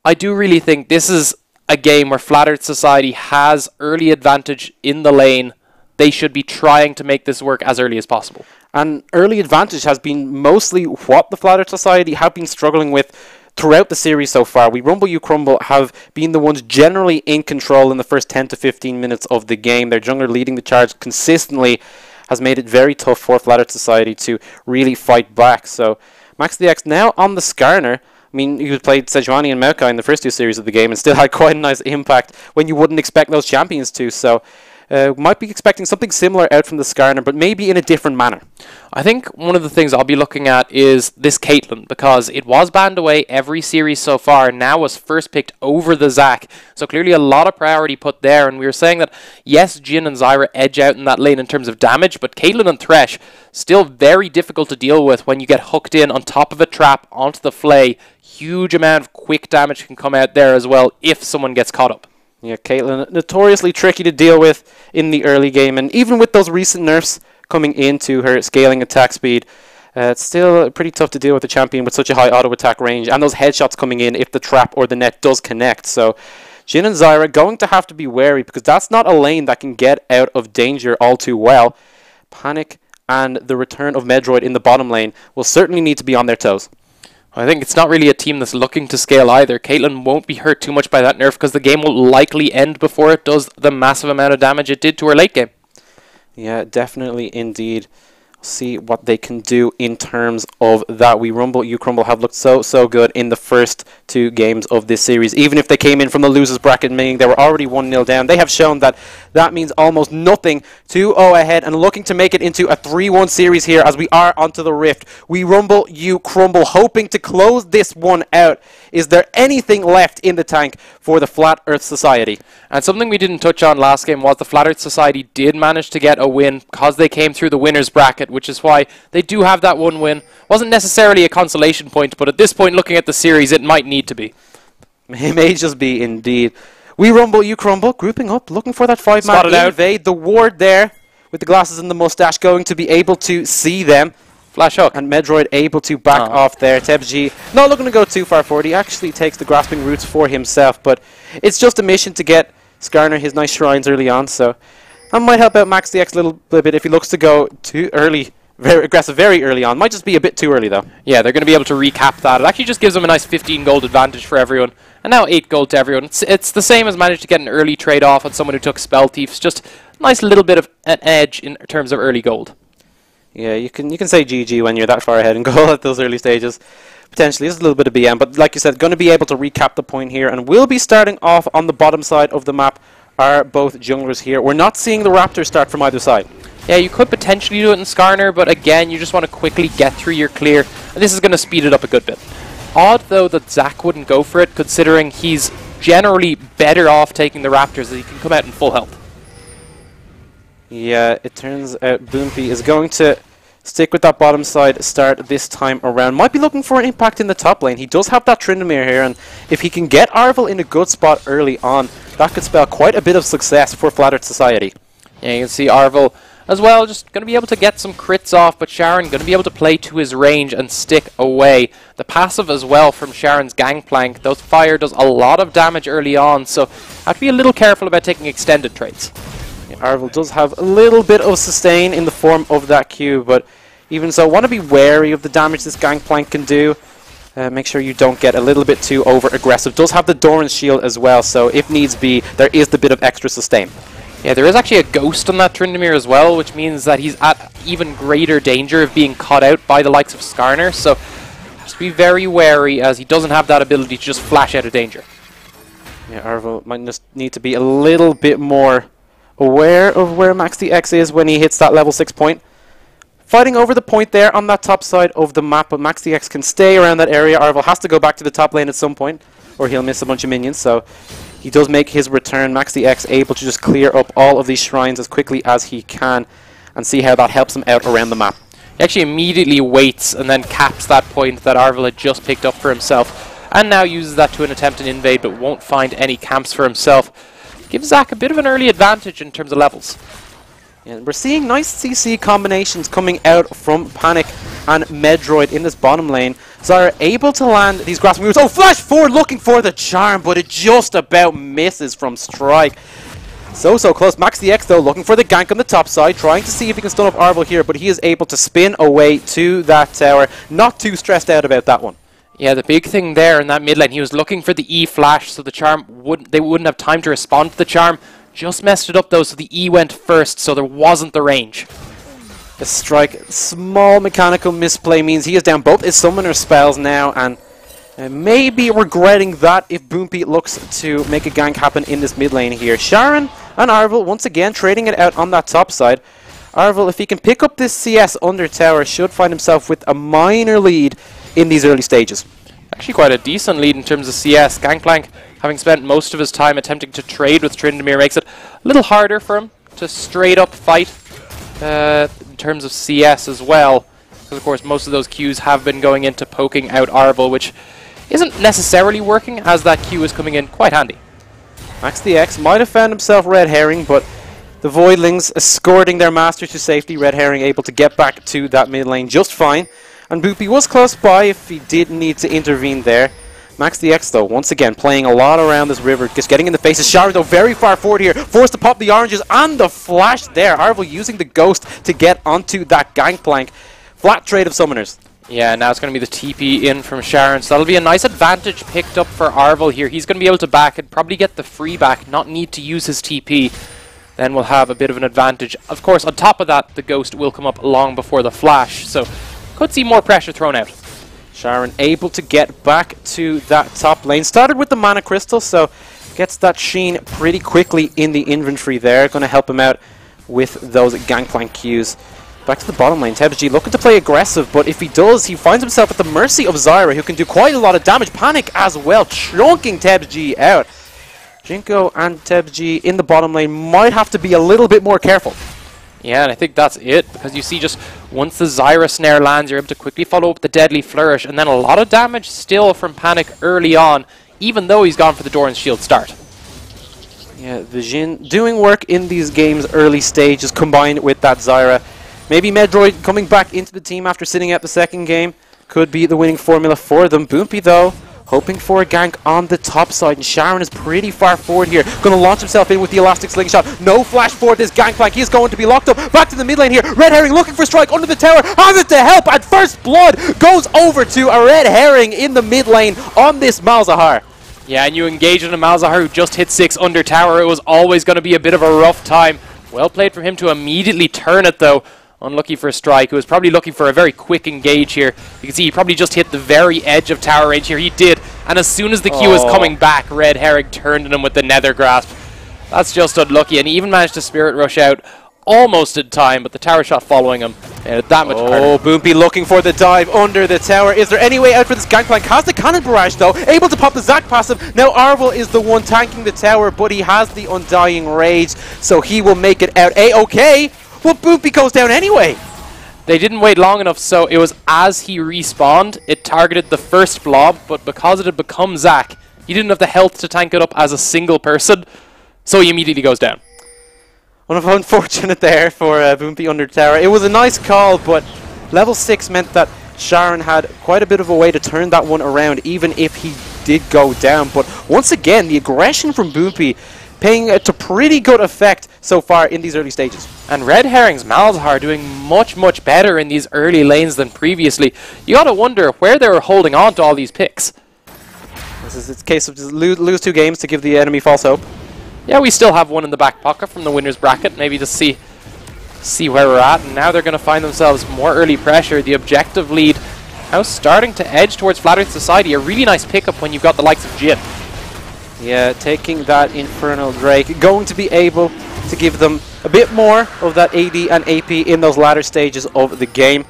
I do really think this is a game where Flat Earth Society has early advantage in the lane. They should be trying to make this work as early as possible. And early advantage has been mostly what the Flat Earth Society have been struggling with throughout the series so far. We Rumble, You Crumble have been the ones generally in control in the first 10 to 15 minutes of the game. Their jungler leading the charge consistently has made it very tough for Flat Earth Society to really fight back. So Max DX now on the Skarner. I mean, you played Sejuani and Maokai in the first two series of the game and still had quite a nice impact when you wouldn't expect those champions to. So might be expecting something similar out from the Skarner, but maybe in a different manner. I think one of the things I'll be looking at is this Caitlyn, because it was banned away every series so far and now was first picked over the Zac. So clearly a lot of priority put there, and we were saying that yes, Jhin and Zyra edge out in that lane in terms of damage, but Caitlyn and Thresh still very difficult to deal with when you get hooked in on top of a trap onto the Flay. Huge amount of quick damage can come out there as well if someone gets caught up. Yeah, Caitlyn, notoriously tricky to deal with in the early game, and even with those recent nerfs coming into her scaling attack speed, it's still pretty tough to deal with a champion with such a high auto attack range, and those headshots coming in if the trap or the net does connect. So Jhin and Zyra going to have to be wary, because that's not a lane that can get out of danger all too well. Panic and the return of Medroid in the bottom lane will certainly need to be on their toes. I think it's not really a team that's looking to scale either. Caitlyn won't be hurt too much by that nerf because the game will likely end before it does the massive amount of damage it did to her late game. Yeah, definitely indeed. See what they can do in terms of that. We Rumble, You Crumble have looked so good in the first two games of this series. Even if they came in from the losers bracket, meaning they were already 1-0 down, they have shown that that means almost nothing. 2-0 ahead and looking to make it into a 3-1 series here as we are onto the Rift. We Rumble, You Crumble, hoping to close this one out. Is there anything left in the tank for the Flat Earth Society? And something we didn't touch on last game was the Flat Earth Society did manage to get a win because they came through the winners bracket, which is why they do have that one win. Wasn't necessarily a consolation point, but at this point, looking at the series, it might need to be. It may just be indeed. We Rumble, You Crumble, grouping up, looking for that 5-man invade. The ward there with the glasses and the mustache going to be able to see them. Flash hook. And Medroid able to back off there. TebsG not looking to go too far forward. He actually takes the grasping roots for himself, but it's just a mission to get Skarner his nice shrines early on, so that might help out Max DX a little bit if he looks to go too early, very aggressive very early on. Might just be a bit too early though. Yeah, they're going to be able to recap that. It actually just gives them a nice 15 gold advantage for everyone, and now 8 gold to everyone. It's the same as managed to get an early trade off on someone who took Spell Thieves. Just a nice little bit of an edge in terms of early gold. Yeah, you can say GG when you're that far ahead and go at those early stages. Potentially, just a little bit of BM, but like you said, going to be able to recap the point here, and we'll be starting off on the bottom side of the map. Are both junglers here. We're not seeing the Raptors start from either side. Yeah, you could potentially do it in Skarner, but again, you just want to quickly get through your clear, and this is going to speed it up a good bit. Odd, though, that Zac wouldn't go for it, considering he's generally better off taking the Raptors, as he can come out in full health. Yeah, it turns out Boompy is going to stick with that bottom side start this time around. Might be looking for an impact in the top lane. He does have that Tryndamere here, and if he can get Arvel in a good spot early on, that could spell quite a bit of success for Flat Earth Society. Yeah, you can see Arvel as well, just going to be able to get some crits off, but Sharon going to be able to play to his range and stick away. The passive as well from Sharon's Gangplank, those fire does a lot of damage early on, so have to be a little careful about taking extended trades. Yeah, Arvel does have a little bit of sustain in the form of that Q, but even so, want to be wary of the damage this Gangplank can do. Make sure you don't get a little bit too over-aggressive. Does have the Doran's shield as well, so if needs be, there is the bit of extra sustain. Yeah, there is actually a ghost on that Tryndamere as well, which means that he's at even greater danger of being caught out by the likes of Skarner, so just be very wary as he doesn't have that ability to just flash out of danger. Yeah, Arvo might just need to be a little bit more aware of where MaxDX is when he hits that level 6 point. Fighting over the point there on that top side of the map, but MaxDX can stay around that area. Arvo has to go back to the top lane at some point, or he'll miss a bunch of minions, so he does make his return. MaxDX able to just clear up all of these shrines as quickly as he can, and see how that helps him out around the map. He actually immediately waits and then caps that point that Arvel had just picked up for himself, and now uses that to an attempt an invade, but won't find any camps for himself. Gives Zach a bit of an early advantage in terms of levels. Yeah, we're seeing nice CC combinations coming out from Panic and Medroid in this bottom lane. Zyra able to land these grasping moves. Oh, flash forward looking for the charm, but it just about misses from Strike. So close. MaxDX though looking for the gank on the top side, trying to see if he can stun up Arvel here, but he is able to spin away to that tower. Not too stressed out about that one. Yeah, the big thing there in that mid lane, he was looking for the E flash, so the charm they wouldn't have time to respond to the charm. Just messed it up though, so the E went first, so there wasn't the range. The Strike, small mechanical misplay means he is down both his summoner spells now, and maybe regretting that if Boompy looks to make a gank happen in this mid lane here. Sharon and Arvel once again trading it out on that top side. Arvel, if he can pick up this CS under tower, should find himself with a minor lead in these early stages. Actually quite a decent lead in terms of CS. Gangplank, having spent most of his time attempting to trade with Tryndamere, makes it a little harder for him to straight up fight in terms of CS as well. Because of course most of those Qs have been going into poking out Arvel, which isn't necessarily working, as that Q is coming in quite handy. MaxDX might have found himself Red Herring, but the Voidlings escorting their master to safety. Red Herring able to get back to that mid lane just fine. And Boopy was close by if he did need to intervene there. MaxDX though, once again, playing a lot around this river, just getting in the face of Shower though, very far forward here, forced to pop the oranges, and the flash there. Arvel using the ghost to get onto that gangplank. Flat trade of summoners. Yeah, now it's going to be the TP in from Sharon, so that'll be a nice advantage picked up for Arvel here. He's going to be able to back and probably get the free back, not need to use his TP. Then we'll have a bit of an advantage. Of course, on top of that, the ghost will come up long before the flash, so could see more pressure thrown out. Sharon able to get back to that top lane. Started with the mana crystal, so gets that sheen pretty quickly in the inventory there. Going to help him out with those gangplank Qs. Back to the bottom lane, TebsG looking to play aggressive, but if he does, he finds himself at the mercy of Zyra, who can do quite a lot of damage. Panic as well, chunking TebsG out. Jinko and TebsG in the bottom lane might have to be a little bit more careful. Yeah, and I think that's it, because you see just once the Zyra snare lands, you're able to quickly follow up the Deadly Flourish, and then a lot of damage still from Panic early on, even though he's gone for the Doran's Shield start. Yeah, the Jhin doing work in these games early stages combined with that Zyra. Maybe Medroid coming back into the team after sitting out the second game could be the winning formula for them. Boompy though, hoping for a gank on the top side, and Sharon is pretty far forward here. Going to launch himself in with the Elastic Slingshot. No flash for this gangplank. He is going to be locked up. Back to the mid lane here. Red Herring looking for Strike under the tower. Has it to help, and first blood goes over to a Red Herring in the mid lane on this Malzahar. Yeah, and you engage in a Malzahar who just hit 6 under tower. It was always going to be a bit of a rough time. Well played from him to immediately turn it though. Unlucky for Strike, who was probably looking for a very quick engage here. You can see he probably just hit the very edge of tower range here. He did, and as soon as the Q was coming back, Red Herring turned on him with the Nether Grasp. That's just unlucky, and he even managed to Spirit Rush out almost in time, but the tower shot following him that much harder. Oh, Boompy looking for the dive under the tower. Is there any way out for this gangplank? Has the cannon barrage though, able to pop the Zac passive. Now Arvel is the one tanking the tower, but he has the Undying Rage, so he will make it out A-okay. Well, Boompy goes down anyway. They didn't wait long enough, so it was as he respawned, it targeted the first blob, but because it had become Zac, he didn't have the health to tank it up as a single person, so he immediately goes down. Unfortunate there for Boompy under tower. It was a nice call, but level 6 meant that Sharon had quite a bit of a way to turn that one around, even if he did go down. But once again, the aggression from Boompy paying to pretty good effect so far in these early stages. And Red Herring's Malzahar doing much, much better in these early lanes than previously. You gotta wonder where they were holding on to all these picks. This is a case of just lose 2 games to give the enemy false hope. Yeah, we still have one in the back pocket from the winner's bracket, maybe to see where we're at. And now they're going to find themselves more early pressure. The objective lead now starting to edge towards Flat Earth Society. A really nice pickup when you've got the likes of Jhin. Yeah, taking that Infernal Drake, going to be able to give them a bit more of that AD and AP in those latter stages of the game.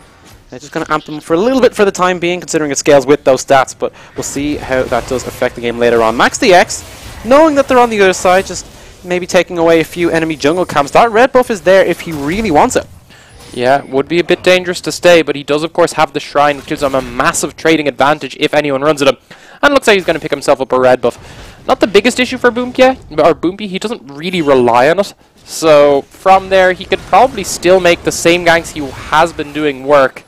They're just going to amp them for a little bit for the time being, considering it scales with those stats, but we'll see how that does affect the game later on. Max the X, knowing that they're on the other side, just maybe taking away a few enemy jungle camps. That red buff is there if he really wants it. Yeah, would be a bit dangerous to stay, but he does of course have the shrine, which gives him a massive trading advantage if anyone runs at him. And looks like he's going to pick himself up a red buff. Not the biggest issue for Boompy, he doesn't really rely on it. So from there, he could probably still make the same ganks he has been doing work.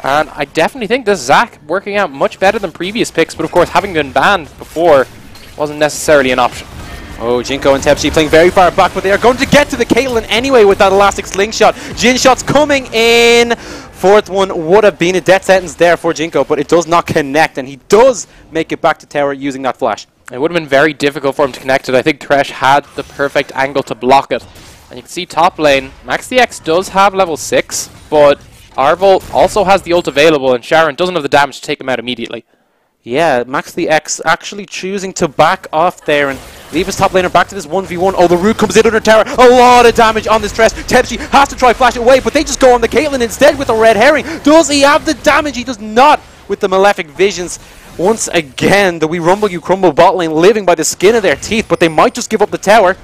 And I definitely think this Zac working out much better than previous picks, but of course having been banned before wasn't necessarily an option. Oh, Jinko and Tepsi playing very far back, but they are going to get to the Caitlyn anyway with that elastic slingshot. Jin shots coming in. Fourth one would have been a death sentence there for Jinko, but it does not connect, and he does make it back to tower using that flash. It would have been very difficult for him to connect it. I think Thresh had the perfect angle to block it. And you can see top lane, Max the X does have level 6, but Arvel also has the ult available, and Sharon doesn't have the damage to take him out immediately. Yeah, Max the X actually choosing to back off there and leave his top laner back to this 1v1. Oh, the root comes in under tower. A lot of damage on this Thresh. Tepsi has to try flash it away, but they just go on the Caitlyn instead with a red herring. Does he have the damage? He does not with the Malefic Visions. Once again, the We Rumble You Crumble bot lane living by the skin of their teeth, but they might just give up the tower.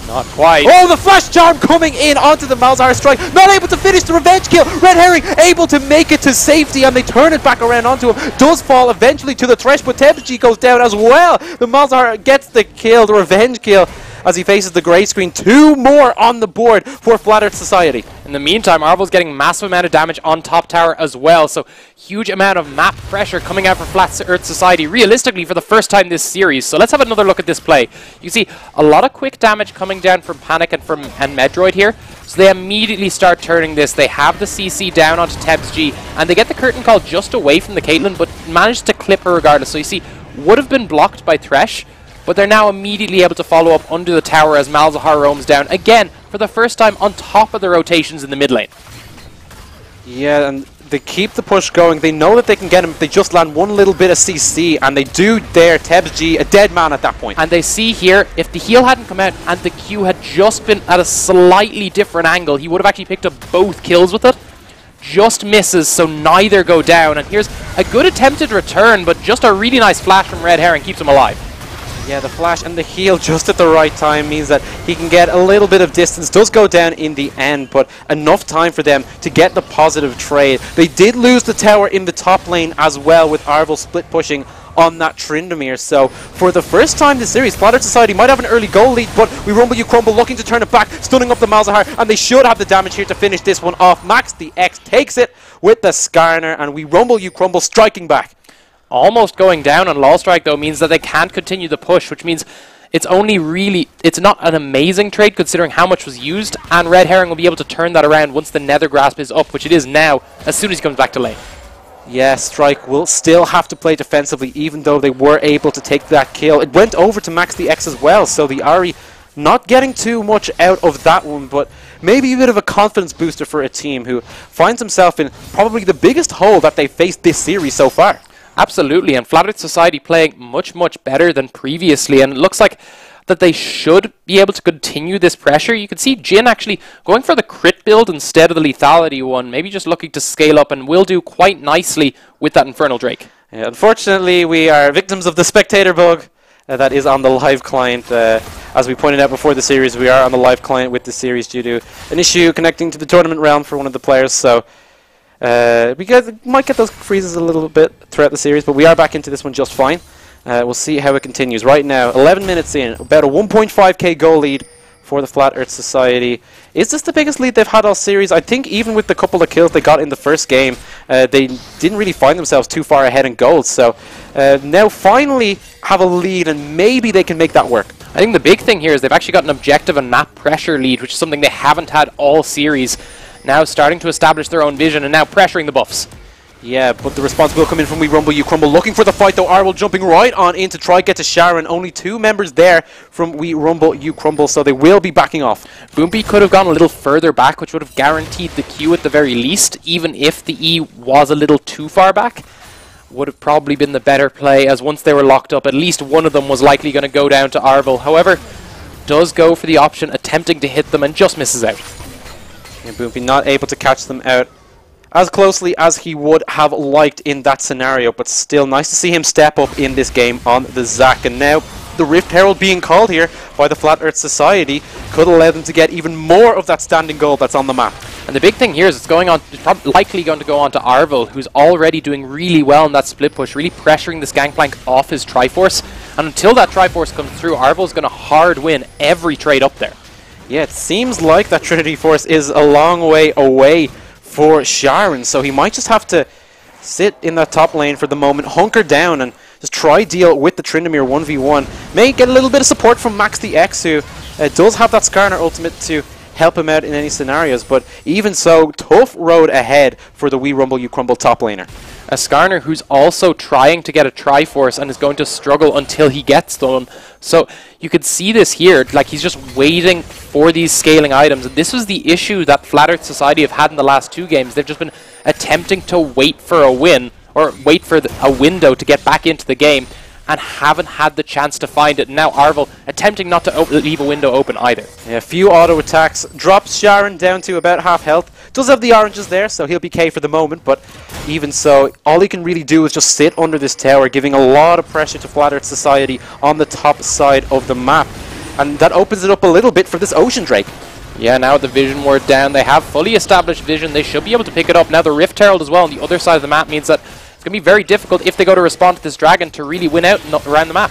Not quite. Oh, the flash charm coming in onto the Malzahar strike. Not able to finish the revenge kill. Red herring able to make it to safety, and they turn it back around onto him. Does fall eventually to the Thresh, but Tepsi goes down as well. The Malzahar gets the kill, the revenge kill, as he faces the grey screen. 2 more on the board for Flat Earth Society. In the meantime, Arvel's getting massive amount of damage on top tower as well, so huge amount of map pressure coming out for Flat Earth Society, realistically for the first time this series. So let's have another look at this play. You see a lot of quick damage coming down from Panic and Medroid here, so they immediately start turning this. They have the CC down onto Tebs, and they get the curtain call just away from the Caitlyn, but managed to clip her regardless. So you see, would have been blocked by Thresh, but they're now immediately able to follow up under the tower as Malzahar roams down, again, for the first time on top of the rotations in the mid lane. Yeah, and they keep the push going. They know that they can get him if they just land one little bit of CC, and they do dare Tebs a dead man at that point. And they see here, if the heal hadn't come out and the Q had just been at a slightly different angle, he would have actually picked up both kills with it. Just misses, so neither go down. And here's a good attempted return, but just a really nice flash from Red Herring keeps him alive. Yeah, the flash and the heal just at the right time means that he can get a little bit of distance. Does go down in the end, but enough time for them to get the positive trade. They did lose the tower in the top lane as well, with Arvel split pushing on that Tryndamere. So for the first time this series, Flat Earth Society might have an early goal lead, but We Rumble You Crumble looking to turn it back, stunning up the Malzahar, and they should have the damage here to finish this one off. Max the X takes it with the Skarner, and We Rumble You Crumble striking back. Almost going down on Law Strike, though, means that they can't continue the push, which means it's only really, it's not an amazing trade considering how much was used, and Red Herring will be able to turn that around once the Nether Grasp is up, which it is now, as soon as he comes back to lane. Yeah, Strike will still have to play defensively, even though they were able to take that kill. It went over to Max the X as well, so the Ahri not getting too much out of that one, but maybe a bit of a confidence booster for a team who finds himself in probably the biggest hole that they've faced this series so far. Absolutely, and Flat Earth Society playing much, much better than previously, and it looks like that they should be able to continue this pressure. You can see Jin actually going for the crit build instead of the lethality one, maybe just looking to scale up, and will do quite nicely with that Infernal Drake. Yeah, unfortunately, we are victims of the spectator bug that is on the live client. As we pointed out before the series, we are on the live client with the series due to an issue connecting to the tournament realm for one of the players, so we might get those freezes a little bit throughout the series, but we are back into this one just fine. We'll see how it continues. Right now, 11 minutes in, about a 1.5k goal lead for the Flat Earth Society. Is this the biggest lead they've had all series? I think even with the couple of kills they got in the first game, they didn't really find themselves too far ahead in goals. So now finally have a lead, and maybe they can make that work. I think the big thing here is they've actually got an objective and map pressure lead, which is something they haven't had all series. Now starting to establish their own vision and now pressuring the buffs. Yeah, but the response will come in from We Rumble You Crumble. Looking for the fight though, Arvel jumping right on in to try get to Sharon. Only 2 members there from We Rumble You Crumble, so they will be backing off. Boompy could have gone a little further back, which would have guaranteed the Q at the very least, even if the E was a little too far back. would have probably been the better play, as once they were locked up, at least one of them was likely going to go down to Arvel. However, does go for the option, attempting to hit them, and just misses out. And Boompi not able to catch them out as closely as he would have liked in that scenario, but still nice to see him step up in this game on the Zac. And now the Rift Herald being called here by the Flat Earth Society could allow them to get even more of that standing gold that's on the map. And the big thing here is it's likely going to go on to Arvel, who's already doing really well in that split push, really pressuring this Gangplank off his Triforce. And until that Triforce comes through, Arvel's going to hard win every trade up there. Yeah, it seems like that Trinity Force is a long way away for Sharon, so he might just have to sit in that top lane for the moment, hunker down, and just try deal with the Tryndamere 1v1. May get a little bit of support from Max the X, who does have that Skarner ultimate to help him out in any scenarios, but even so, tough road ahead for the We Rumble You Crumble top laner. A Skarner who's also trying to get a Triforce and is going to struggle until he gets them. So you could see this here, like he's just waiting for these scaling items. And this was the issue that Flat Earth Society have had in the last 2 games. They've just been attempting to wait for a win, or wait for a window to get back into the game, and haven't had the chance to find it. Now Arvel attempting not to leave a window open either. Yeah, a few auto attacks, drops Sharon down to about half health. Does have the oranges there, so he'll be K for the moment, but even so, all he can really do is just sit under this tower, giving a lot of pressure to Flat Earth Society on the top side of the map. And that opens it up a little bit for this Ocean Drake. Yeah, now the Vision Ward down, they have fully established Vision, they should be able to pick it up. Now the Rift Herald as well on the other side of the map means that it's going to be very difficult if they go to respond to this Dragon to really win out around the map.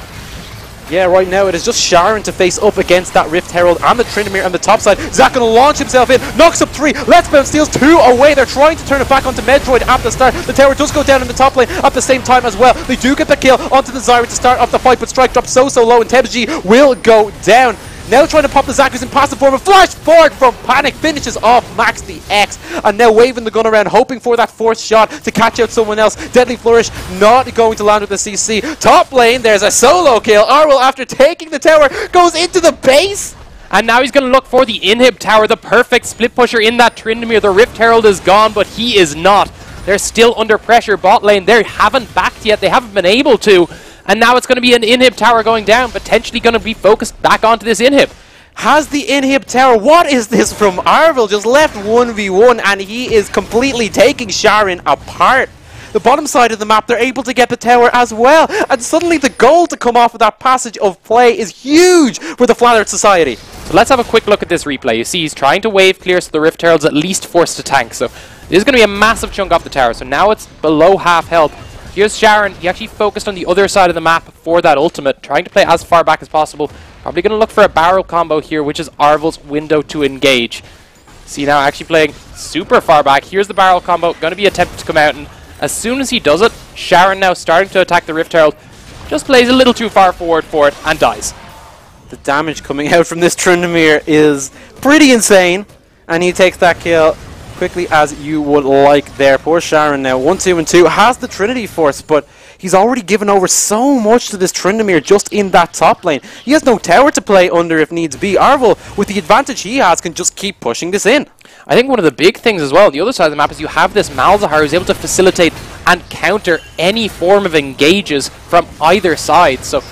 Yeah, right now it is just Sharon to face up against that Rift Herald and the Tryndamere on the top side. Zac going to launch himself in, knocks up 3, Let's Bounce steals 2 away. They're trying to turn it back onto Metroid at the start. The tower does go down in the top lane at the same time as well. They do get the kill onto the Zyra to start off the fight, but Strike drops so low and TebsG will go down. Now trying to pop the Zac, who's in passive form, and flash forward from Panic, finishes off Max the X, and now waving the gun around, hoping for that 4th shot to catch out someone else. Deadly Flourish not going to land with the CC. Top lane, there's a solo kill. Arvel, after taking the tower, goes into the base. And now he's going to look for the Inhib Tower, the perfect split pusher in that Tryndamere. The Rift Herald is gone, but he is not. They're still under pressure. Bot lane, they haven't backed yet. They haven't been able to. And now it's going to be an Inhib Tower going down, potentially going to be focused back onto this Inhib. Has the Inhib Tower. What is this from Arvel? Just left 1v1, and he is completely taking Sharon apart. The bottom side of the map, they're able to get the tower as well. And suddenly the goal to come off of that passage of play is huge for the Flat Earth Society. So let's have a quick look at this replay. You see he's trying to wave clear, so the Rift Herald's at least forced to tank. So this is going to be a massive chunk off the tower. So now it's below half health. Here's Sharon. He actually focused on the other side of the map for that ultimate, trying to play as far back as possible. Probably going to look for a barrel combo here, which is Arvel's window to engage. See now actually playing super far back. Here's the barrel combo, going to be attempted to come out, and as soon as he does it, Sharon now starting to attack the Rift Herald, just plays a little too far forward for it and dies. The damage coming out from this Tryndamere is pretty insane, and he takes that kill quickly as you would like there. Poor Sharon now, 1-2 and 2, has the Trinity Force, but he's already given over so much to this Tryndamere just in that top lane. He has no tower to play under if needs be. Arvel, with the advantage he has, can just keep pushing this in. I think one of the big things as well on the other side of the map is you have this Malzahar who's able to facilitate and counter any form of engages from either side. So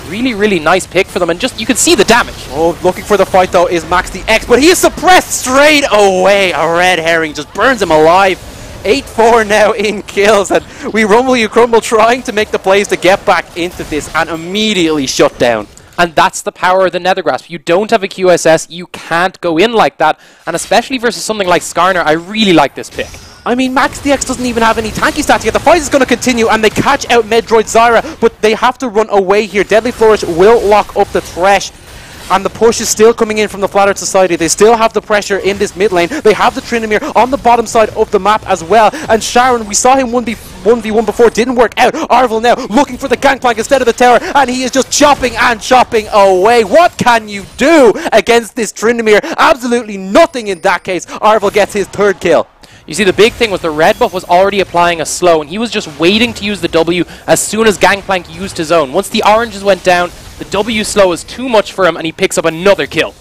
really, really nice pick for them, and just you can see the damage. Oh, looking for the fight though is Max the X, but he is suppressed straight away. A red herring just burns him alive. 8-4 now in kills, and We Rumble You Crumble trying to make the plays to get back into this and immediately shut down. And that's the power of the Nethergrasp. You don't have a QSS, you can't go in like that, and especially versus something like Skarner, I really like this pick. I mean, Max DX doesn't even have any tanky stats yet. The fight is going to continue, and they catch out Metroid Zyra, but they have to run away here. Deadly Flourish will lock up the Thresh, and the push is still coming in from the Flat Earth Society. They still have the pressure in this mid lane. They have the Tryndamere on the bottom side of the map as well. And Sharon, we saw him 1v1 before, didn't work out. Arvel now looking for the gangplank instead of the tower, and he is just chopping and chopping away. What can you do against this Tryndamere? Absolutely nothing in that case. Arvel gets his 3rd kill. You see, the big thing was the red buff was already applying a slow, and he was just waiting to use the W as soon as Gangplank used his own. Once the oranges went down, the W slow is too much for him, and he picks up another kill.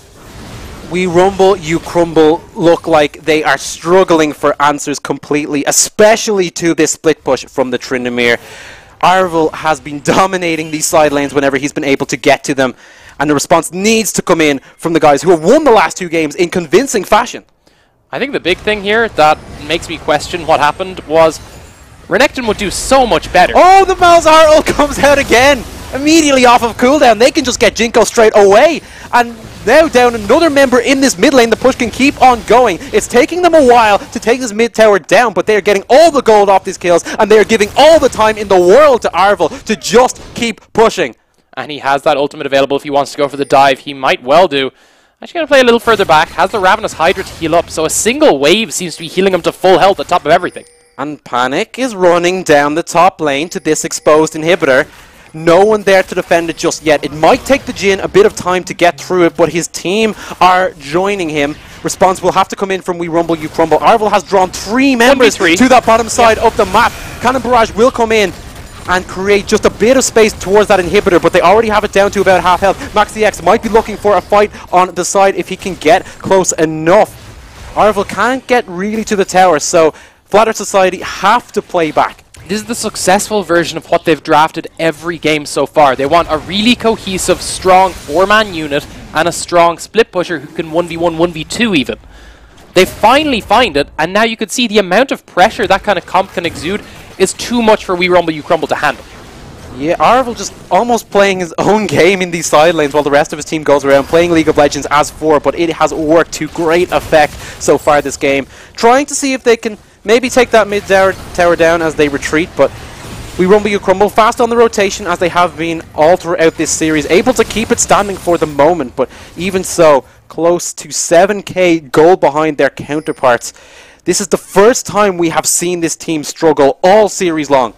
We Rumble, You Crumble look like they are struggling for answers completely, especially to this split push from the Tryndamere. Arvel has been dominating these side lanes whenever he's been able to get to them, and the response needs to come in from the guys who have won the last 2 games in convincing fashion. I think the big thing here that makes me question what happened was Renekton would do so much better. Oh, the Malzahar ult comes out again! Immediately off of cooldown, they can just get Jinko straight away. And now down another member in this mid lane, the push can keep on going. It's taking them a while to take this mid tower down, but they are getting all the gold off these kills, and they are giving all the time in the world to Arvel to just keep pushing. And he has that ultimate available if he wants to go for the dive. He might well do. Actually going to play a little further back, has the Ravenous Hydra to heal up, so a single wave seems to be healing him to full health on top of everything. And Panic is running down the top lane to this exposed inhibitor. No one there to defend it just yet. It might take the Jhin a bit of time to get through it, but his team are joining him. Response will have to come in from We Rumble, You Crumble. Arvel has drawn 3 members to that bottom side of the map. Cannon Barrage will come in and create just a bit of space towards that inhibitor, but they already have it down to about half health. MaxiX might be looking for a fight on the side if he can get close enough. Arvel can't get really to the tower, so Flat Earth Society have to play back. This is the successful version of what they've drafted every game so far. They want a really cohesive, strong 4-man unit and a strong split pusher who can 1v1, 1v2 even. They finally find it, and now you can see the amount of pressure that kind of comp can exude is too much for We Rumble, You Crumble to handle. Yeah, Arvel just almost playing his own game in these side lanes while the rest of his team goes around playing League of Legends as 4, but it has worked to great effect so far this game. Trying to see if they can maybe take that mid tower down as they retreat, but We Rumble, You Crumble fast on the rotation as they have been all throughout this series, able to keep it standing for the moment, but even so, close to 7k gold behind their counterparts. This is the first time we have seen this team struggle all series long.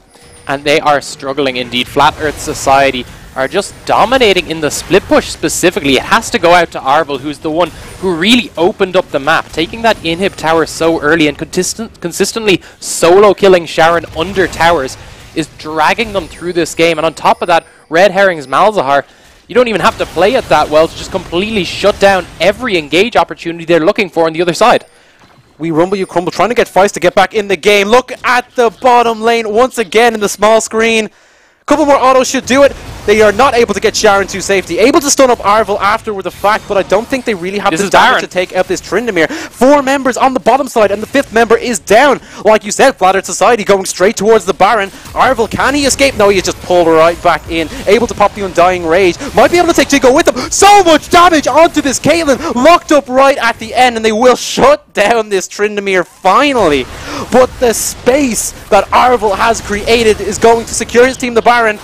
And they are struggling indeed. Flat Earth Society are just dominating in the split push specifically. It has to go out to Arvel, who's the one who really opened up the map, taking that inhib tower so early and consistently solo killing Sharon under towers is dragging them through this game. And on top of that, Red Herring's Malzahar, you don't even have to play it that well to just completely shut down every engage opportunity they're looking for on the other side. We Rumble, You Crumble, trying to get Feist to get back in the game. Look at the bottom lane once again in the small screen. Couple more autos should do it. They are not able to get Sharon to safety. Able to stun up Arvel after the fact, but I don't think they really have the damage to take out this Tryndamere. 4 members on the bottom side, and the 5th member is down. Like you said, Flat Earth Society going straight towards the Baron. Arvel, can he escape? No, he just pulled right back in. Able to pop the Undying Rage. Might be able to take Jinko with him. So much damage onto this Caitlyn. Locked up right at the end, and they will shut down this Tryndamere finally. But the space that Arvel has created is going to secure his team, the Baron.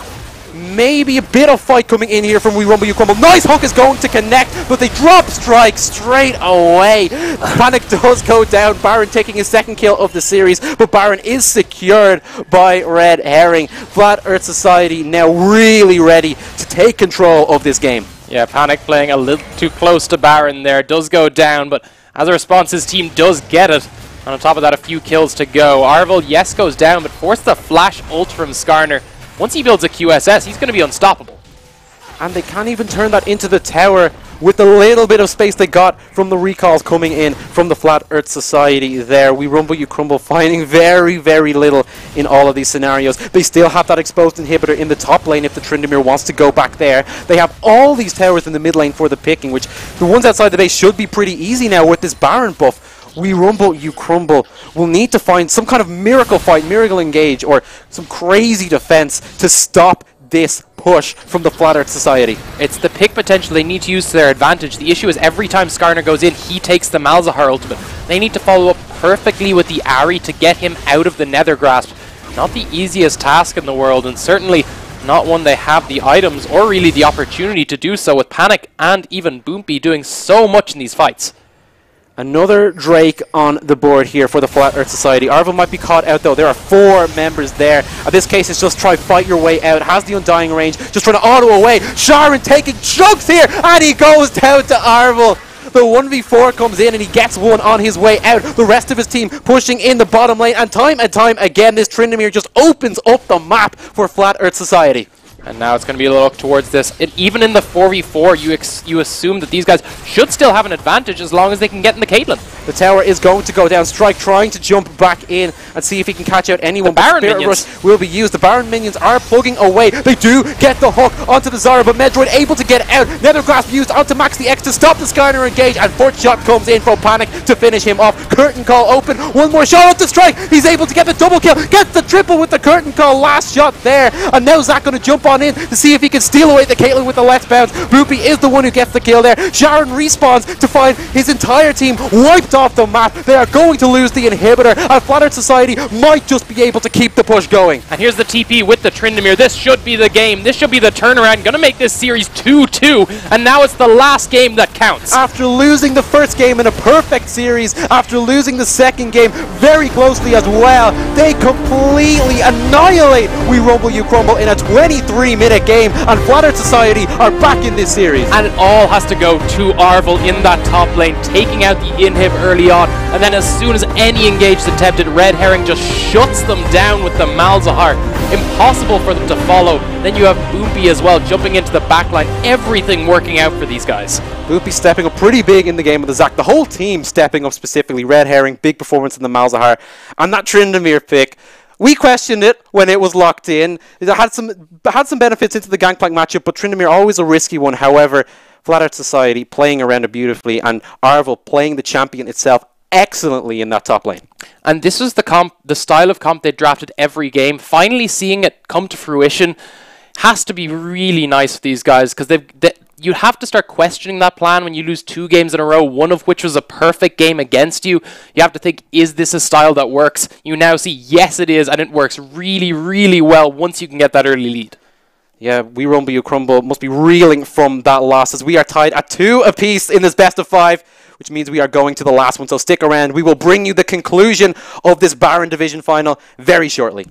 Maybe a bit of fight coming in here from We Rumble, You Crumble. Nice hook is going to connect, but they drop strike straight away. Panic does go down. Baron taking his 2nd kill of the series, but Baron is secured by Red Herring. Flat Earth Society now really ready to take control of this game. Yeah, Panic playing a little too close to Baron there. Does go down, but as a response, his team does get it. And on top of that, a few kills to go. Arvel, yes, goes down, but forced the flash ult from Skarner. Once he builds a QSS, he's going to be unstoppable. And they can't even turn that into the tower with the little bit of space they got from the recalls coming in from the Flat Earth Society there. We Rumble, You Crumble, finding very, very little in all of these scenarios. They still have that exposed inhibitor in the top lane if the Tryndamere wants to go back there. They have all these towers in the mid lane for the picking, which the ones outside the base should be pretty easy now with this Baron buff. We Rumble, You Crumble will need to find some kind of miracle fight, miracle engage, or some crazy defense to stop this push from the Flat Earth Society. It's the pick potential they need to use to their advantage. The issue is every time Skarner goes in, he takes the Malzahar ultimate. They need to follow up perfectly with the Ahri to get him out of the Nether Grasp. Not the easiest task in the world, and certainly not one they have the items or really the opportunity to do so, with Panic and even Boompy doing so much in these fights. Another Drake on the board here for the Flat Earth Society. Arvel might be caught out though. There are 4 members there. In this case, it's just try fight your way out. Has the Undying Range. Just trying to auto away. Sharon taking chunks here, and he goes down to Arvel. The 1v4 comes in and he gets one on his way out. The rest of his team pushing in the bottom lane, and time again, this Tryndamere just opens up the map for Flat Earth Society. And now it's going to be a look towards this. And even in the 4v4, you assume that these guys should still have an advantage as long as they can get in the Caitlyn. The tower is going to go down. Strike trying to jump back in and see if he can catch out anyone. The Baron Spirit minions Rush will be used. The Baron minions are plugging away. They do get the hook onto the Zara, but Metroid able to get out. Nether Grasp used onto Max the X to stop the Skyner engage, and fourth shot comes in from Panic to finish him off. Curtain Call open. One more shot off the Strike. He's able to get the double kill. Gets the triple with the Curtain Call. Last shot there. And now Zach going to jump on in to see if he can steal away the Caitlyn with the left bounce. Boopy is the one who gets the kill there. Sharon respawns to find his entire team wiped off the map. They are going to lose the inhibitor, and Flat Earth Society might just be able to keep the push going. And here's the TP with the Tryndamere. This should be the game. This should be the turnaround. Gonna make this series 2-2, and now it's the last game that counts. After losing the first game in a perfect series, after losing the second game very closely as well, they completely annihilate We Rumble You Crumble in a 23-minute game, and Flat Earth Society are back in this series. And it all has to go to Arvel in that top lane, taking out the inhib early on, and then as soon as any engage is attempted, Red Herring just shuts them down with the Malzahar. Impossible for them to follow. Then you have Boopy as well, jumping into the backline. Everything working out for these guys. Boopy stepping up pretty big in the game with the Zac. The whole team stepping up specifically. Red Herring, big performance in the Malzahar. And that Tryndamere pick, we questioned it when it was locked in. It had some benefits into the Gangplank matchup, but Tryndamere always a risky one. However, Flat Earth Society playing around it beautifully, and Arvel playing the champion itself excellently in that top lane. And this is the style of comp they drafted every game. Finally seeing it come to fruition has to be really nice for these guys, because you have to start questioning that plan when you lose 2 games in a row, one of which was a perfect game against you. You have to think, is this a style that works? You now see, yes it is, and it works really, really well once you can get that early lead. Yeah, We Rumble You Crumble must be reeling from that loss, as we are tied at 2 apiece in this best of 5, which means we are going to the last one. So stick around. We will bring you the conclusion of this Baron Division final very shortly.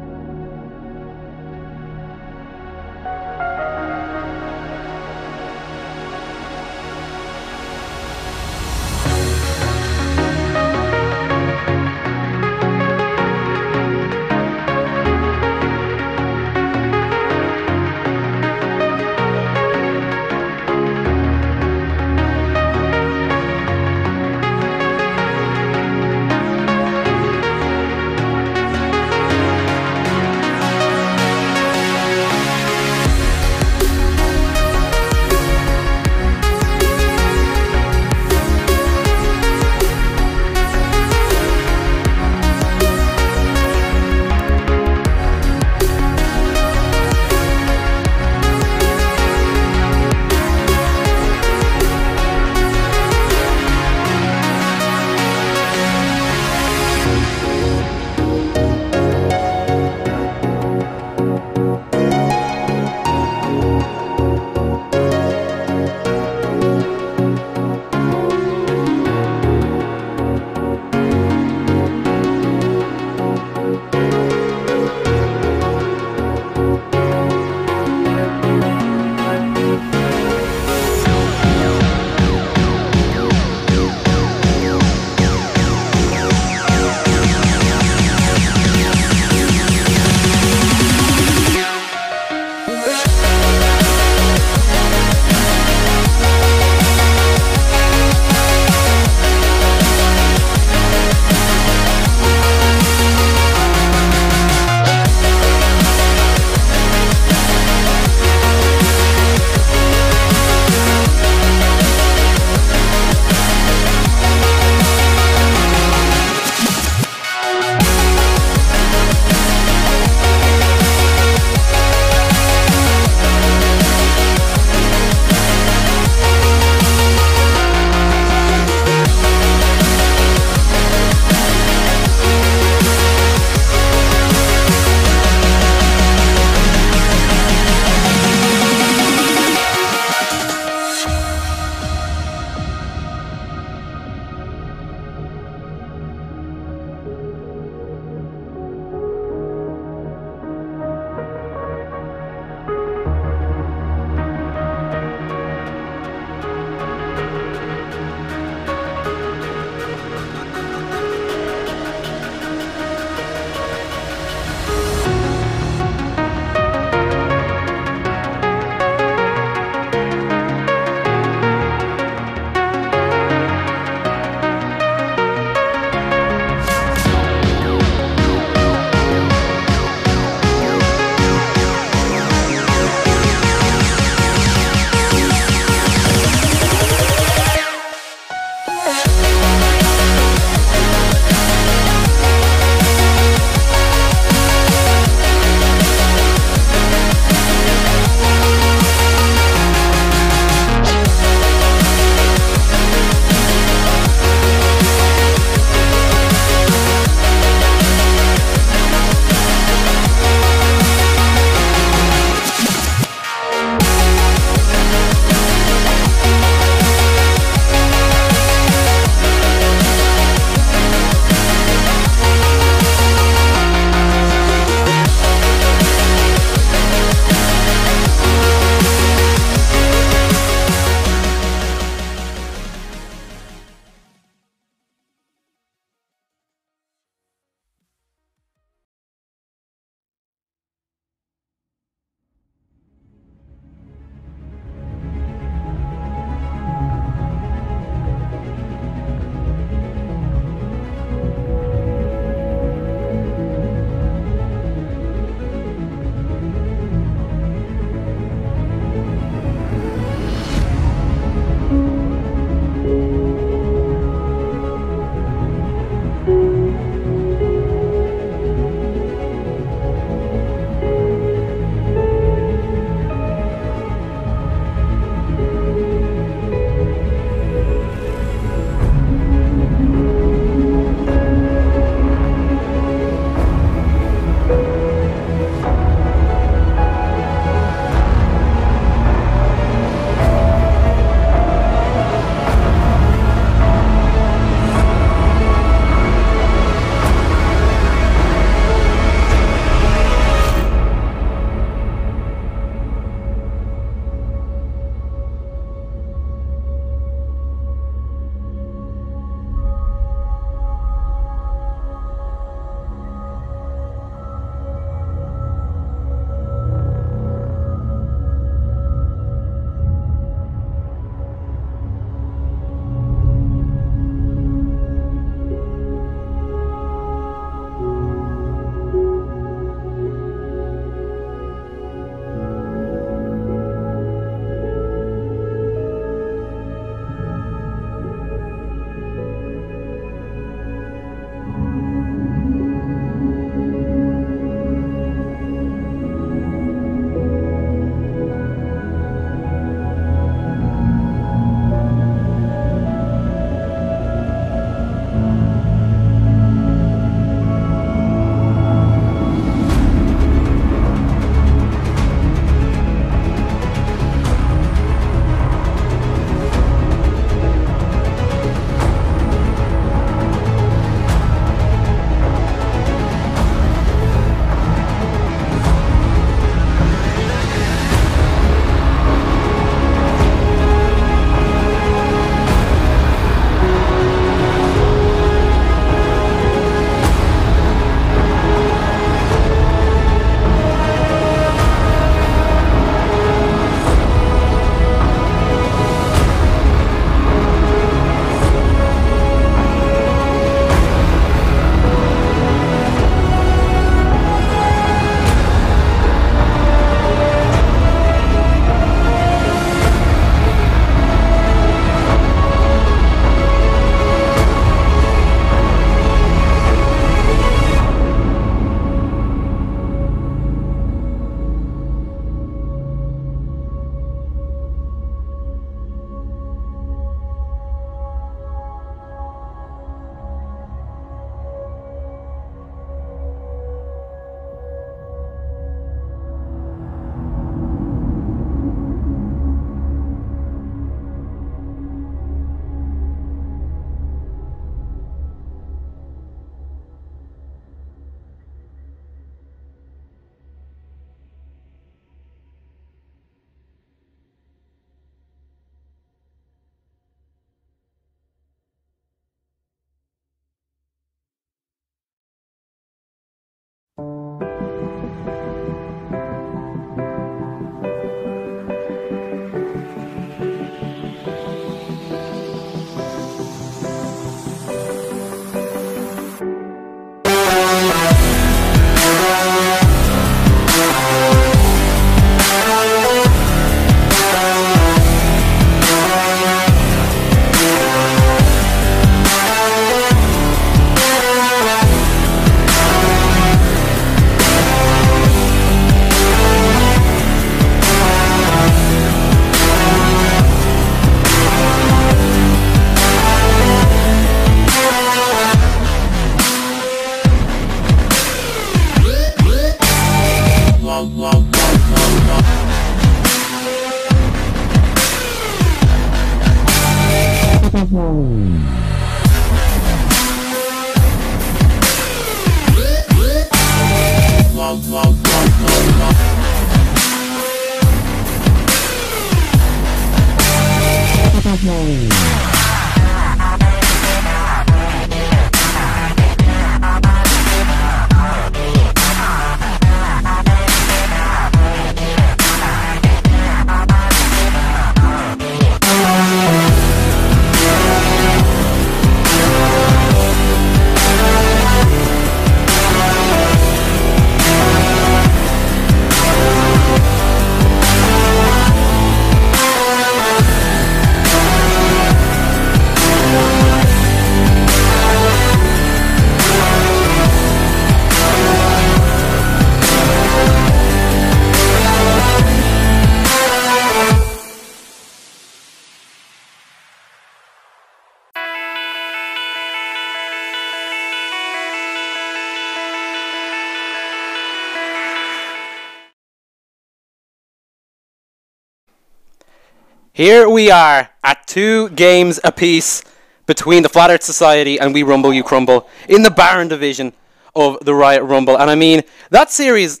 Here we are at 2 games apiece between the Flat Earth Society and We Rumble You Crumble in the Baron division of the Riot Rumble. And I mean, that series,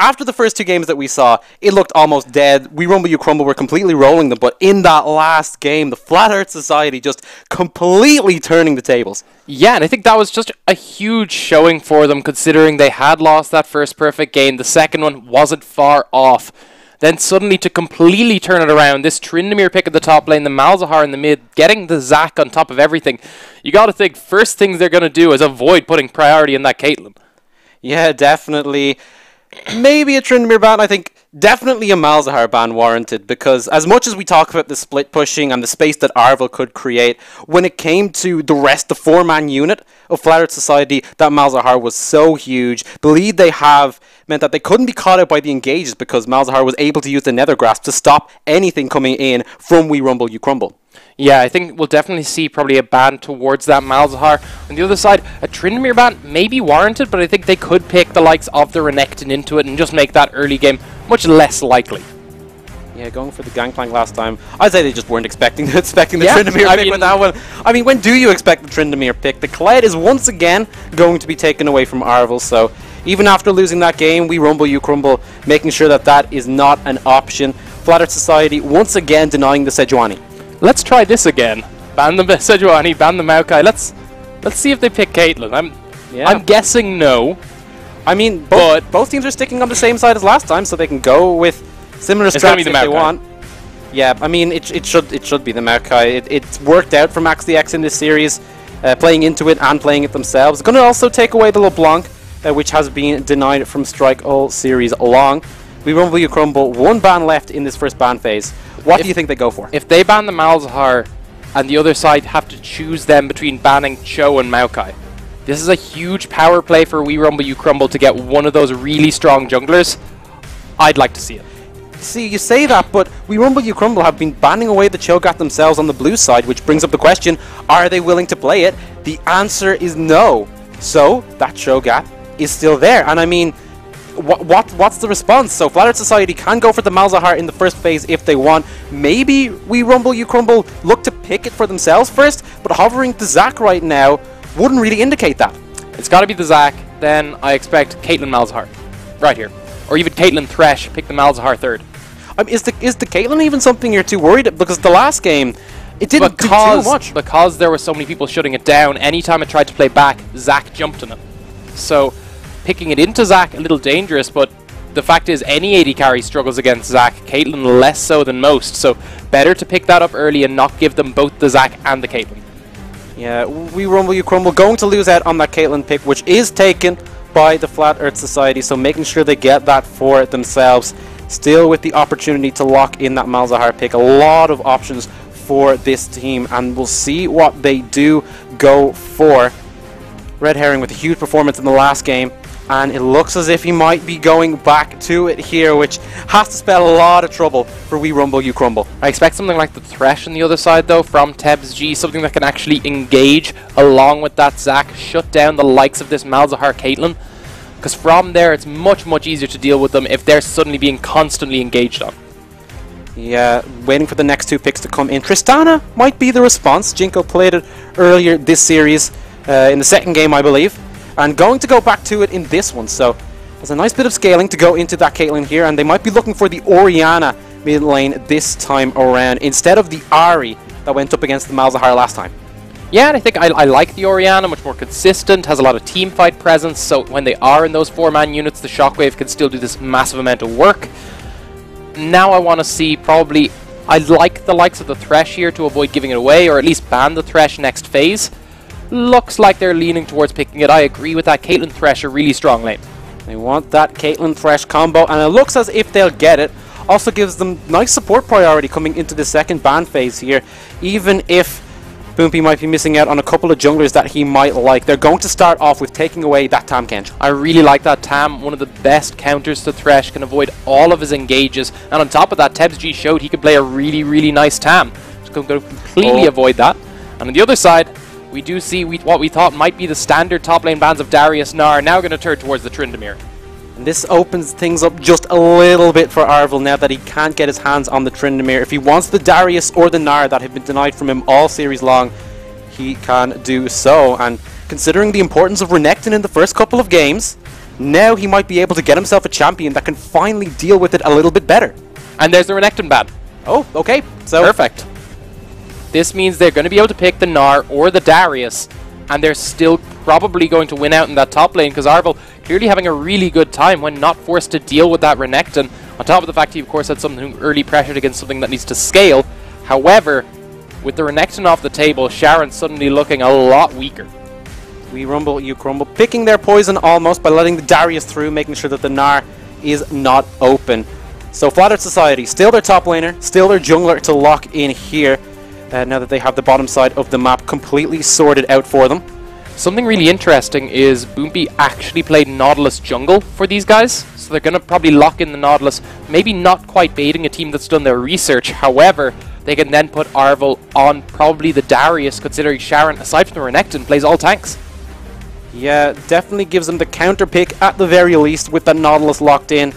after the first 2 games that we saw, it looked almost dead. We Rumble You Crumble were completely rolling them, but in that last game, the Flat Earth Society just completely turning the tables. Yeah, and I think that was just a huge showing for them, considering they had lost that first perfect game. The second one wasn't far off. Then suddenly to completely turn it around, this Tryndamere pick at the top lane, the Malzahar in the mid, getting the Zac on top of everything. You got to think, first things they're going to do is avoid putting priority in that Caitlyn. Yeah, definitely. Maybe a Tryndamere ban. I think definitely a Malzahar ban warranted, because as much as we talk about the split pushing and the space that Arvel could create, when it came to the rest, the 4-man unit of Flat Earth Society, that Malzahar was so huge. The lead they have meant that they couldn't be caught out by the engages, because Malzahar was able to use the Nether Grasp to stop anything coming in from We Rumble You Crumble. Yeah, I think we'll definitely see probably a ban towards that Malzahar. On the other side, a Tryndamere ban may be warranted, but I think they could pick the likes of the Renekton into it and just make that early game much less likely. Yeah, going for the Gangplank last time. I'd say they just weren't expecting the Tryndamere pick with that one. I mean, when do you expect the Tryndamere pick? The Kled is once again going to be taken away from Arvel, so even after losing that game, We Rumble You Crumble, making sure that that is not an option. Flat Earth Society once again denying the Sejuani. Let's try this again. Ban the Sejuani, ban the Maokai. Let's see if they pick Caitlyn. I'm guessing no. I mean, both teams are sticking on the same side as last time, so they can go with similar strats if they want. Yeah, I mean, it should be the Maokai. It's worked out for Max the X in this series, playing into it and playing it themselves. It's going to also take away the LeBlanc, which has been denied from Strike all series long. We Rumble You Crumble, 1 ban left in this first ban phase. What do you think they go for? If they ban the Malzahar and the other side have to choose them between banning Cho and Maokai, this is a huge power play for We Rumble You Crumble to get one of those really strong junglers. I'd like to see it. See, you say that, but We Rumble You Crumble have been banning away the Cho'Gath themselves on the blue side, which brings up the question, are they willing to play it? The answer is no. So, that Cho'Gath is still there. And I mean, what's the response? So Flat Earth Society can go for the Malzahar in the first phase if they want. Maybe We Rumble You Crumble look to pick it for themselves first, but hovering the Zac right now wouldn't really indicate that. It's got to be the Zac, then I expect Caitlyn Malzahar. Right here. Or even Caitlyn Thresh, pick the Malzahar third. Is the Caitlyn even something you're too worried about? Because the last game, it didn't do too much. Because there were so many people shutting it down, anytime it tried to play back, Zac jumped on it. So picking it into Zac a little dangerous, but the fact is any AD carry struggles against Zac, Caitlyn less so than most, so better to pick that up early and not give them both the Zac and the Caitlyn. Yeah, We Rumble You Crumble going to lose out on that Caitlyn pick, which is taken by the Flat Earth Society, so making sure they get that for themselves. Still with the opportunity to lock in that Malzahar pick. A lot of options for this team, and we'll see what they do go for. Red Herring with a huge performance in the last game, and it looks as if he might be going back to it here, which has to spell a lot of trouble for We Rumble You Crumble. I expect something like the Thresh on the other side though from TebsG, something that can actually engage along with that Zac, shut down the likes of this Malzahar Caitlyn, because from there it's much easier to deal with them if they're suddenly being constantly engaged on. Yeah, waiting for the next two picks to come in. Tristana might be the response. Jinko played it earlier this series, in the second game I believe, and going to go back to it in this one, so there's a nice bit of scaling to go into that Caitlyn here, and they might be looking for the Orianna mid lane this time around, instead of the Ahri that went up against the Malzahar last time. Yeah, and I think I like the Orianna, much more consistent, has a lot of team fight presence, so when they are in those 4-man units, the Shockwave can still do this massive amount of work. Now I want to see probably, I like the likes of the Thresh here to avoid giving it away, or at least ban the Thresh next phase. Looks like they're leaning towards picking it. I agree with that. Caitlyn Thresh, a really strong lane. They want that Caitlyn Thresh combo, and it looks as if they'll get it. Also gives them nice support priority coming into the second ban phase here, even if Boompy might be missing out on a couple of junglers that he might like. They're going to start off with taking away that Tam Kench. I really like that Tam, one of the best counters to Thresh, can avoid all of his engages, and on top of that, TebsG showed he could play a really nice Tam. Just going to completely avoid that. And on the other side, we do see what we thought might be the standard top lane bans of Darius Gnar, now going to turn towards the Tryndamere. And this opens things up just a little bit for Arvel now that he can't get his hands on the Tryndamere. If he wants the Darius or the Gnar that have been denied from him all series long, he can do so. And considering the importance of Renekton in the first couple of games, now he might be able to get himself a champion that can finally deal with it a little bit better. And there's the Renekton ban. Oh, okay. So perfect. This means they're going to be able to pick the Gnar or the Darius, and they're still probably going to win out in that top lane, because Arvel clearly having a really good time when not forced to deal with that Renekton, on top of the fact he of course had something early pressured against something that needs to scale. However, with the Renekton off the table, Sharon's suddenly looking a lot weaker. We Rumble, You Crumble, picking their poison almost by letting the Darius through, making sure that the Gnar is not open. So Flat Earth Society, still their top laner, still their jungler to lock in here, now that they have the bottom side of the map completely sorted out for them. Something really interesting is Boompy actually played Nautilus jungle for these guys, so they're going to probably lock in the Nautilus, maybe not quite baiting a team that's done their research. However, they can then put Arvel on probably the Darius, considering Sharon, aside from the Renekton, plays all tanks. Yeah, definitely gives them the counter pick at the very least with that Nautilus locked in.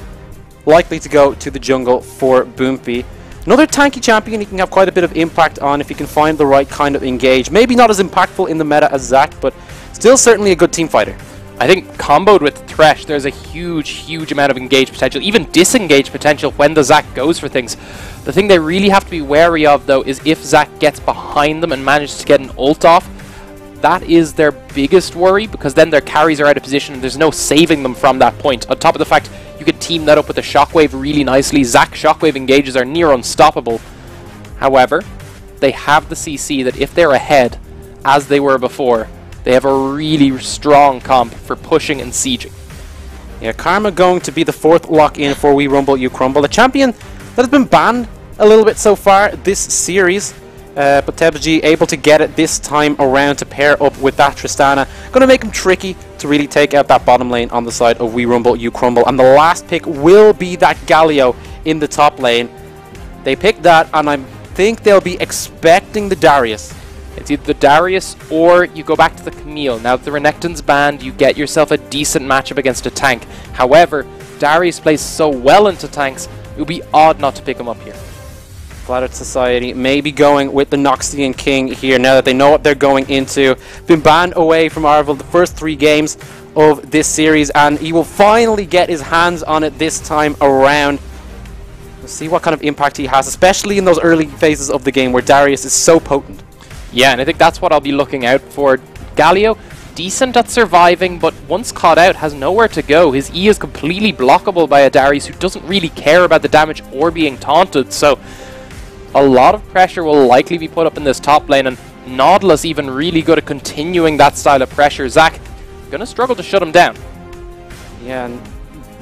Likely to go to the jungle for Boompy. Another tanky champion he can have quite a bit of impact on if he can find the right kind of engage. Maybe not as impactful in the meta as Zac, but still certainly a good team fighter. I think comboed with Thresh, there's a huge amount of engage potential, even disengage potential when the Zac goes for things. The thing they really have to be wary of though is if Zac gets behind them and manages to get an ult off. That is their biggest worry, because then their carries are out of position and there's no saving them from that point. On top of the fact you could team that up with the Shockwave really nicely. Zac Shockwave engages are near unstoppable. However, they have the CC that if they're ahead, as they were before, they have a really strong comp for pushing and sieging. Yeah, Karma going to be the fourth lock-in for We Rumble, You Crumble. A champion that has been banned a little bit so far this series. But TebsG able to get it this time around to pair up with that Tristana. Going to make him tricky to really take out that bottom lane on the side of We Rumble, You Crumble. And the last pick will be that Galio in the top lane. They picked that, and I think they'll be expecting the Darius. It's either the Darius or you go back to the Camille. Now that the Renekton's banned, you get yourself a decent matchup against a tank. However, Darius plays so well into tanks, it would be odd not to pick him up here. Flat Earth Society may be going with the Noxian King here now that they know what they're going into. Been banned away from Arvel the first 3 games of this series, and he will finally get his hands on it this time around. We'll see what kind of impact he has, especially in those early phases of the game where Darius is so potent. Yeah, and I think that's what I'll be looking out for. Galio, decent at surviving, but once caught out has nowhere to go. His E is completely blockable by a Darius who doesn't really care about the damage or being taunted, so a lot of pressure will likely be put up in this top lane, and Nautilus even really good at continuing that style of pressure. Zac gonna struggle to shut him down. Yeah, and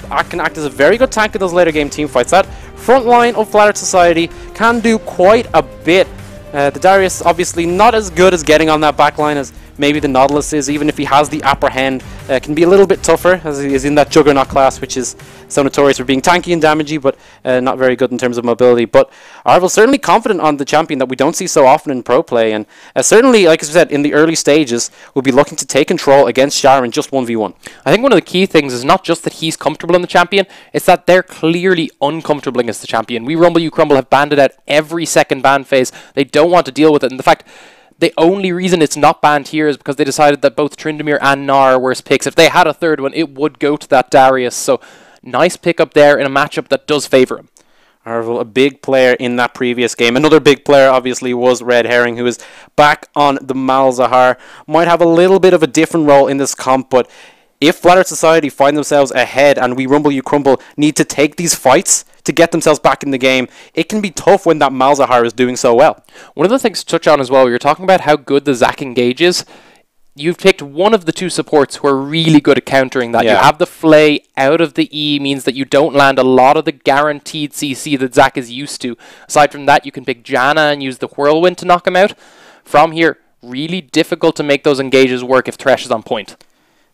that can act as a very good tank in those later game team fights. That front line of Flat Earth Society can do quite a bit. The Darius obviously not as good as getting on that back line as maybe the Nautilus is, even if he has the upper hand. Can be a little bit tougher as he is in that Juggernaut class, which is so notorious for being tanky and damagey, but not very good in terms of mobility. But Arvel's certainly confident on the champion that we don't see so often in pro play, and certainly, like I said, in the early stages, we'll be looking to take control against Sharon just 1v1. I think one of the key things is not just that he's comfortable in the champion, it's that they're clearly uncomfortable against the champion. We Rumble, You Crumble have banded out every second ban phase. They don't want to deal with it, and the fact the only reason it's not banned here is because they decided that both Tryndamere and Gnar are worse picks. If they had a third one, it would go to that Darius. So nice pickup there in a matchup that does favour him. Arvel, a big player in that previous game. Another big player, obviously, was Red Herring, who is back on the Malzahar. Might have a little bit of a different role in this comp, but if Flat Earth Society find themselves ahead and We Rumble, You Crumble need to take these fights to get themselves back in the game, it can be tough when that Malzahar is doing so well. One of the things to touch on as well, you're talking about how good the Zac engage is. You've picked one of the two supports who are really good at countering that. Yeah. You have the Flay out of the E, means that you don't land a lot of the guaranteed CC that Zac is used to. Aside from that, you can pick Janna and use the Whirlwind to knock him out. From here, really difficult to make those engages work if Thresh is on point.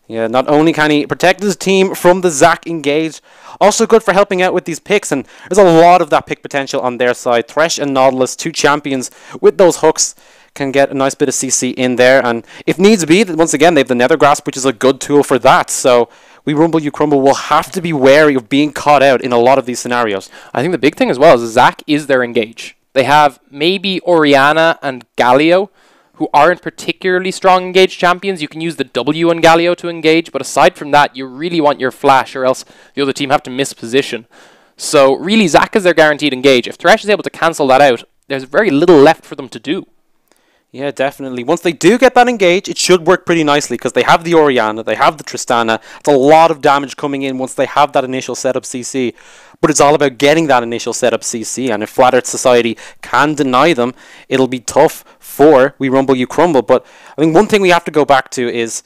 Yeah, not only can he protect his team from the Zac engage, also good for helping out with these picks, and there's a lot of that pick potential on their side. Thresh and Nautilus, two champions with those hooks, can get a nice bit of CC in there, and if needs be, once again, they have the Nether Grasp, which is a good tool for that, so We Rumble, You Crumble will have to be wary of being caught out in a lot of these scenarios. I think the big thing as well is Zac is their engage. They have maybe Orianna and Galio, who aren't particularly strong engage champions. You can use the W on Galio to engage, but aside from that, you really want your flash, or else the other team have to miss position. So really, Zac is their guaranteed engage. If Thresh is able to cancel that out, there's very little left for them to do. Yeah, definitely. Once they do get that engage, it should work pretty nicely, because they have the Orianna, they have the Tristana. It's a lot of damage coming in once they have that initial setup CC. But it's all about getting that initial setup CC, and if Flat Earth Society can deny them, it'll be tough for We Rumble, You Crumble. But I think one thing we have to go back to is,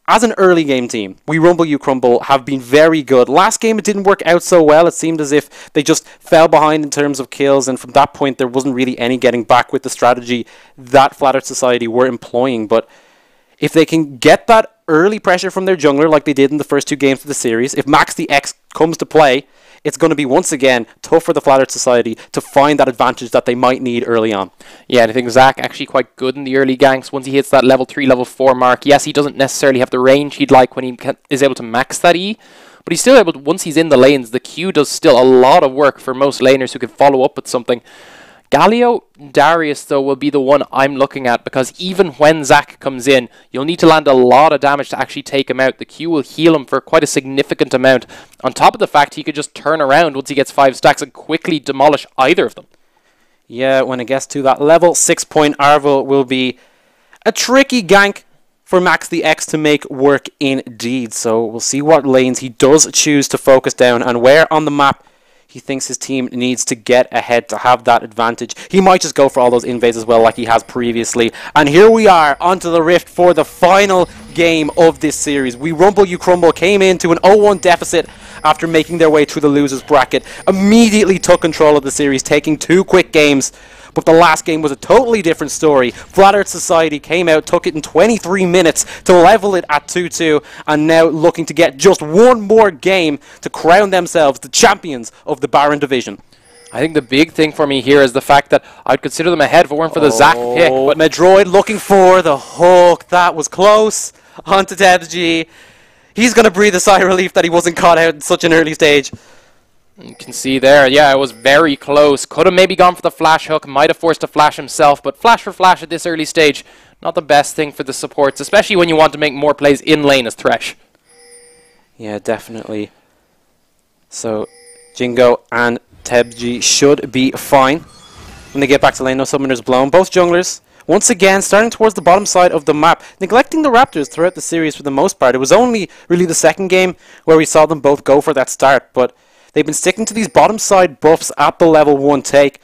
as an early game team, We Rumble, You Crumble have been very good. Last game it didn't work out so well. It seemed as if they just fell behind in terms of kills, and from that point there wasn't really any getting back with the strategy that Flat Earth Society were employing. But if they can get that early pressure from their jungler like they did in the first two games of the series, if Max the X comes to play, it's going to be, once again, tough for the Flat Earth Society to find that advantage that they might need early on. Yeah, and I think Zac actually quite good in the early ganks once he hits that level 3, level 4 mark. Yes, he doesn't necessarily have the range he'd like when he is able to max that E, but he's still able to, once he's in the lanes, the Q does still a lot of work for most laners who can follow up with something. Galio Darius, though, will be the one I'm looking at, because even when Zac comes in, you'll need to land a lot of damage to actually take him out. The Q will heal him for quite a significant amount, on top of the fact he could just turn around once he gets 5 stacks and quickly demolish either of them. Yeah, when it gets to that level 6 point, Arvel will be a tricky gank for Max the X to make work indeed. So we'll see what lanes he does choose to focus down and where on the map he thinks his team needs to get ahead to have that advantage. He might just go for all those invades as well like he has previously. And here we are onto the Rift for the final game of this series. We Rumble, You Crumble came into an 0-1 deficit after making their way through the losers bracket. Immediately took control of the series, taking 2 quick games. But the last game was a totally different story. Flat Earth Society came out, took it in 23 minutes to level it at 2-2, and now looking to get just one more game to crown themselves the champions of the Baron division. I think the big thing for me here is the fact that I'd consider them ahead if it weren't for the Zac pick. But Medroid looking for the hook. That was close. Onto TebG. He's going to breathe a sigh of relief that he wasn't caught out at such an early stage. You can see there, yeah, it was very close. Could have maybe gone for the flash hook, might have forced a flash himself, but flash for flash at this early stage, not the best thing for the supports, especially when you want to make more plays in lane as Thresh. Yeah, definitely. So, Jingo and TebG should be fine when they get back to lane. No summoners blown. Both junglers once again, starting towards the bottom side of the map, neglecting the Raptors throughout the series for the most part. It was only really the second game where we saw them both go for that start, but they've been sticking to these bottom side buffs at the level 1 take.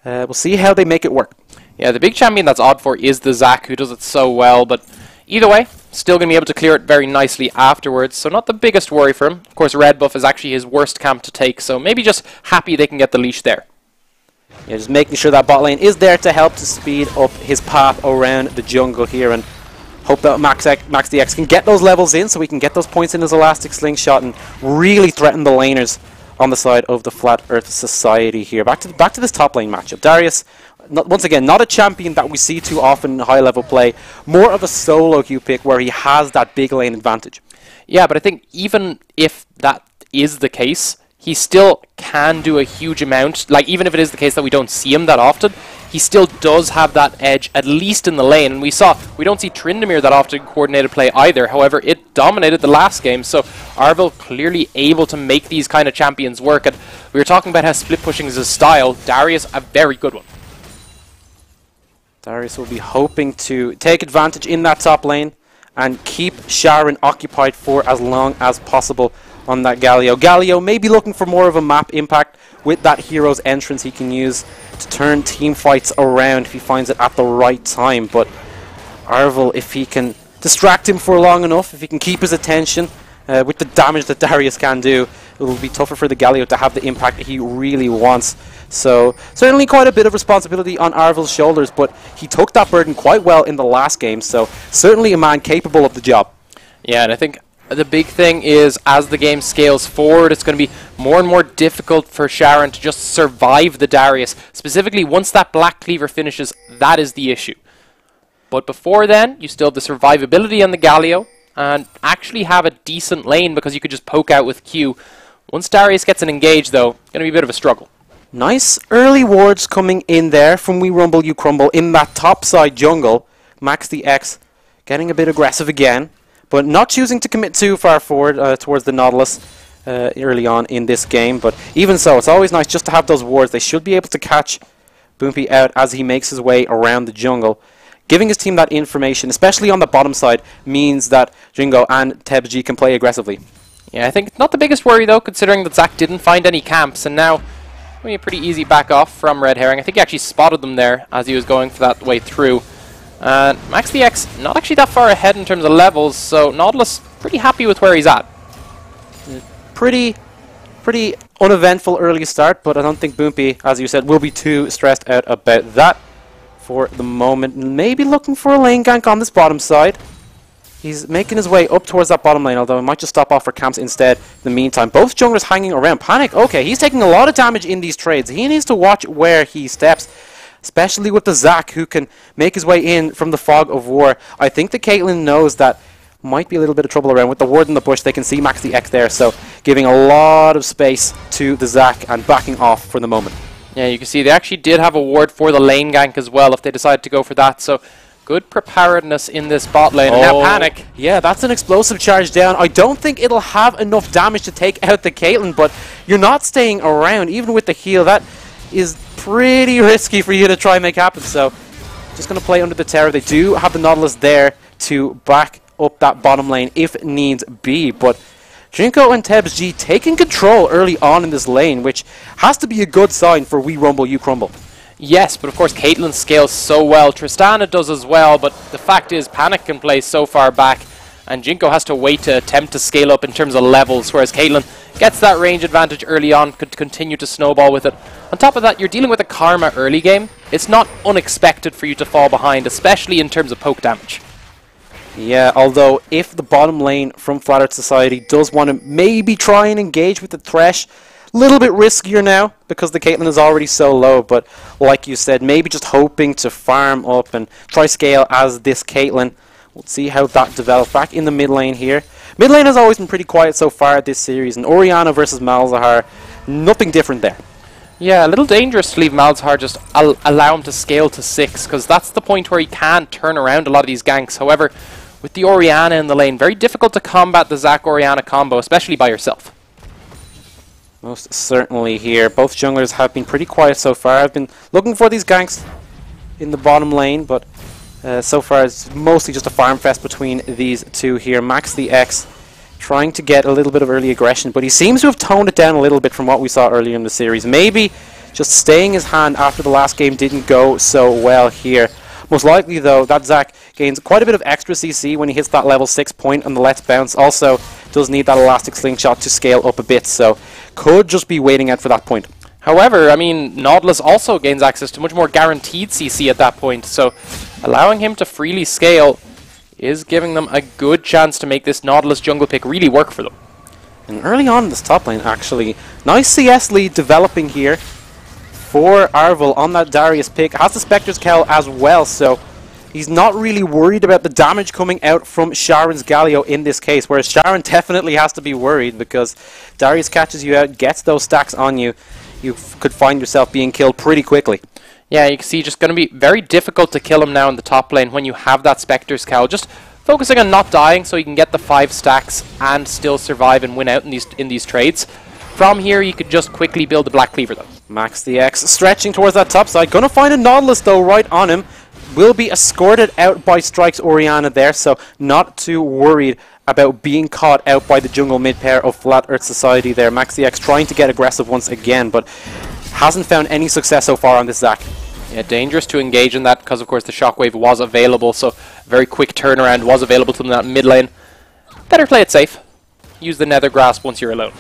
We'll see how they make it work. Yeah, the big champion that's odd for is the Zac, who does it so well, but either way, still going to be able to clear it very nicely afterwards, so not the biggest worry for him. Of course, red buff is actually his worst camp to take, so maybe just happy they can get the leash there. Yeah, just making sure that bot lane is there to help to speed up his path around the jungle here, and hope that Max DX can get those levels in so we can get those points in his elastic slingshot and really threaten the laners on the side of the Flat Earth Society here. Back to this top lane matchup. Darius, once again, not a champion that we see too often in high-level play. More of a solo queue pick where he has that big lane advantage. Yeah, but I think even if that is the case, he still can do a huge amount. Like, even if it is the case that we don't see him that often, he still does have that edge, at least in the lane. And we don't see Tryndamere that often in coordinated play either. However, it dominated the last game, so Arvel clearly able to make these kind of champions work. And we were talking about how split pushing is his style. Darius, a very good one. Darius will be hoping to take advantage in that top lane and keep Sharon occupied for as long as possible on that Galio. Galio may be looking for more of a map impact with that hero's entrance he can use to turn team fights around if he finds it at the right time. But Arvel, if he can distract him for long enough, if he can keep his attention with the damage that Darius can do, it will be tougher for the Galio to have the impact he really wants. So certainly quite a bit of responsibility on Arvel's shoulders, but he took that burden quite well in the last game, so certainly a man capable of the job. Yeah, and I think the big thing is, as the game scales forward, it's going to be more and more difficult for Sharon to just survive the Darius. Specifically, once that Black Cleaver finishes, that is the issue. But before then, you still have the survivability on the Galio, and actually have a decent lane because you could just poke out with Q. Once Darius gets an engage, though, it's going to be a bit of a struggle. Nice early wards coming in there from We Rumble You Crumble in that top side jungle. Max the X getting a bit aggressive again, but not choosing to commit too far forward towards the Nautilus early on in this game. But even so, it's always nice just to have those wards. They should be able to catch Boompy out as he makes his way around the jungle. Giving his team that information, especially on the bottom side, means that Jingo and TebsG can play aggressively. Yeah, I think not the biggest worry, though, considering that Zac didn't find any camps, and now a pretty easy back off from Red Herring. I think he actually spotted them there as he was going for that way through. Max the X not actually that far ahead in terms of levels, so Nautilus pretty happy with where he's at. Pretty uneventful early start, but I don't think Boompy, as you said, will be too stressed out about that for the moment. Maybe looking for a lane gank on this bottom side. He's making his way up towards that bottom lane, although he might just stop off for camps instead in the meantime. Both junglers hanging around. Panic, okay, he's taking a lot of damage in these trades. He needs to watch where he steps, especially with the Zac, who can make his way in from the fog of war. I think the Caitlyn knows that might be a little bit of trouble around. With the ward in the bush, they can see Max the X there, so giving a lot of space to the Zac and backing off for the moment. Yeah, you can see they actually did have a ward for the lane gank as well if they decided to go for that, so good preparedness in this bot lane. And now Panic. Yeah, that's an explosive charge down. I don't think it'll have enough damage to take out the Caitlyn, but you're not staying around, even with the heal. That is pretty risky for you to try and make happen, so just going to play under the tower. They do have the Nautilus there to back up that bottom lane if needs be, but Jinko and TebsG taking control early on in this lane, which has to be a good sign for We Rumble You Crumble. Yes, but of course Caitlyn scales so well. Tristana does as well, but the fact is Panic can play so far back, and Jinko has to wait to attempt to scale up in terms of levels, whereas Caitlyn gets that range advantage early on, could continue to snowball with it. On top of that, you're dealing with a Karma early game. It's not unexpected for you to fall behind, especially in terms of poke damage. Yeah, although if the bottom lane from Flat Earth Society does want to maybe try and engage with the Thresh, a little bit riskier now because the Caitlyn is already so low, but like you said, maybe just hoping to farm up and try scale as this Caitlyn. We'll see how that develops. Back in the mid lane here. Mid lane has always been pretty quiet so far this series, and Orianna versus Malzahar, nothing different there. Yeah, a little dangerous to leave Malzahar just allow him to scale to 6, because that's the point where he can turn around a lot of these ganks. However, with the Orianna in the lane, very difficult to combat the Zac-Orianna combo, especially by yourself. Most certainly here. Both junglers have been pretty quiet so far. I've been looking for these ganks in the bottom lane, but So far, it's mostly just a farm fest between these two here. Max the X trying to get a little bit of early aggression, but he seems to have toned it down a little bit from what we saw earlier in the series. Maybe just staying his hand after the last game didn't go so well here. Most likely, though, that Zac gains quite a bit of extra CC when he hits that level 6 point on the Let's Bounce. Also, does need that elastic slingshot to scale up a bit, so could just be waiting out for that point. However, I mean, Nautilus also gains access to much more guaranteed CC at that point, so allowing him to freely scale is giving them a good chance to make this Nautilus jungle pick really work for them. And early on in this top lane, actually, nice CS lead developing here for Arvel on that Darius pick. Has the Spectre's Cowl as well, so he's not really worried about the damage coming out from Sharon's Galio in this case, whereas Sharon definitely has to be worried because Darius catches you out, gets those stacks on you. You could find yourself being killed pretty quickly. Yeah, you can see just going to be very difficult to kill him now in the top lane when you have that Spectre's Cowl. Just focusing on not dying so you can get the 5 stacks and still survive and win out in these trades. From here, you could just quickly build the Black Cleaver though. Max the X stretching towards that top side. Gonna find a Nautilus though right on him. Will be escorted out by Strike's Orianna there, so not too worried about being caught out by the jungle mid pair of Flat Earth Society there. Max the X trying to get aggressive once again, but hasn't found any success so far on this Zac. Yeah, dangerous to engage in that because of course the Shockwave was available, so very quick turnaround was available to them in that mid lane. Better play it safe. Use the Nether Grasp once you're alone.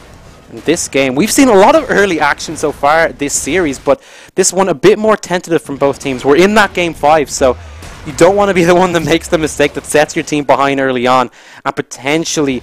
In this game, we've seen a lot of early action so far this series, but this one a bit more tentative from both teams. We're in that game 5, so you don't want to be the one that makes the mistake that sets your team behind early on and potentially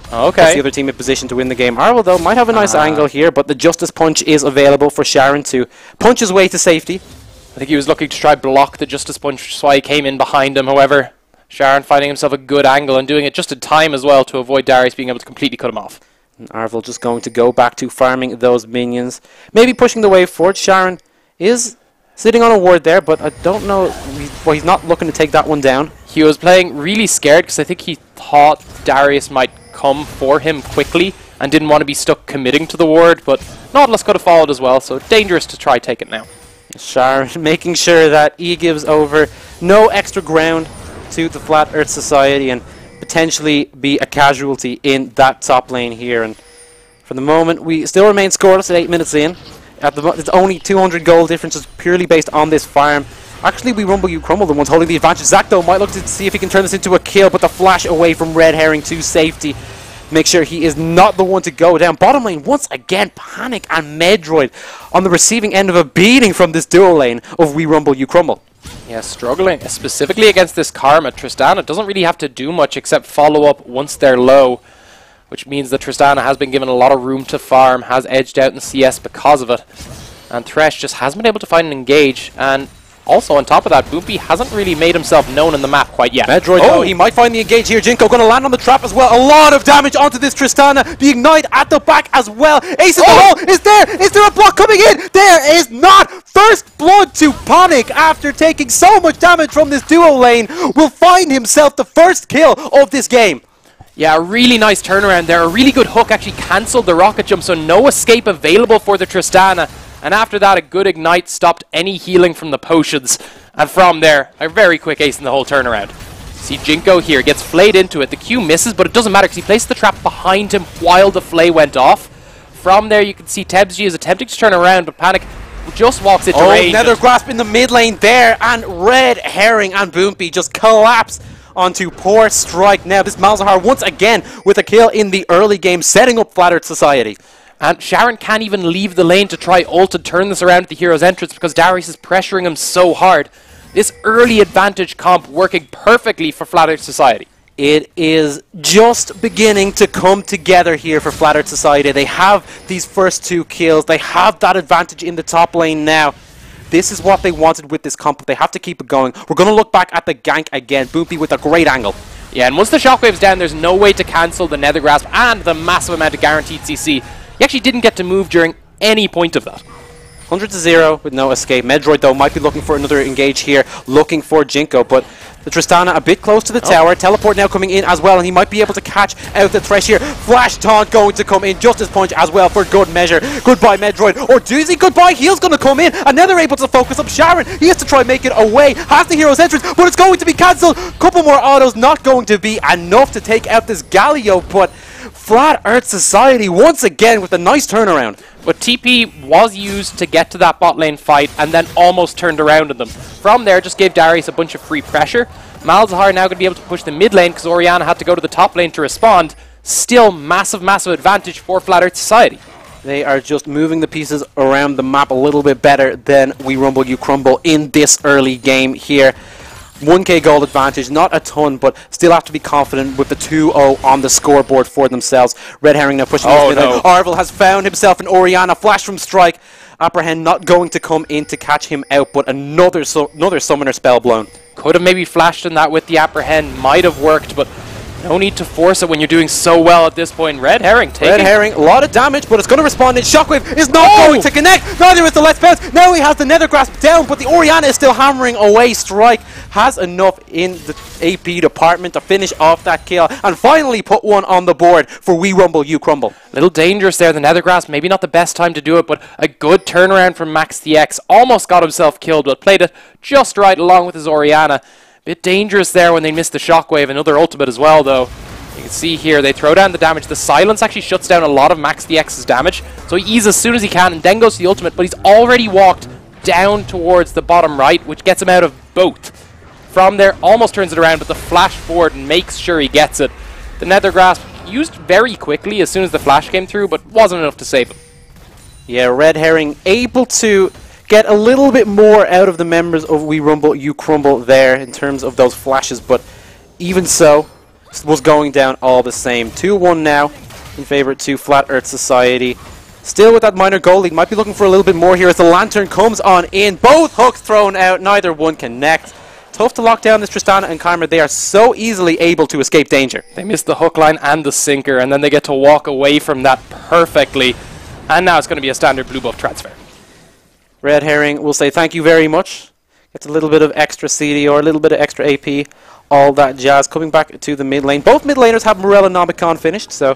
puts the other team in position to win the game. Arvel, though, might have a nice angle here, but the Justice Punch is available for Sharon to punch his way to safety. I think he was looking to try block the Justice Punch, which is why he came in behind him. However, Sharon finding himself a good angle and doing it just in time as well to avoid Darius being able to completely cut him off. And Arvel just going to go back to farming those minions. Maybe pushing the wave forward. Sharon is sitting on a ward there, but I don't know. He's not looking to take that one down. He was playing really scared because I think he thought Darius might come for him quickly and didn't want to be stuck committing to the ward, but Nautilus could have followed as well, so dangerous to try take it now. Sharon making sure that he gives over no extra ground to the Flat Earth Society and potentially be a casualty in that top lane here. And for the moment, we still remain scoreless at 8 minutes in. It's only 200 gold differences purely based on this farm. Actually, we Rumble, you crumble, the ones holding the advantage. Zac, though, might look to see if he can turn this into a kill, but the flash away from Red Herring to safety. Make sure he is not the one to go down. Bottom lane, once again, Panic and Medroid on the receiving end of a beating from this duo lane of We Rumble, You Crumble. Yeah, struggling, specifically against this Karma. Tristana doesn't really have to do much except follow up once they're low, which means that Tristana has been given a lot of room to farm, has edged out in CS because of it. And Thresh just hasn't been able to find an engage, and also on top of that, Boopy hasn't really made himself known in the map quite yet. Medroid, though, he might find the engage here. Jinko going to land on the trap as well. A lot of damage onto this Tristana. The Ignite at the back as well. Ace in the hole. Is there? Is there a block coming in? There is not. First blood to Panic after taking so much damage from this duo lane. Will find himself the first kill of this game. Yeah, a really nice turnaround there. A really good hook actually cancelled the rocket jump, so no escape available for the Tristana. And after that, a good Ignite stopped any healing from the potions. And from there, a very quick ace in the whole turnaround. See, Jinko here gets flayed into it. The Q misses, but it doesn't matter because he placed the trap behind him while the flay went off. From there, you can see Tebsg is attempting to turn around, but Panic just walks into range. Nether Grasp in the mid lane there, and Red Herring and Boompy just collapse onto poor Strike. Now, this Malzahar once again with a kill in the early game, setting up Flat Earth Society. And Sharon can't even leave the lane to try ult and turn this around at the hero's entrance because Darius is pressuring him so hard. This early advantage comp working perfectly for Flat Earth Society. It is just beginning to come together here for Flat Earth Society. They have these first 2 kills. They have that advantage in the top lane now. This is what they wanted with this comp. They have to keep it going. We're going to look back at the gank again. Boompy with a great angle. Yeah, and once the Shockwave's down, there's no way to cancel the Nether Grasp and the massive amount of guaranteed CC. He actually didn't get to move during any point of that. 100 to 0 with no escape. Medroid, though, might be looking for another engage here, looking for Jinko, but the Tristana a bit close to the tower. Teleport now coming in as well, and he might be able to catch out the Thresh here. Flash Taunt going to come in, Justice Punch as well for good measure. Goodbye, Medroid. Or Doozy, goodbye. Heal's going to come in, and now they're able to focus up Sharon. He has to try and make it away. Has the hero's entrance, but it's going to be cancelled. Couple more autos, not going to be enough to take out this Galio, but Flat Earth Society once again with a nice turnaround. But TP was used to get to that bot lane fight and then almost turned around on them. From there, just gave Darius a bunch of free pressure. Malzahar now going to be able to push the mid lane because Orianna had to go to the top lane to respond. Still massive, massive advantage for Flat Earth Society. They are just moving the pieces around the map a little bit better than We Rumble You Crumble in this early game here. 1k gold advantage, not a ton, but still have to be confident with the 2-0 on the scoreboard for themselves. Red Herring now pushing his mid lane. Arvel has found himself an Orianna. Flash from Strike. Apprehend not going to come in to catch him out, but another summoner spell blown. Could have maybe flashed in that with the Apprehend. Might have worked, but no need to force it when you're doing so well at this point. Red Herring taking... Red Herring, a lot of damage, but it's going to respond in. Shockwave is not going to connect. Neither is the Let's Bounce. Now he has the Nether Grasp down, but the Orianna is still hammering away. Strike has enough in the AP department to finish off that kill and finally put one on the board for We Rumble You Crumble. Little dangerous there, the Nether Grasp. Maybe not the best time to do it, but a good turnaround from Max DX. Almost got himself killed, but played it just right along with his Orianna. Bit dangerous there when they missed the Shockwave. Another ultimate as well, though. You can see here, they throw down the damage. The silence actually shuts down a lot of Max DX's damage. So he eases as soon as he can and then goes to the ultimate, but he's already walked down towards the bottom right, which gets him out of both. From there, almost turns it around, but the flash forward makes sure he gets it. The Nether Grasp used very quickly as soon as the flash came through, but wasn't enough to save him. Yeah, Red Herring able to get a little bit more out of the members of We Rumble You Crumble there in terms of those flashes, but even so, was going down all the same. 2-1 now in favor to Flat Earth Society. Still with that minor goal lead, might be looking for a little bit more here as the Lantern comes on in. Both hooks thrown out, neither one connect. Tough to lock down this Tristana and Karma. They are so easily able to escape danger. They missed the hook line and the sinker, and then they get to walk away from that perfectly. And now it's going to be a standard blue buff transfer. Red Herring will say thank you very much. Gets a little bit of extra CD or a little bit of extra AP. All that jazz. Coming back to the mid lane. Both mid laners have Morel and Nomicon finished, so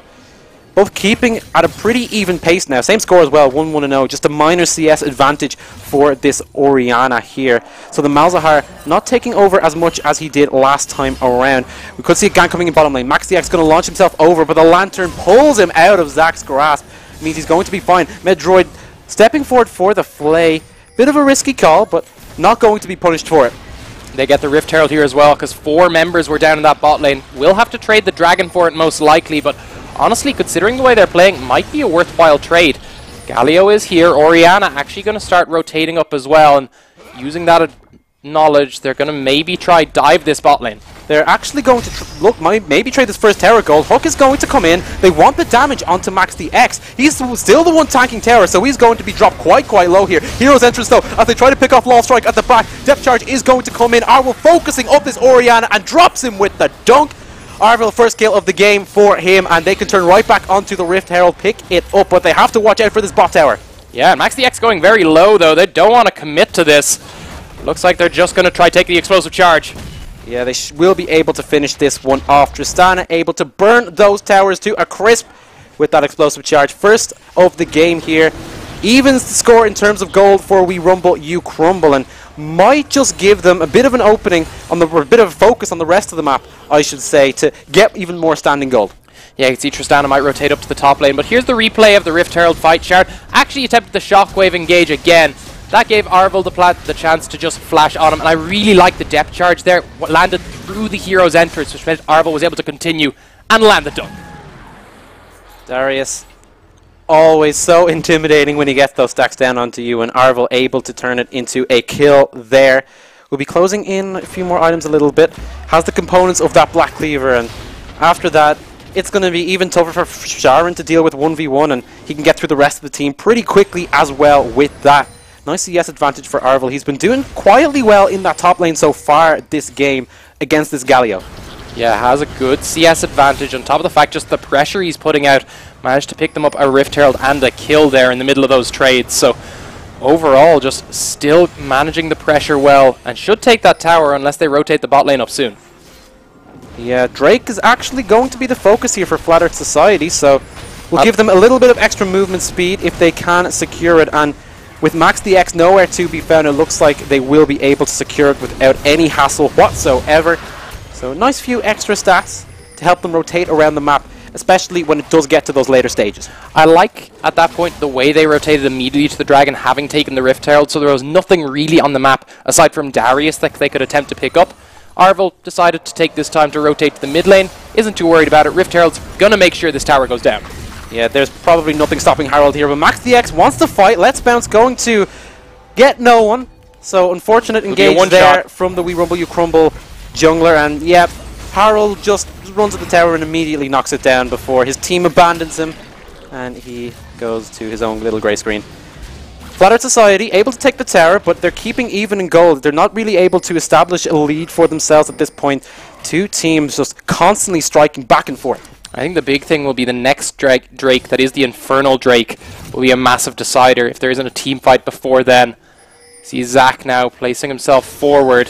both keeping at a pretty even pace now. Same score as well, 1-1-0. Just a minor CS advantage for this Orianna here. So the Malzahar not taking over as much as he did last time around. We could see a gank coming in bottom lane. Max DX going to launch himself over, but the Lantern pulls him out of Zack's grasp. It means he's going to be fine. Medroid stepping forward for the flay. Bit of a risky call, but not going to be punished for it. They get the Rift Herald here as well, because 4 members were down in that bot lane. We'll have to trade the Dragon for it most likely, but honestly, considering the way they're playing, might be a worthwhile trade. Galio is here. Orianna actually going to start rotating up as well, and using that knowledge, they're going to maybe try dive this bot lane. They're actually going to maybe trade this first tower gold. Hook is going to come in. They want the damage onto Max DX. He's still the one tanking tower, so he's going to be dropped quite low here. Hero's entrance though, as they try to pick off Law Strike at the back. Depth charge is going to come in. Arvel focusing up this Orianna and drops him with the dunk. Arvel, first kill of the game for him, and they can turn right back onto the Rift Herald, pick it up, but they have to watch out for this bot tower. Yeah, Max DX going very low though. They don't want to commit to this. Looks like they're just going to try take the explosive charge. Yeah, they will be able to finish this one off. Tristana able to burn those towers to a crisp with that explosive charge. First of the game here. Evens the score in terms of gold for We Rumble You Crumble, and might just give them a bit of an opening on a bit of a focus on the rest of the map, I should say, to get even more standing gold. Yeah, you can see Tristana might rotate up to the top lane, but here's the replay of the Rift Herald fight. Shard actually attempted the Shockwave engage again. That gave Arvel the chance to just flash on him, and I really like the depth charge there. What landed through the hero's entrance, which meant Arvel was able to continue and land the dunk. Darius, always so intimidating when he gets those stacks down onto you, and Arvel able to turn it into a kill there. We'll be closing in a few more items a little bit. Has the components of that Black Cleaver, and after that, it's going to be even tougher for Sharon to deal with 1v1, and he can get through the rest of the team pretty quickly as well with that. Nice CS advantage for Arvel. He's been doing quietly well in that top lane so far this game against this Galio. Yeah, has a good CS advantage on top of the fact just the pressure he's putting out. Managed to pick them up a Rift Herald and a kill there in the middle of those trades. So overall just still managing the pressure well and should take that tower unless they rotate the bot lane up soon. Yeah, Drake is actually going to be the focus here for Flat Earth Society, so we'll give them a little bit of extra movement speed if they can secure it, and with Max DX nowhere to be found, it looks like they will be able to secure it without any hassle whatsoever. So nice few extra stats to help them rotate around the map, especially when it does get to those later stages. I like, at that point, the way they rotated immediately to the Dragon, having taken the Rift Herald, so there was nothing really on the map, aside from Darius, that they could attempt to pick up. Arvel decided to take this time to rotate to the mid lane, isn't too worried about it. Rift Herald's gonna make sure this tower goes down. Yeah, there's probably nothing stopping Harold here, but Max DX wants to fight. Let's Bounce going to get no one. So unfortunate engage there from the We Rumble You Crumble jungler, and yeah, Harold just runs at the tower and immediately knocks it down before his team abandons him, and he goes to his own little grey screen. Flat Earth Society able to take the tower, but they're keeping even in gold. They're not really able to establish a lead for themselves at this point. Two teams just constantly striking back and forth. I think the big thing will be the next Drake, that is the Infernal Drake, will be a massive decider if there isn't a team fight before then. See Zac now placing himself forward.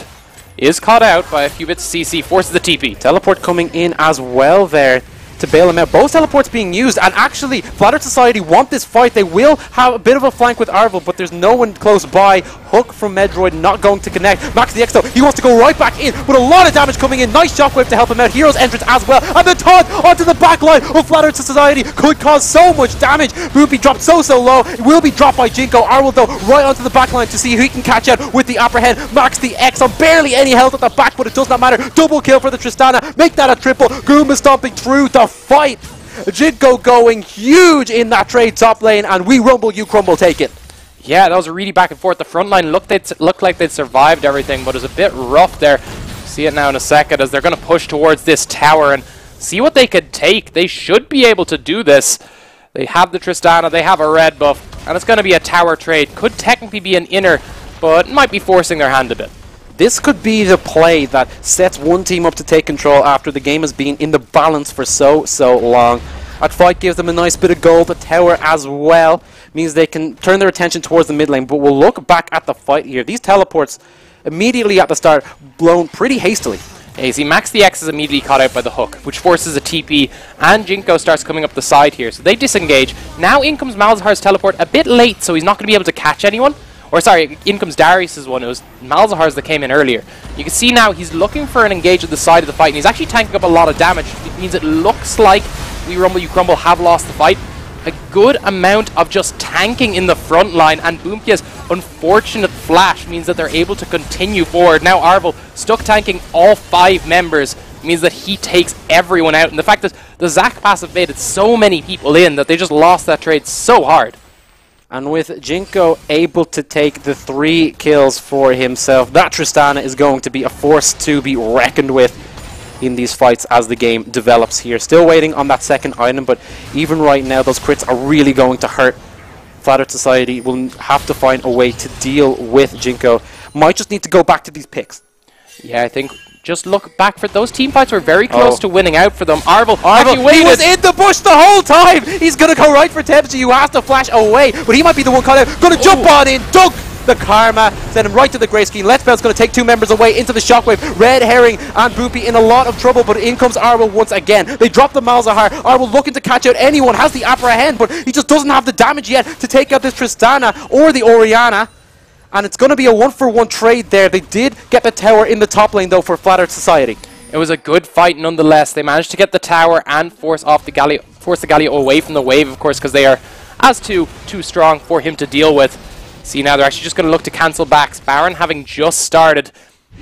Is caught out by a few bits of CC, forces the TP. Teleport coming in as well there to bail him out. Both teleports being used, and actually Flat Earth Society want this fight. They will have a bit of a flank with Arvel, but there's no one close by. Hook from Medroid not going to connect. Max DX though, he wants to go right back in with a lot of damage coming in. Nice shockwave to help him out. Hero's entrance as well, and the taunt onto the back line of Flat Earth Society could cause so much damage. Boopy dropped so low. It will be dropped by Jinko. Arvel though right onto the back line to see who he can catch out with the upper hand. Max DX on barely any health at the back, but it does not matter. Double kill for the Tristana. Make that a triple. Goomba stomping through the fight. Jinko going huge in that trade top lane, and We Rumble You Crumble take it. Yeah, that was a really back and forth. The front line looked like they'd survived everything, but it was a bit rough there. See it now in a second as they're going to push towards this tower and see what they could take. They should be able to do this. They have the Tristana, they have a red buff, and it's going to be a tower trade. Could technically be an inner, but might be forcing their hand a bit. This could be the play that sets one team up to take control after the game has been in the balance for so long. That fight gives them a nice bit of gold. The tower as well means they can turn their attention towards the mid lane. But we'll look back at the fight here. These teleports immediately at the start blown pretty hastily. Yeah, you see Max DX is immediately caught out by the hook, which forces a TP, and Jinko starts coming up the side here. So they disengage. Now in comes Malzahar's teleport a bit late, so he's not going to be able to catch anyone. Or sorry, in comes Darius's one. It was Malzahar's that came in earlier. You can see now he's looking for an engage at the side of the fight, and he's actually tanking up a lot of damage. It means it looks like We Rumble You Crumble have lost the fight. A good amount of just tanking in the front line, and Boomkia's unfortunate flash means that they're able to continue forward. Now Arvel stuck tanking all 5 members means that he takes everyone out, and the fact that the Zac passive baited so many people in that they just lost that trade so hard. And with Jinko able to take the 3 kills for himself, that Tristana is going to be a force to be reckoned with in these fights as the game develops here. Still waiting on that second item, but even right now those crits are really going to hurt. Flat Earth Society will have to find a way to deal with Jinko. Might just need to go back to these picks. Yeah, I think just look back for those team fights were very close to winning out for them. Arvel he was in the bush the whole time. He's going to go right for Tempsy, who has to flash away, but he might be the one caught out. Going to jump on in, dunk the Karma, send him right to the grey screen. Let's Bounce going to take 2 members away into the shockwave. Red Herring and Boopy in a lot of trouble, but in comes Arvel once again. They drop the Malzahar. Arvel looking to catch out anyone, has the upper hand, but he just doesn't have the damage yet to take out this Tristana or the Orianna. And it's going to be a 1-for-1 trade there. They did get the tower in the top lane, though, for Flat Earth Society. It was a good fight nonetheless. They managed to get the tower and force the Galio away from the wave, of course, because they are as too strong for him to deal with. See, now they're actually just going to look to cancel backs. Baron having just started.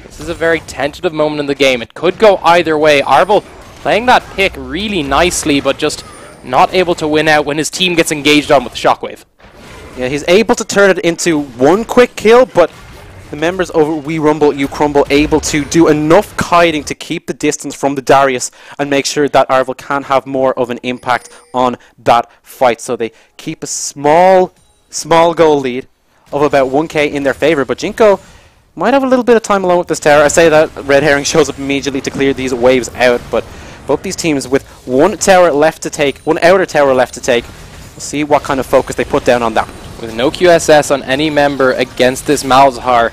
This is a very tentative moment in the game. It could go either way. Arvel playing that pick really nicely, but just not able to win out when his team gets engaged on with the shockwave. Yeah, he's able to turn it into 1 quick kill, but the members over We Rumble You Crumble able to do enough kiting to keep the distance from the Darius and make sure that Arvel can have more of an impact on that fight. So they keep a small goal lead of about 1k in their favor, but Jinko might have a little bit of time alone with this tower. I say that Red Herring shows up immediately to clear these waves out, but both these teams with 1 tower left to take, 1 outer tower left to take. We'll see what kind of focus they put down on that. With no QSS on any member against this Malzahar,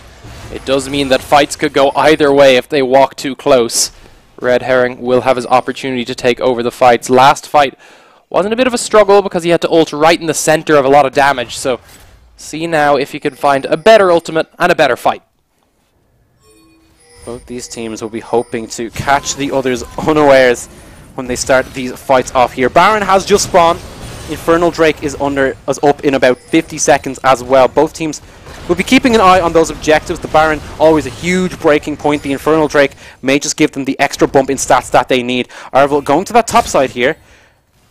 it does mean that fights could go either way if they walk too close. Red Herring will have his opportunity to take over the fights. Last fight wasn't a bit of a struggle because he had to ult right in the center of a lot of damage, so see now if you can find a better ultimate and a better fight. Both these teams will be hoping to catch the others unawares when they start these fights off here. Baron has just spawned. Infernal Drake is up in about 50 seconds as well. Both teams will be keeping an eye on those objectives. The Baron, always a huge breaking point. The Infernal Drake may just give them the extra bump in stats that they need. Arvel going to that top side here.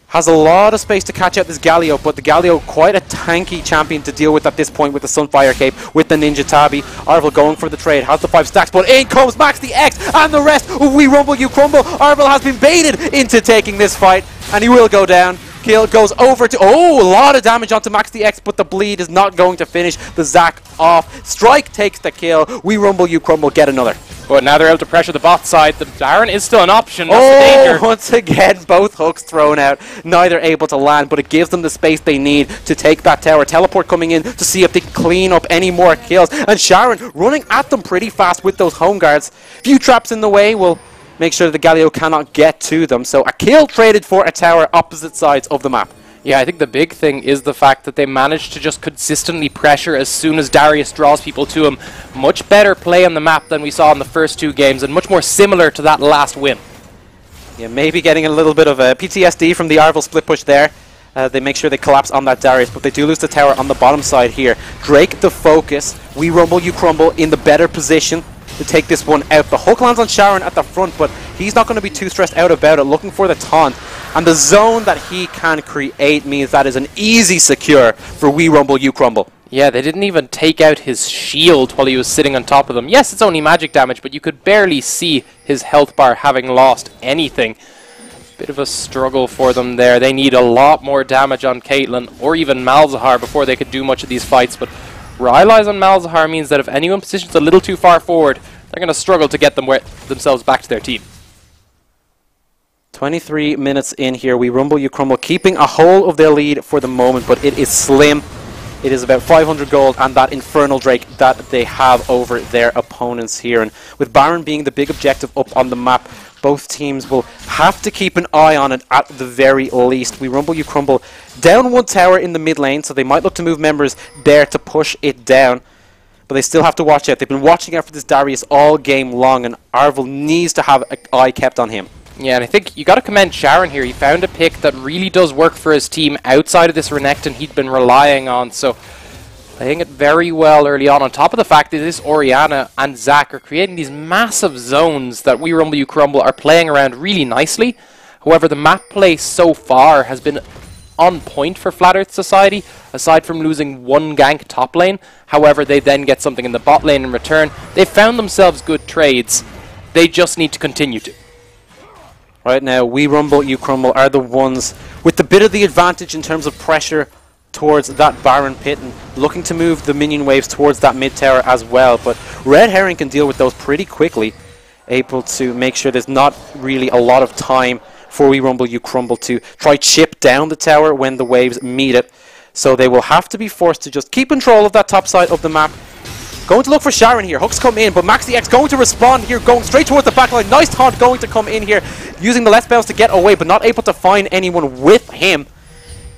Has a lot of space to catch out this Galio, but the Galio quite a tanky champion to deal with at this point with the Sunfire Cape, with the Ninja Tabi. Arvel going for the trade, has the 5 stacks, but in comes Max the X and the rest. We rumble, you crumble. Arvel has been baited into taking this fight, and he will go down. Kill goes over to, a lot of damage onto Max the X, but the bleed is not going to finish the Zac off. Strike takes the kill. We rumble, you crumble, get another. But now they're able to pressure the bot side. The Baron is still an option. That's the danger. Once again, both hooks thrown out. Neither able to land, but it gives them the space they need to take that tower. Teleport coming in to see if they can clean up any more kills. And Sharon running at them pretty fast with those home guards. Few traps in the way will make sure that the Galio cannot get to them. So a kill traded for a tower opposite sides of the map. Yeah, I think the big thing is the fact that they managed to just consistently pressure as soon as Darius draws people to him. Much better play on the map than we saw in the first 2 games, and much more similar to that last win. Yeah, maybe getting a little bit of a PTSD from the Arvel split push there. They make sure they collapse on that Darius, but they do lose the tower on the bottom side here. Drake the focus. We rumble, you crumble in the better position to take this one out. The hook lands on Sharon at the front, but he's not going to be too stressed out about it, looking for the taunt. And the zone that he can create means that is an easy secure for We Rumble, You Crumble. Yeah, they didn't even take out his shield while he was sitting on top of them. Yes, it's only magic damage, but you could barely see his health bar having lost anything. Bit of a struggle for them there. They need a lot more damage on Caitlyn or even Malzahar before they could do much of these fights, but Rylai's on Malzahar means that if anyone positions a little too far forward, they're going to struggle to get themselves back to their team. 23 minutes in here. We rumble, you crumble, keeping a hold of their lead for the moment, but it is slim. It is about 500 gold and that Infernal Drake that they have over their opponents here. And with Baron being the big objective up on the map, both teams will have to keep an eye on it at the very least. We rumble, you crumble, down 1 tower in the mid lane, so they might look to move members there to push it down. But they still have to watch out. They've been watching out for this Darius all game long, and Arvel needs to have an eye kept on him. Yeah, and I think you got to commend Sharon here. He found a pick that really does work for his team outside of this Renekton he'd been relying on. So playing it very well early on top of the fact that this Orianna and Zac are creating these massive zones that We Rumble, You Crumble are playing around really nicely. However, the map play so far has been on point for Flat Earth Society, aside from losing 1 gank top lane. However, they then get something in the bot lane in return. They've found themselves good trades. They just need to continue to. Right now, We Rumble, You Crumble are the ones with the bit of the advantage in terms of pressure towards that Baron pit and looking to move the minion waves towards that mid tower as well. But Red Herring can deal with those pretty quickly, able to make sure there's not really a lot of time for We Rumble, You Crumble to try chip down the tower when the waves meet it. So they will have to be forced to just keep control of that top side of the map. Going to look for Sharon here. Hooks come in, but Max the X going to respond here, going straight towards the backline. Nice taunt going to come in here, using the left bounce to get away, but not able to find anyone with him.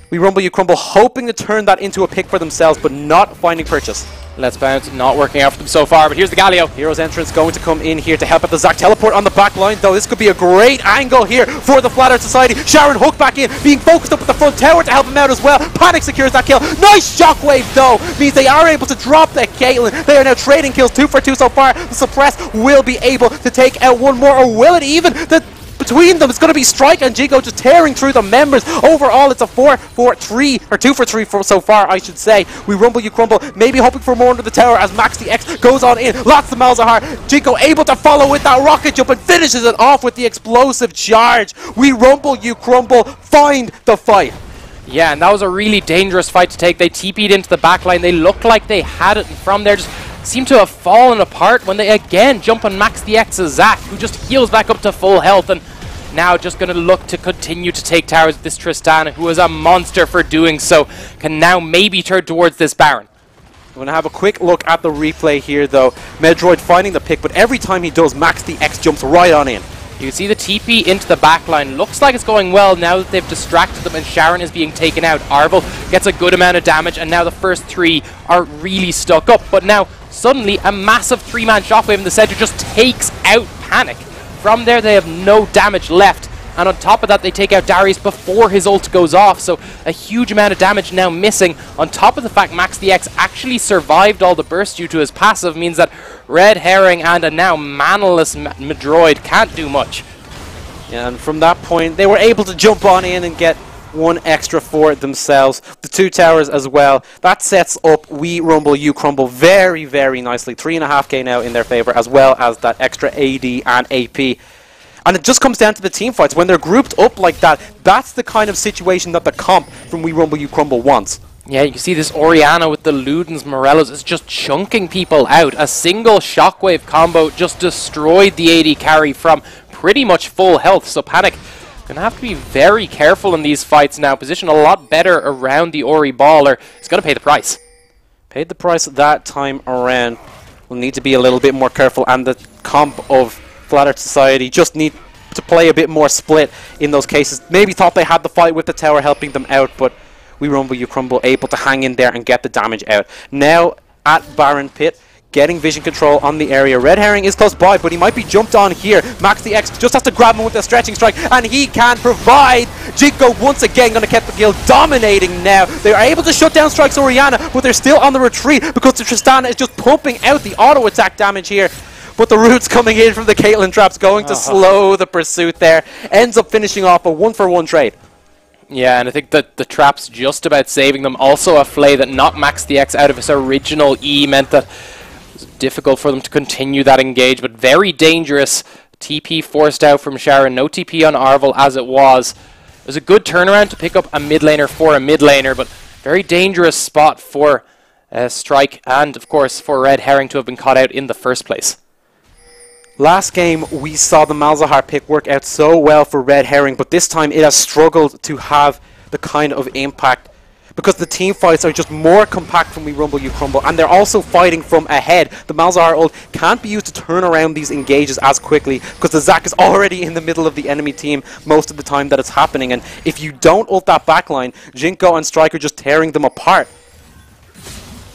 We Rumble, You Crumble, hoping to turn that into a pick for themselves, but not finding purchase. Let's Bounce, not working out for them so far, but here's the Galio. Hero's Entrance going to come in here to help out the Zac. Teleport on the back line, though. This could be a great angle here for the Flat Earth Society. Sharon hooked back in, being focused up at the front tower to help him out as well. Panic secures that kill. Nice shockwave, though, means they are able to drop the Caitlyn. They are now trading kills 2 for 2 so far. The Suppress will be able to take out 1 more, or will it even? Between them, it's going to be Strike and Jigo just tearing through the members. Overall, it's a 4-for-3, or 2 for 3 so far, I should say. We Rumble, You Crumble, maybe hoping for more under the tower as Max the X goes on in. Lots of Malzahar. Jigo able to follow with that rocket jump and finishes it off with the explosive charge. We Rumble, You Crumble, find the fight. Yeah, and that was a really dangerous fight to take. They TP'd into the backline. They looked like they had it, and from there just seemed to have fallen apart when they again jump on Max the X's Zac, who just heals back up to full health. And now just going to look to continue to take towers with this Tristana, who is a monster for doing so, can now maybe turn towards this Baron. I'm going to have a quick look at the replay here, though. Medroid finding the pick, but every time he does, Max the X jumps right on in. You can see the TP into the backline. Looks like it's going well now that they've distracted them and Sharon is being taken out. Arvel gets a good amount of damage, and now the first three are really stuck up. But now, suddenly, a massive three-man shockwave in the center just takes out Panic. From there, they have no damage left. And on top of that, they take out Darius before his ult goes off. So a huge amount of damage now missing. On top of the fact Max the X actually survived all the bursts due to his passive, means that Red Herring and a now manless Medroid can't do much. Yeah, and from that point, they were able to jump on in and get one extra for themselves. The 2 towers as well. That sets up We Rumble, You Crumble very, very nicely. 3.5k now in their favor, as well as that extra AD and AP. And it just comes down to the team fights. When they're grouped up like that, that's the kind of situation that the comp from We Rumble, You Crumble wants. Yeah, you can see this Orianna with the Ludens, Morellos is just chunking people out. A single shockwave combo just destroyed the AD carry from pretty much full health. So Panic gonna have to be very careful in these fights now. Position a lot better around the Ori ball, or he's gonna pay the price. Paid the price that time around. We'll need to be a little bit more careful, and the comp of Flat Earth Society just need to play a bit more split in those cases. Maybe thought they had the fight with the tower helping them out, but We Rumble, You Crumble able to hang in there and get the damage out. Now at Baron Pit, getting vision control on the area. Red Herring is close by, but he might be jumped on here. Max the X just has to grab him with a stretching strike, and he can provide. Jinko once again going to keep the guild dominating now. They are able to shut down Strike's Orianna, but they're still on the retreat because the Tristana is just pumping out the auto attack damage here. But the roots coming in from the Caitlyn traps going to slow the pursuit there. Ends up finishing off a 1-for-1 trade. Yeah, and I think that the trap's just about saving them. Also a Flay that knocked Max the X out of his original E meant that it was difficult for them to continue that engage, but very dangerous. TP forced out from Sharon. No TP on Arvel as it was. It was a good turnaround to pick up a mid laner for a mid laner, but very dangerous spot for Strike and, of course, for Red Herring to have been caught out in the first place. Last game, we saw the Malzahar pick work out so well for Red Herring, but this time it has struggled to have the kind of impact because the team fights are just more compact from We Rumble, You Crumble, and they're also fighting from ahead. The Malzahar ult can't be used to turn around these engages as quickly because the Zac is already in the middle of the enemy team most of the time that it's happening, and if you don't ult that backline, Jinko and Strike are just tearing them apart.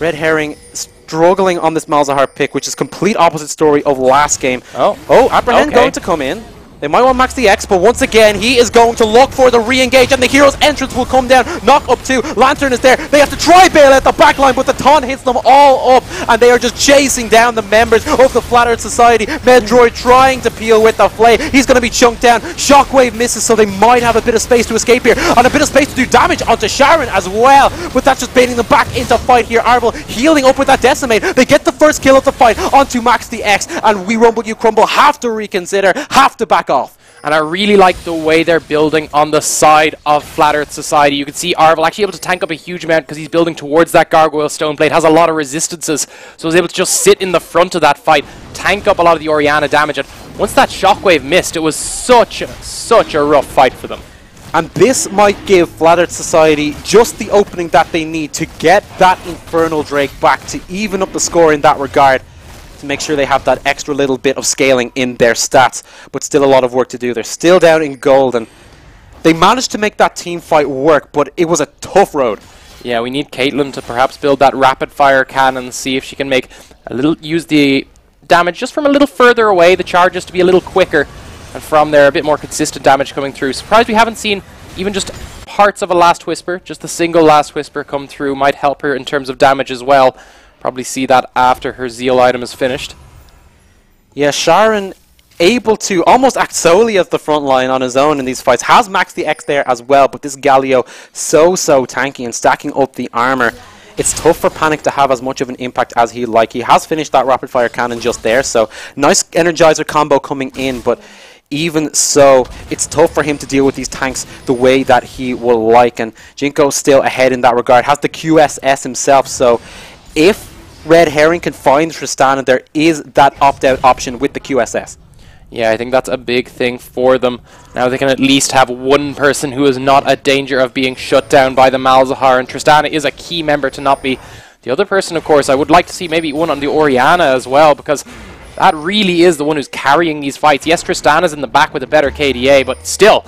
Red Herring struggling on this Malzahar pick, which is complete opposite story of last game. Oh, Apprehend going to come in. They might want Max the X, but once again, he is going to look for the re-engage, and the hero's entrance will come down. Knock up 2. Lantern is there. They have to try bail out the backline, but the taunt hits them all up, and they are just chasing down the members of the Flat Earth Society. Medroid trying to peel with the Flay. He's going to be chunked down. Shockwave misses, so they might have a bit of space to escape here, and a bit of space to do damage onto Sharon as well, but that's just baiting them back into fight here. Arvel healing up with that Decimate. They get the first kill of the fight onto Max the X, and We Rumble, You Crumble have to reconsider, have to back off. And I really like the way they're building on the side of Flat Earth Society. You can see Arvel actually able to tank up a huge amount because he's building towards that Gargoyle Stone Blade, has a lot of resistances, so he's able to just sit in the front of that fight, tank up a lot of the Orianna damage, and once that Shockwave missed, it was such a rough fight for them. And this might give Flat Earth Society just the opening that they need to get that Infernal Drake back, to even up the score in that regard, to make sure they have that extra little bit of scaling in their stats, but still a lot of work to do. They're still down in gold, and they managed to make that team fight work, but it was a tough road. Yeah, we need Caitlyn to perhaps build that rapid fire cannon, see if she can make a little, use the damage just from a little further away, the charges to be a little quicker, and from there a bit more consistent damage coming through. Surprised we haven't seen even just parts of a Last Whisper, just a single Last Whisper come through, might help her in terms of damage as well. Probably see that after her Zeal item is finished. Yeah, Sharon able to almost act solely as the front line on his own in these fights. Has Max the X there as well, but this Galio so tanky and stacking up the armor. It's tough for Panic to have as much of an impact as he'd like. He has finished that rapid fire cannon just there, so nice Energizer combo coming in, but even so, it's tough for him to deal with these tanks the way that he will like, and Jinko's still ahead in that regard. Has the QSS himself, so if Red Herring can find Tristana, there is that opt-out option with the QSS. Yeah, I think that's a big thing for them. Now they can at least have one person who is not at danger of being shut down by the Malzahar, and Tristana is a key member to not be. The other person, of course, I would like to see maybe one on the Orianna as well, because that really is the one who's carrying these fights. Yes, Tristana's in the back with a better KDA, but still.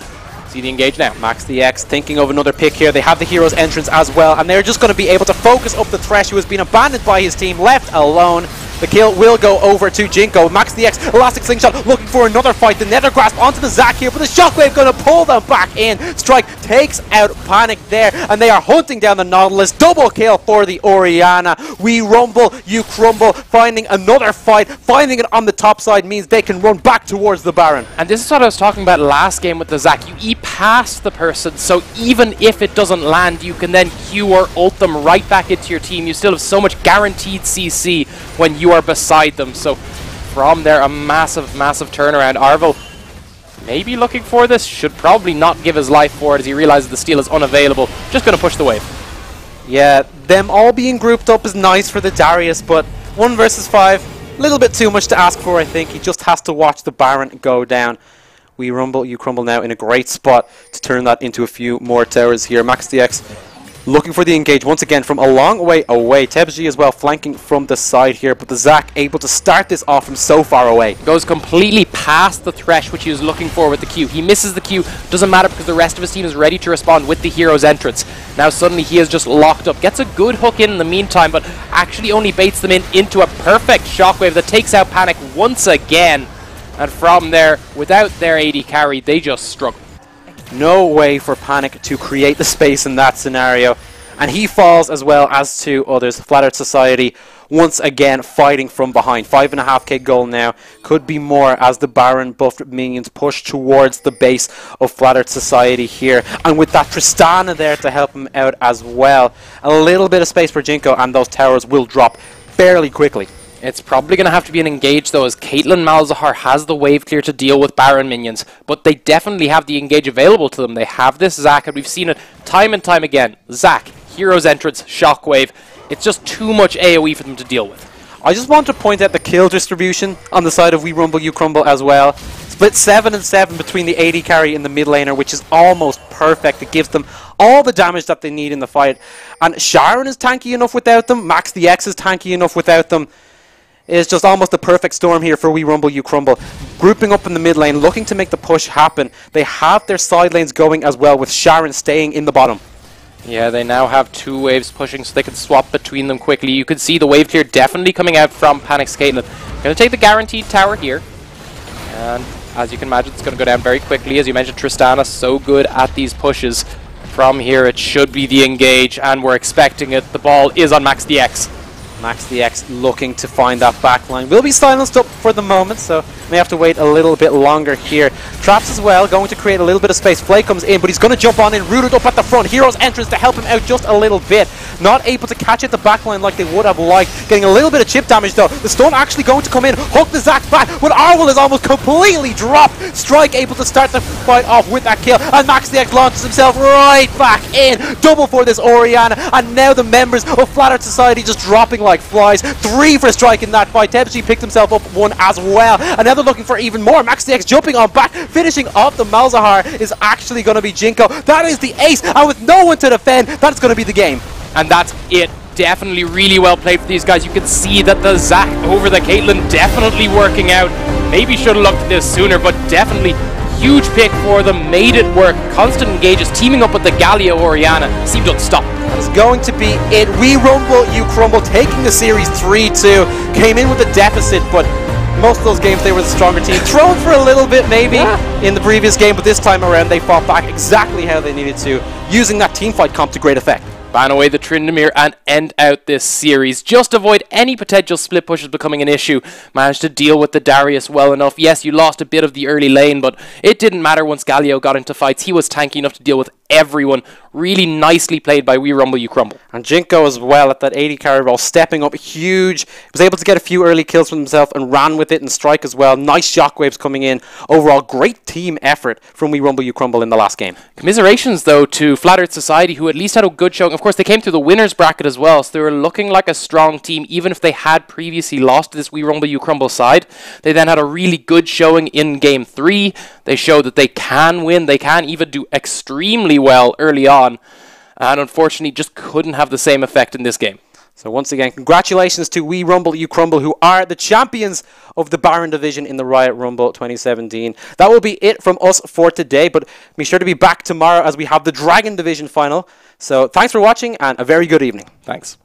See the engage now. Max the X thinking of another pick here. They have the hero's entrance as well, and they're just going to be able to focus up the Thresh, who has been abandoned by his team, left alone. The kill will go over to Jinko. Max the X, Elastic Slingshot, looking for another fight. The Nether Grasp onto the Zac here, but the Shockwave going to pull them back in. Strike takes out Panic there, and they are hunting down the Nautilus. Double kill for the Orianna. We rumble, you crumble. Finding another fight, finding it on the top side means they can run back towards the Baron. And this is what I was talking about last game with the Zac. You E past the person, so even if it doesn't land, you can then Q or ult them right back into your team. You still have so much guaranteed CC when you are beside them. So from there, a massive turnaround. Arvo maybe looking for this, should probably not give his life for it as he realizes the steal is unavailable. Just going to push the wave. Yeah, them all being grouped up is nice for the Darius, but 1 versus 5, a little bit too much to ask for, I think. He just has to watch the Baron go down. We rumble, you crumble now in a great spot to turn that into a few more towers here. Max DX looking for the engage once again from a long way away. Tebji as well flanking from the side here, but the Zac able to start this off from so far away. Goes completely past the Thresh, which he was looking for with the Q. He misses the Q, doesn't matter because the rest of his team is ready to respond with the hero's entrance. Now suddenly he is just locked up. Gets a good hook in the meantime, but actually only baits them into a perfect Shockwave that takes out Panic once again. And from there, without their AD carry, they just struggle. No way for Panic to create the space in that scenario. And he falls as well as two others. Flat Earth Society once again fighting from behind. 5.5k goal now. Could be more as the Baron buffed minions push towards the base of Flat Earth Society here. And with that Tristana there to help him out as well. A little bit of space for Jinko, and those towers will drop fairly quickly. It's probably going to have to be an engage though, as Caitlyn Malzahar has the wave clear to deal with Baron minions, but they definitely have the engage available to them. They have this Zac, and we've seen it time and time again. Zac, hero's entrance, Shockwave. It's just too much AoE for them to deal with. I just want to point out the kill distribution on the side of We Rumble, You Crumble as well. Split 7 and 7 between the AD carry and the mid laner, which is almost perfect. It gives them all the damage that they need in the fight. And Sharon is tanky enough without them. Max the X is tanky enough without them. It's just almost a perfect storm here for We Rumble, You Crumble. Grouping up in the mid lane, looking to make the push happen. They have their side lanes going as well, with Sharon staying in the bottom. Yeah, they now have two waves pushing, so they can swap between them quickly. You can see the wave clear definitely coming out from Panic's Caitlyn. Going to take the guaranteed tower here. And as you can imagine, it's going to go down very quickly. As you mentioned, Tristana so good at these pushes. From here, it should be the engage, and we're expecting it. The ball is on Max DX. Max DX looking to find that backline. Will be silenced up for the moment, so may have to wait a little bit longer here. Traps as well, going to create a little bit of space. Flay comes in, but he's going to jump on in, rooted up at the front. Hero's entrance to help him out just a little bit. Not able to catch at the backline like they would have liked. Getting a little bit of chip damage though. The stun actually going to come in, hook the Zac back, but Arwell is almost completely dropped. Strike able to start the fight off with that kill, and Max DX launches himself right back in. Double for this Orianna, and now the members of Flat Earth Society just dropping like flies. 3 for Strike in that fight. Tebji picked himself up 1 as well, and now they're looking for even more. Max DX jumping on back, finishing off the Malzahar is actually going to be Jinko. That is the ace, and with no one to defend, that's going to be the game. And that's it. Definitely really well played for these guys. You can see that the Zac over the Caitlyn definitely working out. Maybe should have looked at this sooner, but definitely huge pick for them. Made it work. Constant engages, teaming up with the Galio Orianna. Seemed unstoppable. That's going to be it. We Rumble, You Crumble, taking the series 3-2. Came in with a deficit, but most of those games they were the stronger team. Thrown for a little bit maybe in the previous game, but this time around they fought back exactly how they needed to, using that teamfight comp to great effect. Ban away the Tryndamere and end out this series. Just avoid any potential split pushes becoming an issue. Managed to deal with the Darius well enough. Yes, you lost a bit of the early lane, but it didn't matter once Galio got into fights. He was tanky enough to deal with everyone. Really nicely played by We Rumble, You Crumble. And Jinko as well at that 80 carry ball, stepping up huge. Was able to get a few early kills for himself and ran with it and strike as well. Nice shockwaves coming in. Overall, great team effort from We Rumble, You Crumble in the last game. Commiserations, though, to Flat Earth Society, who at least had a good showing. Of course, they came through the winners bracket as well, so they were looking like a strong team, even if they had previously lost to this We Rumble, You Crumble side. They then had a really good showing in Game 3. They showed that they can win. They can even do extremely well early on. And unfortunately, just couldn't have the same effect in this game. So once again, congratulations to We Rumble, You Crumble, who are the champions of the Baron Division in the Riot Rumble 2017. That will be it from us for today, but be sure to be back tomorrow as we have the Dragon Division final. So thanks for watching, and a very good evening. Thanks.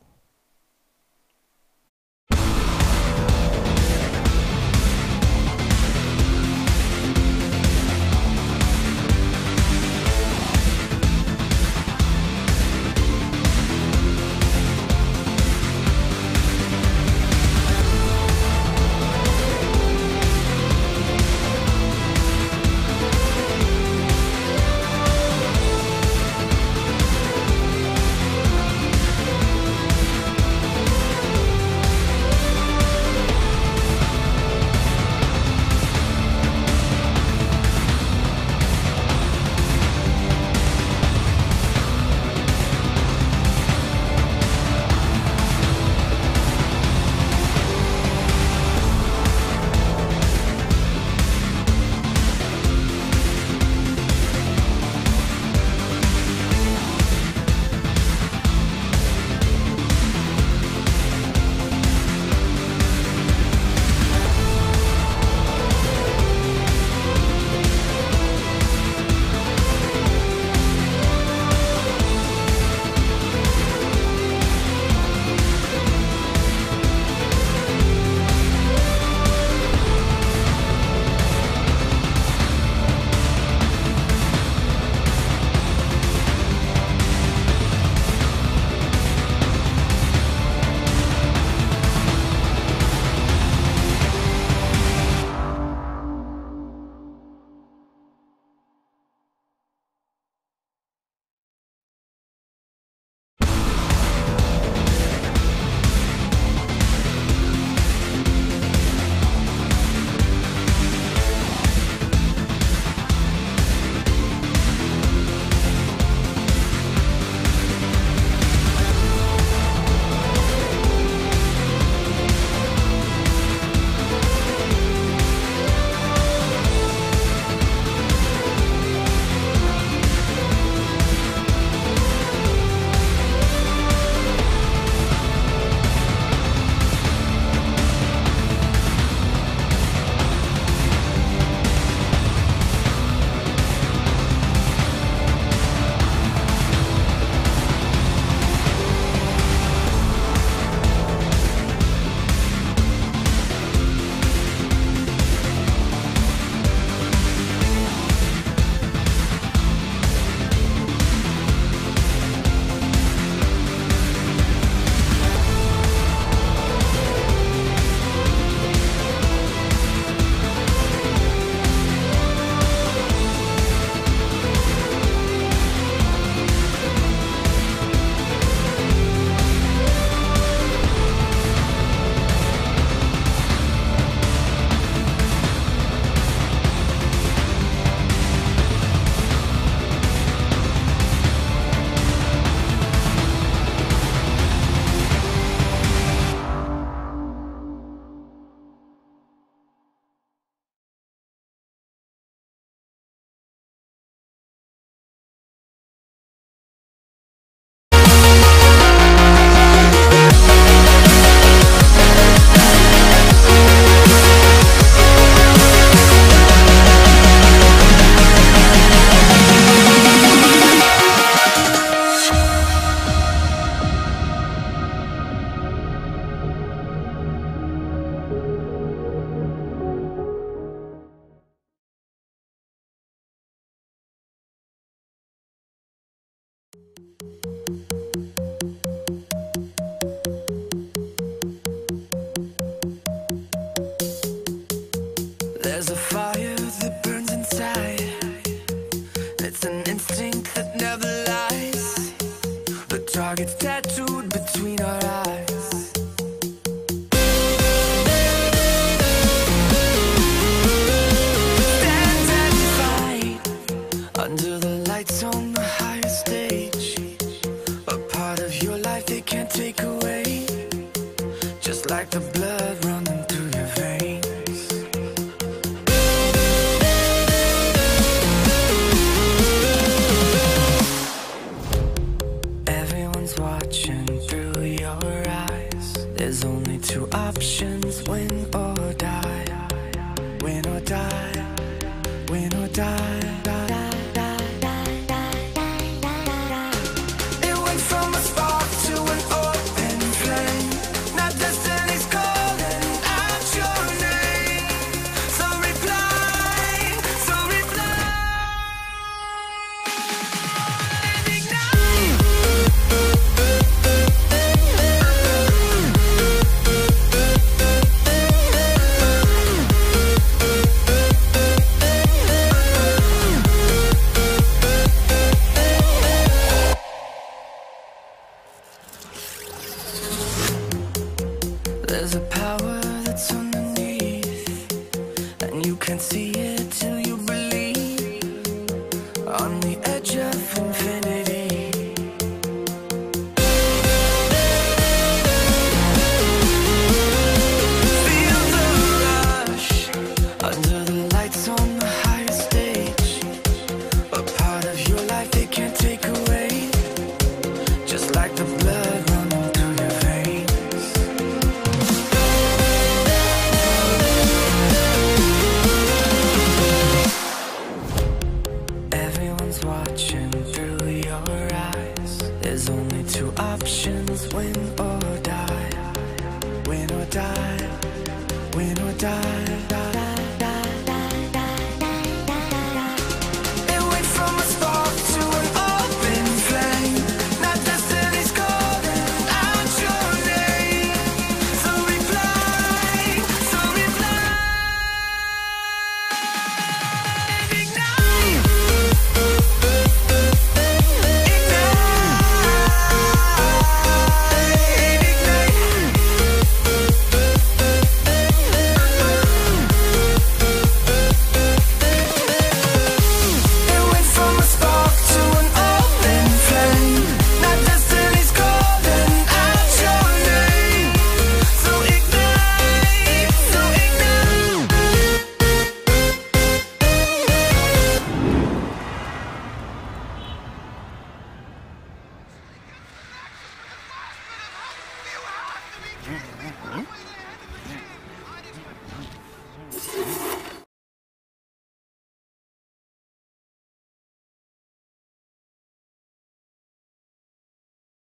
the blood running through your veins. Everyone's watching through your eyes. There's only two options, win or die. Win or die. Win or die. It went from a spark to an open flame. Now destiny's calling out your name. So reply, so reply. And ignite. There's a power that's underneath, and you can't see it till you believe. On the edge of infinity, feel the rush under the lights on the higher stage. A part of your life they can't take away, just like the blood running through your veins. Everyone's watching through your eyes. There's only two options, win or die. Win or die. Win or die.